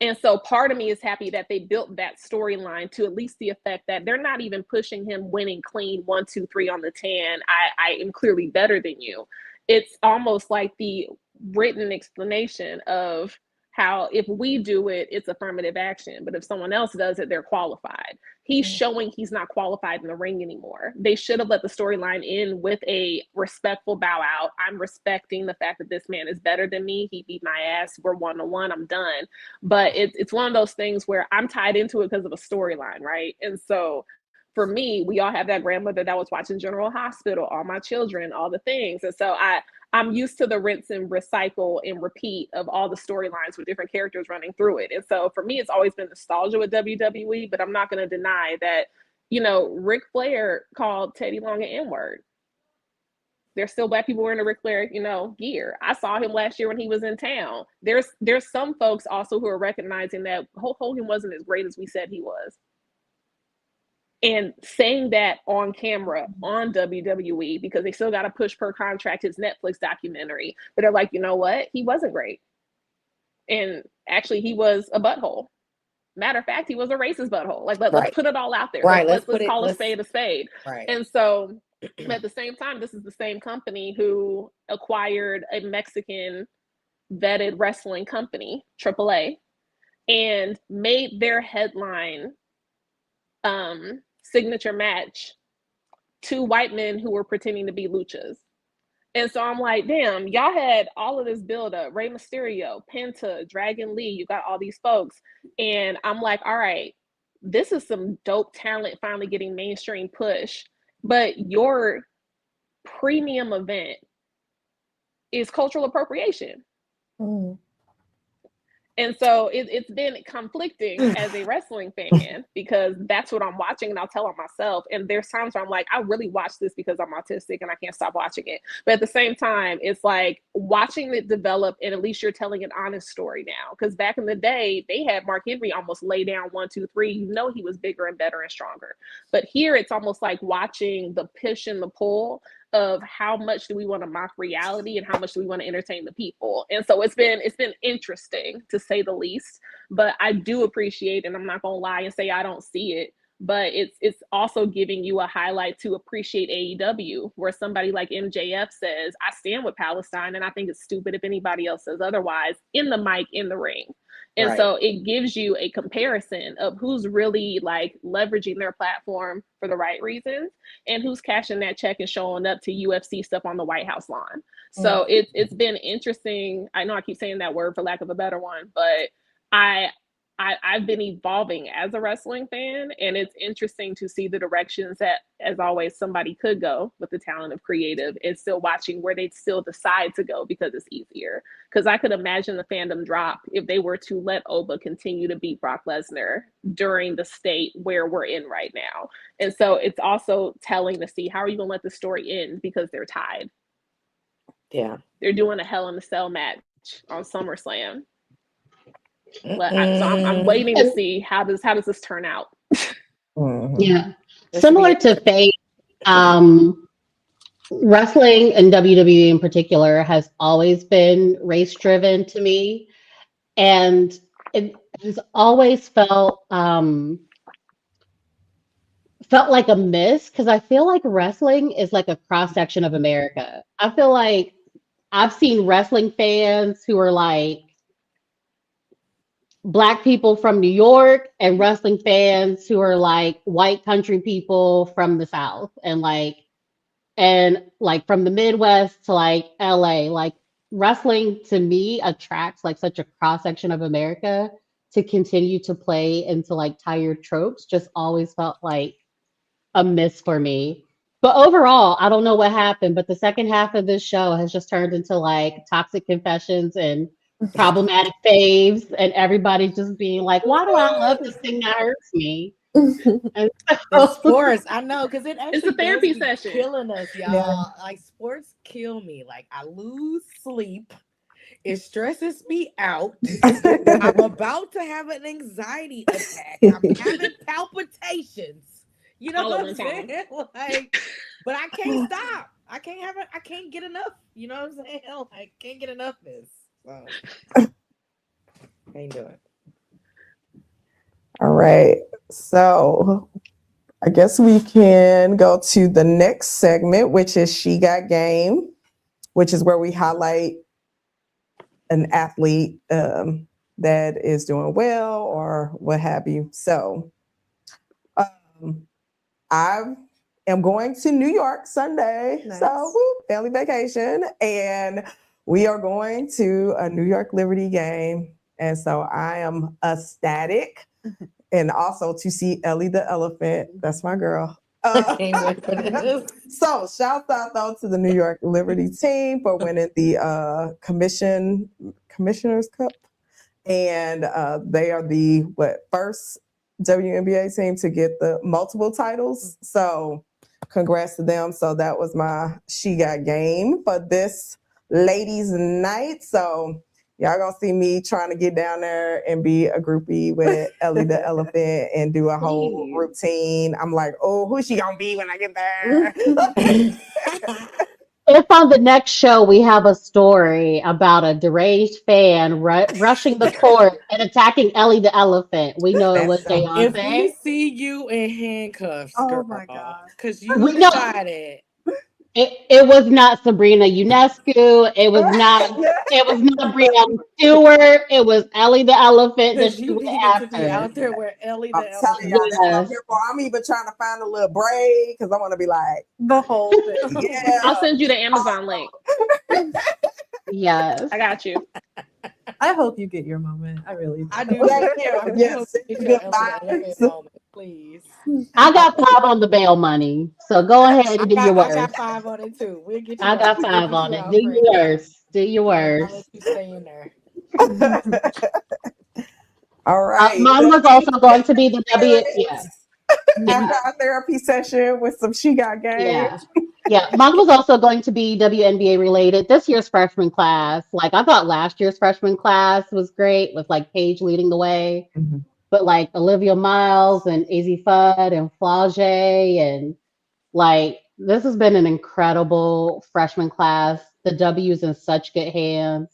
And so part of me is happy that they built that storyline to at least the effect that they're not even pushing him winning clean 1, 2, 3 on the 10. I am clearly better than you. It's almost like the written explanation of how if we do it, it's affirmative action. But if someone else does it, they're qualified. He's showing he's not qualified in the ring anymore. They should have let the storyline end with a respectful bow out. I'm respecting the fact that this man is better than me. He beat my ass. We're 1-1. I'm done. But it's one of those things where I'm tied into it because of a storyline, right? And so for me, we all have that grandmother that was watching General Hospital, all my children, all the things. And so I'm used to the rinse and recycle and repeat of all the storylines with different characters running through it. And so for me, it's always been nostalgia with WWE, but I'm not going to deny that, Ric Flair called Teddy Long an N-word. There's still Black people wearing the Ric Flair, gear. I saw him last year when he was in town. There's some folks also who are recognizing that Hulk Hogan wasn't as great as we said he was. And saying that on camera on WWE, because they still got to push per contract his Netflix documentary. But they're like, you know what? He wasn't great. And actually, he was a butthole. Matter of fact, he was a racist butthole. Like, let's put it all out there. Right. Let's call a spade a spade. Right. And so, at the same time, this is the same company who acquired a Mexican vetted wrestling company, AAA, and made their headline signature match 2 white men who were pretending to be luchas. And so I'm like, damn, y'all had all of this build up, Rey Mysterio, Penta, Dragon Lee, you got all these folks. And I'm like, all right, this is some dope talent finally getting mainstream push, but your premium event is cultural appropriation. And so it's been conflicting as a wrestling fan, because that's what I'm watching and I'll tell on myself. And there's times where I'm like, I really watch this because I'm autistic and I can't stop watching it. But at the same time, it's like watching it develop, and at least you're telling an honest story now. Because back in the day, they had Mark Henry almost lay down 1, 2, 3. He was bigger and better and stronger. But here it's almost like watching the push and the pull of how much do we want to mock reality and how much do we want to entertain the people. And so it's been interesting, to say the least. But I do appreciate, and I'm not gonna lie and say I don't see it, but it's also giving you a highlight to appreciate AEW, where somebody like MJF says, I stand with Palestine, and I think it's stupid if anybody else says otherwise, in the mic, in the ring. And so it gives you a comparison of who's really like leveraging their platform for the right reasons and who's cashing that check and showing up to UFC stuff on the White House lawn. So it's been interesting. I know I keep saying that word for lack of a better one, but I've been evolving as a wrestling fan, and it's interesting to see the directions that, as always, somebody could go with the talent of creative, and still watching where they'd still decide to go because it's easier. Because I could imagine the fandom drop if they were to let Oba continue to beat Brock Lesnar during the state where we're in right now. And so it's also telling to see, how are you going to let the story end, because they're tied. Yeah. They're doing a Hell in a Cell match on SummerSlam. But I'm waiting to see how does this turn out. Yeah, similar to Faith, wrestling and WWE in particular has always been race driven to me, and it has always felt like a miss, because I feel like wrestling is like a cross section of America. I feel like I've seen wrestling fans who are like Black people from New York, and wrestling fans who are like white country people from the South, and like from the Midwest to like LA. Like, wrestling to me attracts like such a cross section of America. To continue to play into like tired tropes just always felt like a miss for me. But overall, I don't know what happened, but the second half of this show has just turned into like toxic confessions and problematic faves, and everybody just being like, why do I love this thing that hurts me? And so, sports, I know, because it's a therapy session killing us, y'all. Like, sports kill me. Like, I lose sleep It stresses me out. I'm about to have an anxiety attack. I'm having palpitations. You know All at what I'm one time. saying? Like, but I can't stop. I can't get enough. You know what I'm saying? I can't get enough of this. So can't do it. All right. So I guess we can go to the next segment, which is She Got Game, which is where we highlight an athlete that is doing well or what have you. So I am going to New York Sunday. Nice. So family vacation. And we are going to a New York Liberty game. And so I am ecstatic. And also to see Ellie the Elephant. That's my girl. Can't wait for this. So shout out though to the New York Liberty team for winning the Commissioner's Cup. And they are the first WNBA team to get the multiple titles. So congrats to them. So that was my She Got Game for this ladies' night. So y'all gonna see me trying to get down there and be a groupie with Ellie the Elephant and do a whole routine. I'm like, oh, who's she gonna be when I get there? If on the next show we have a story about a deranged fan rushing the court and attacking Ellie the Elephant, we know it was If we Deontay. see you in handcuffs, Oh girl, my God. because you We know- decided. It was not Sabrina Ionescu. It was not Breonna Stewart. It was Ellie the Elephant that Because she you was needed to be after. out there where Ellie I'm the telling Elephant. y'all, that's what I'm Yes. here for. I'm even trying to find a little braid because I want to be like, The whole thing. yeah. I'll send you the Amazon link. Yes. I got you. I hope you get your moment. I really do. I do. Thank you. I do Yes, hope you get good your Ellie the vibes. Elephant moment, please. I got 5 on the bail money. So go ahead and do your I worst. got 5 on it too. We'll get you. I got out. 5 We'll on get it. you Do out, your Frank. worst. Do your I'll worst. let you stay in there. All right. Mine was also going to be the Yeah. After our therapy session with some She Got Game. Yeah. Yeah. Mine was also going to be WNBA related. This year's freshman class. Like I thought last year's freshman class was great with like Paige leading the way. Mhm. But like Olivia Miles and Izzy Fudd and Flau'jae and like this has been an incredible freshman class. The W's in such good hands.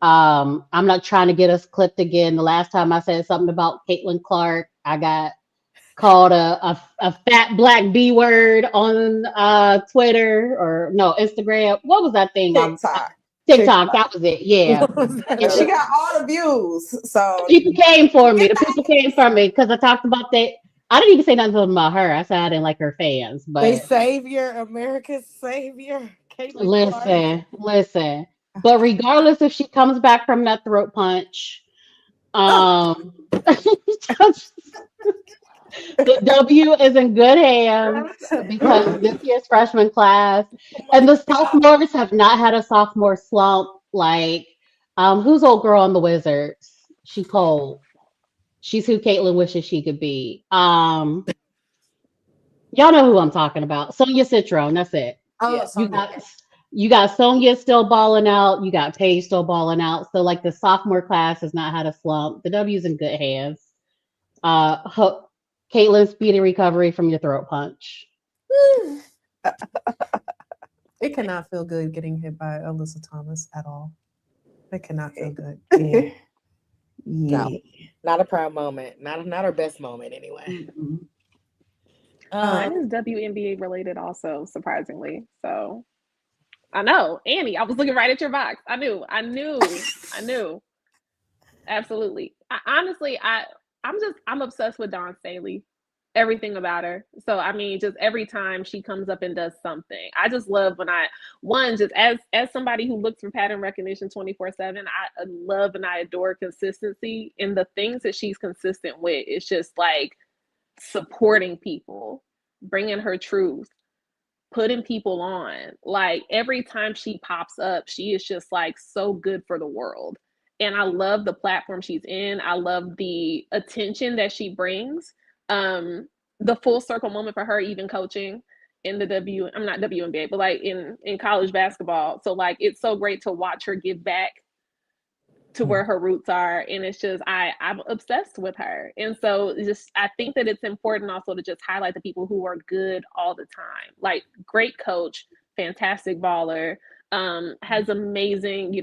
I'm not trying to get us clipped again. The last time I said something about Caitlin Clark, I got called a fat black B word on Twitter or no Instagram. What was that thing on TikTok? That was it. Yeah. And she got all the views. So People came for me. The people came for me because I talked about that. I didn't even say nothing about her. I said I didn't like her fans, They but savior, America's savior. Caitlin Clark. listen. But regardless if she comes back from that throat punch, the W is in good hands because this year's freshman class and the sophomores have not had a sophomore slump. Like, who's old girl on the Wizards? She cold. She's who Caitlin wishes she could be. Y'all know who I'm talking about. Sonia Citron. That's it. Oh, You got Sonia still balling out. You got Paige still balling out. So like the sophomore class has not had a slump. The W's in good hands. Caitlin, speedy recovery from your throat punch. It cannot feel good getting hit by Alyssa Thomas at all. It cannot feel good. yeah. No, not a proud moment. Not her best moment anyway. Mine is WNBA related also, surprisingly. So I know, Annie, I was looking right at your box. I knew. Absolutely. I'm obsessed with Dawn Staley. Everything about her. So I mean, just every time she comes up and does something, I just love when just as somebody who looks for pattern recognition 24/7, I love and I adore consistency in the things that she's consistent with. It's just like supporting people, bringing her truth, putting people on. Like every time she pops up, she is just like so good for the world. And I love the platform she's in. I love the attention that she brings. The full circle moment for her, even coaching in the I'm not WNBA, but like in college basketball. So like, it's so great to watch her give back to where her roots are. And it's just, I'm obsessed with her. And so just, I think that it's important also to just highlight the people who are good all the time. Like, great coach, fantastic baller, has amazing,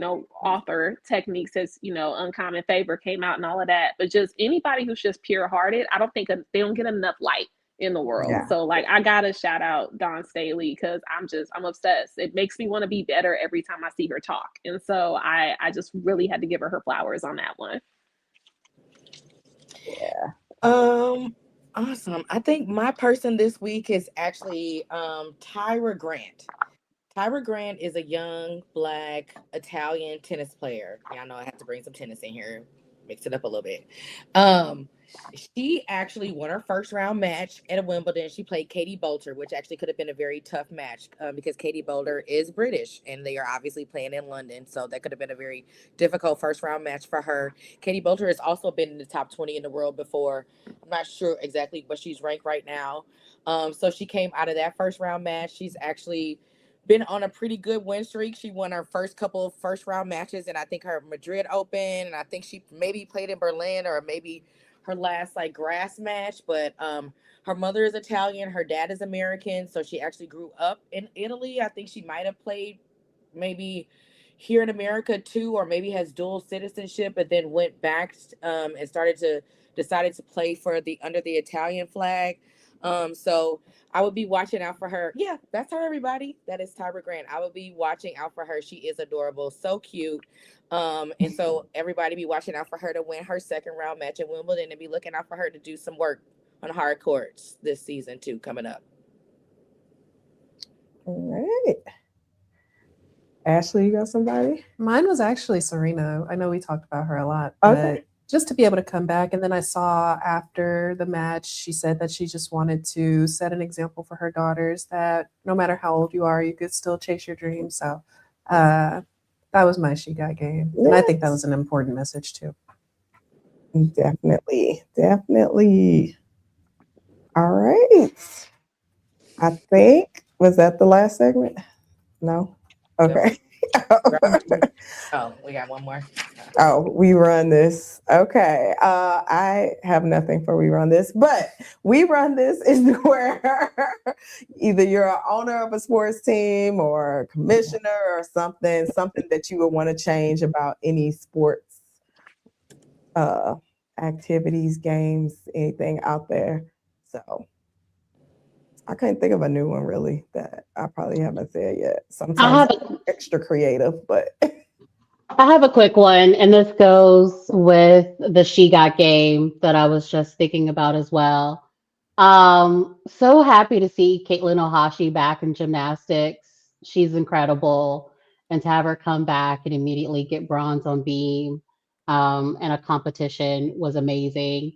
author techniques, as, Uncommon Favor came out and all of that. But just anybody who's just pure hearted, I don't think they don't get enough light in the world. Yeah. So like, I gotta shout out Dawn Staley, because I'm obsessed. It makes me want to be better every time I see her talk. And so I just really had to give her flowers on that one. Yeah. Awesome. I think my person this week is actually Tyra Grant. Tyra Grant is a young Black Italian tennis player. Yeah, I know I have to bring some tennis in here, mix it up a little bit. She actually won her first round match at Wimbledon. She played Katie Boulter, which actually could have been a very tough match because Katie Boulter is British and they are obviously playing in London. So that could have been a very difficult first round match for her. Katie Boulter has also been in the top 20 in the world before. I'm not sure exactly what she's ranked right now. So she came out of that first round match. She's actually been on a pretty good win streak. She won her first couple of first round matches, and I think her Madrid Open, and I think she maybe played in Berlin, or maybe her last like grass match. But her mother is Italian, her dad is American, so she actually grew up in Italy. I think she might have played maybe here in America too, or maybe has dual citizenship, but then went back and decided to play for under the Italian flag. So I would be watching out for her. Yeah, that's her, everybody. That is Tyra Grant. I would be watching out for her. She is adorable, so cute. And so everybody be watching out for her to win her second round match at Wimbledon, and be looking out for her to do some work on hard courts this season too, coming up. All right. Ashley, you got somebody? Mine was actually Serena. I know we talked about her a lot, but just to be able to come back. And then I saw after the match, she said that she just wanted to set an example for her daughters that no matter how old you are, you could still chase your dreams. So that was my She Got Game. Yes. And I think that was an important message too. Definitely. All right. I think, was that the last segment? No? Okay. Oh, we got one more. Oh, we run this. Okay. I have nothing for we run this, but we run this is where either you're an owner of a sports team or a commissioner or something that you would want to change about any sports activities, games, anything out there. So I couldn't think of a new one really that I probably haven't said yet. Sometimes I'm extra creative, but I have a quick one, and this goes with the She Got Game that I was just thinking about as well. So happy to see Caitlin Ohashi back in gymnastics. She's incredible. And to have her come back and immediately get bronze on beam in a competition was amazing.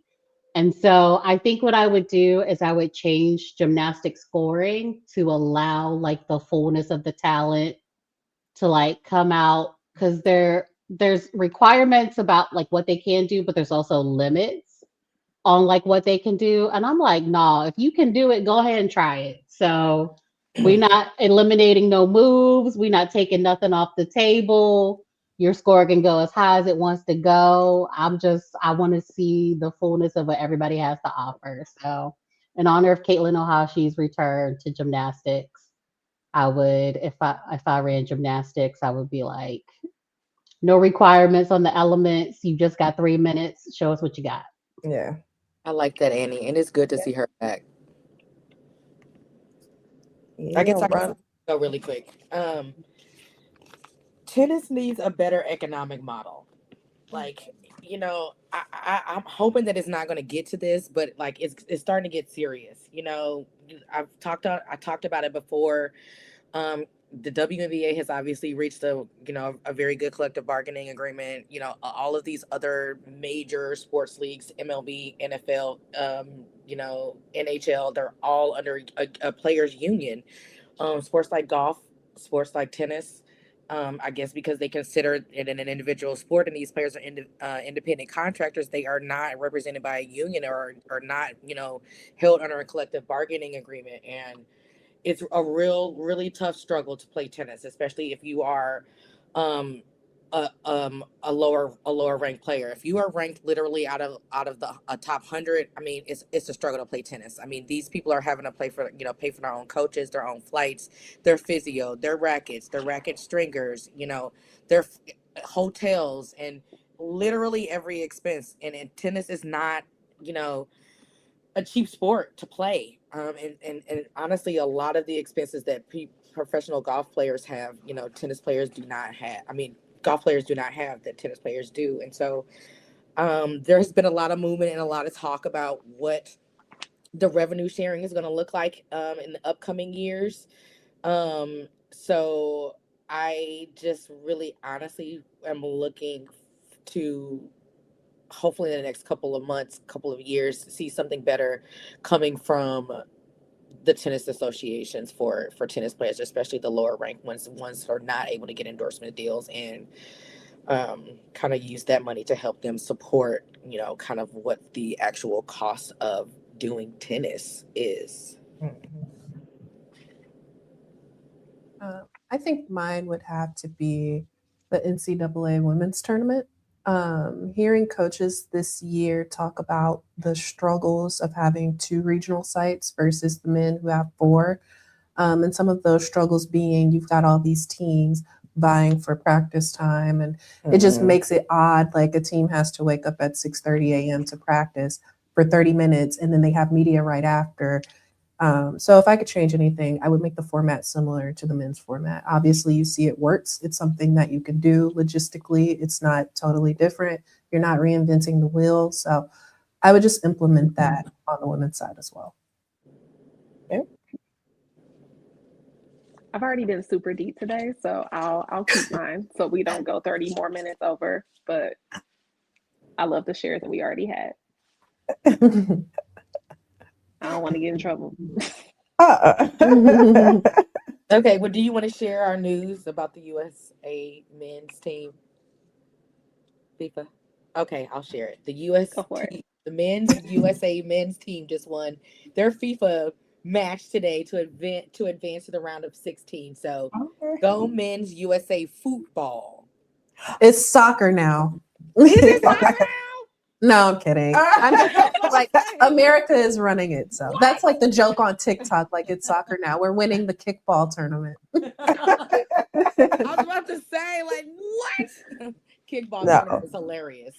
And so I think what I would do is I would change gymnastic scoring to allow like the fullness of the talent to like come out, because there's requirements about like what they can do, but there's also limits on like what they can do. And I'm like, nah, if you can do it, go ahead and try it. So we're not eliminating no moves. We're not taking nothing off the table. Your score can go as high as it wants to go. I want to see the fullness of what everybody has to offer. So in honor of Caitlin Ohashi's return to gymnastics, I would, if I ran gymnastics, I would be like, no requirements on the elements. You just got 3 minutes. Show us what you got. Yeah. I like that, Annie. And it's good to see her back. Yeah, I guess I can go really quick. Tennis needs a better economic model. Like, I'm hoping that it's not going to get to this, but like it's starting to get serious. I talked about it before. The WNBA has obviously reached a very good collective bargaining agreement. All of these other major sports leagues, MLB, NFL, NHL, they're all under a players union. Sports like golf, sports like tennis, I guess because they consider it an individual sport and these players are independent contractors, they are not represented by a union or not, held under a collective bargaining agreement. And it's a really tough struggle to play tennis, especially if you are a lower ranked player. If you are ranked literally out of the top 100, I mean, it's a struggle to play tennis. I mean, these people are having to pay for their own coaches, their own flights, their physio, their racket stringers, their hotels, and literally every expense. And tennis is not, a cheap sport to play. And honestly, a lot of the expenses that professional golf players have, tennis players do not have. I mean, golf players do not have that tennis players do. And so there's been a lot of movement and a lot of talk about what the revenue sharing is going to look like in the upcoming years. So I just really honestly am looking to hopefully in the next couple of months, couple of years, see something better coming from the tennis associations for tennis players, especially the lower ranked ones who are not able to get endorsement deals, and kind of use that money to help them support, kind of what the actual cost of doing tennis is. I think mine would have to be the NCAA women's tournament. Hearing coaches this year talk about the struggles of having 2 regional sites versus the men who have 4, and some of those struggles being you've got all these teams vying for practice time, and it just makes it odd. Like a team has to wake up at 6:30 a.m. to practice for 30 minutes, and then they have media right after. So if I could change anything, I would make the format similar to the men's format. Obviously, you see it works. It's something that you can do logistically. It's not totally different. You're not reinventing the wheel. So I would just implement that on the women's side as well. Yeah. I've already been super deep today, so I'll keep mine so we don't go 30 more minutes over. But I love the shares that we already had. I don't want to get in trouble. Okay, well, do you want to share our news about the USA men's team? FIFA? Okay, I'll share it. The men's USA men's team just won their FIFA match today to advance to the round of 16. So go men's USA football. It's soccer now. Is it soccer now? No, I'm kidding. Like America is running it, so that's like the joke on TikTok. Like it's soccer now. We're winning the kickball tournament. I was about to say, like, what? Kickball tournament is hilarious.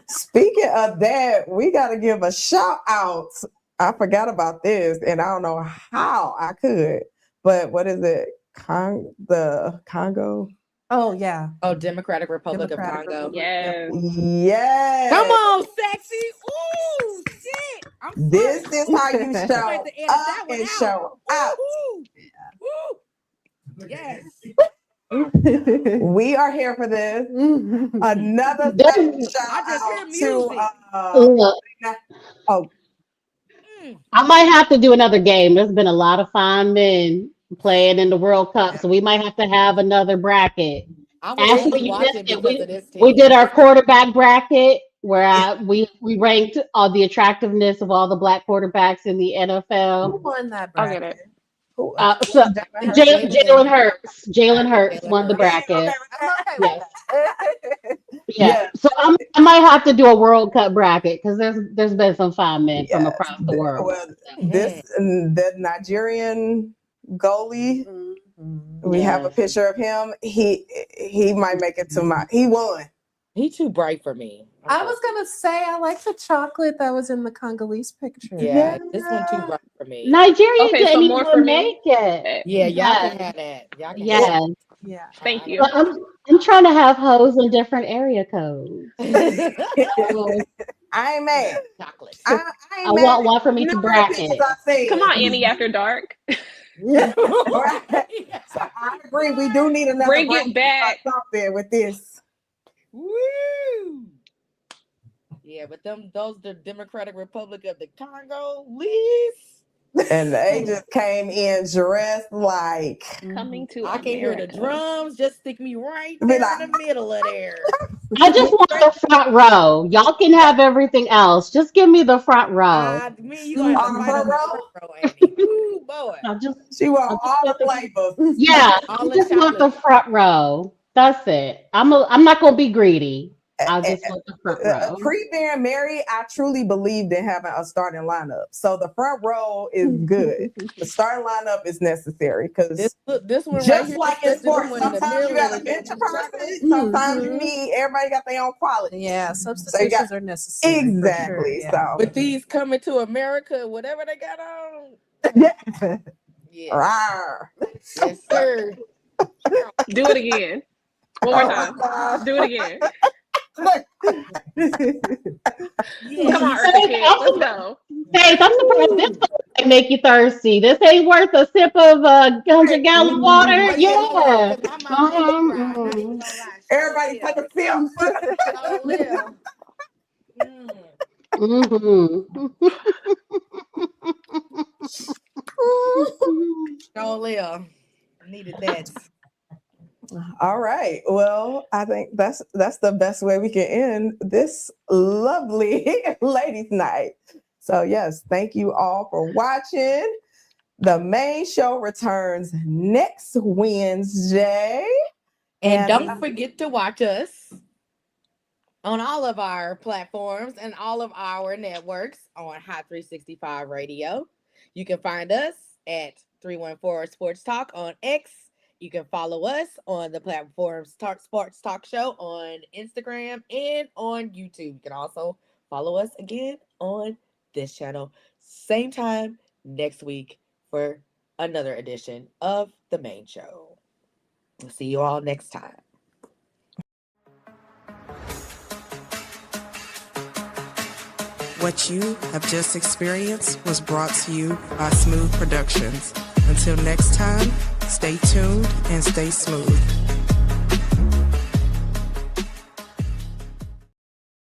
Speaking of that, we got to give a shout out. I forgot about this, and I don't know how I could, but what is it? The Congo? Oh yeah. Oh, Democratic Republic of Congo. Yes. Yes. Come on, sexy. Ooh, shit. This is how you show up and show out. Yes. We are here for this. Another shout out to I might have to do another game. There's been a lot of fine men playing in the World Cup, so we might have to have another bracket. Ashley, you missed it. We did our quarterback bracket where we ranked all the attractiveness of all the Black quarterbacks in the NFL. Who won that I'll bracket? get it. Jalen Hurts won the bracket. Yeah. So I might have to do a World Cup bracket because there's been some fine men from across the world. Well, the Nigerian goalie, we have a picture of him. He might make it to he won. He too bright for me. I was gonna say I like the chocolate that was in the Congolese picture. Yeah, this one too bright for me. Nigeria didn't even make it. Yeah, y'all can have that. Y'all can have that. Yeah. Thank you. I'm trying to have hoes in different area codes. I ain't mad. Chocolate. I want one for me to bracket. Come on, Annie After Dark. Yeah. So I agree. We do need another Bring it back. Something with this. Woo! Yeah, but those the Democratic Republic of the Congo, Liz. And they just came in dressed like coming to I can hear the drums. Just stick me right Be there like, in the middle of there. I just want the front row. Y'all can have everything else. Just give me the front row. Me, you gonna have to fight on the front row, Annie. Ooh, boy. She want all the flavors. Yeah, All I the just want the chocolate. front row. That's it. I'm not gonna be greedy. I'll just want the front row. Pre-being married, I truly believed in having a starting lineup. So the front row is good. The starting lineup is necessary because This one right just here, like in this one sports, in the sometimes you middle got to of bench a the person. Sometimes you need everybody got their own quality. Yeah, substitutions are necessary. for Exactly. sure, yeah. So With these coming to America, whatever they got on. Yeah. Rawr. Yes, sir. Do it again. One more time. Do it again. Come on, Eartha Kitt. Let's go. Faith, I'm surprised this might make you thirsty. This ain't worth a sip of 100-gallon water. Yeah. Everybody take a sip. Oh, Lil. Needed that. All right. Well, I think that's the best way we can end this lovely ladies' night. So yes, thank you all for watching. The main show returns next Wednesday. And don't forget to watch us on all of our platforms and all of our networks on Hot 365 Radio. You can find us at 314 Sports Talk on X. You can follow us on the platform Sports Talk Show on Instagram and on YouTube. You can also follow us again on this channel. Same time next week for another edition of the main show. We'll see you all next time. What you have just experienced was brought to you by Smoooth Productions. Until next time, stay tuned and stay smooth.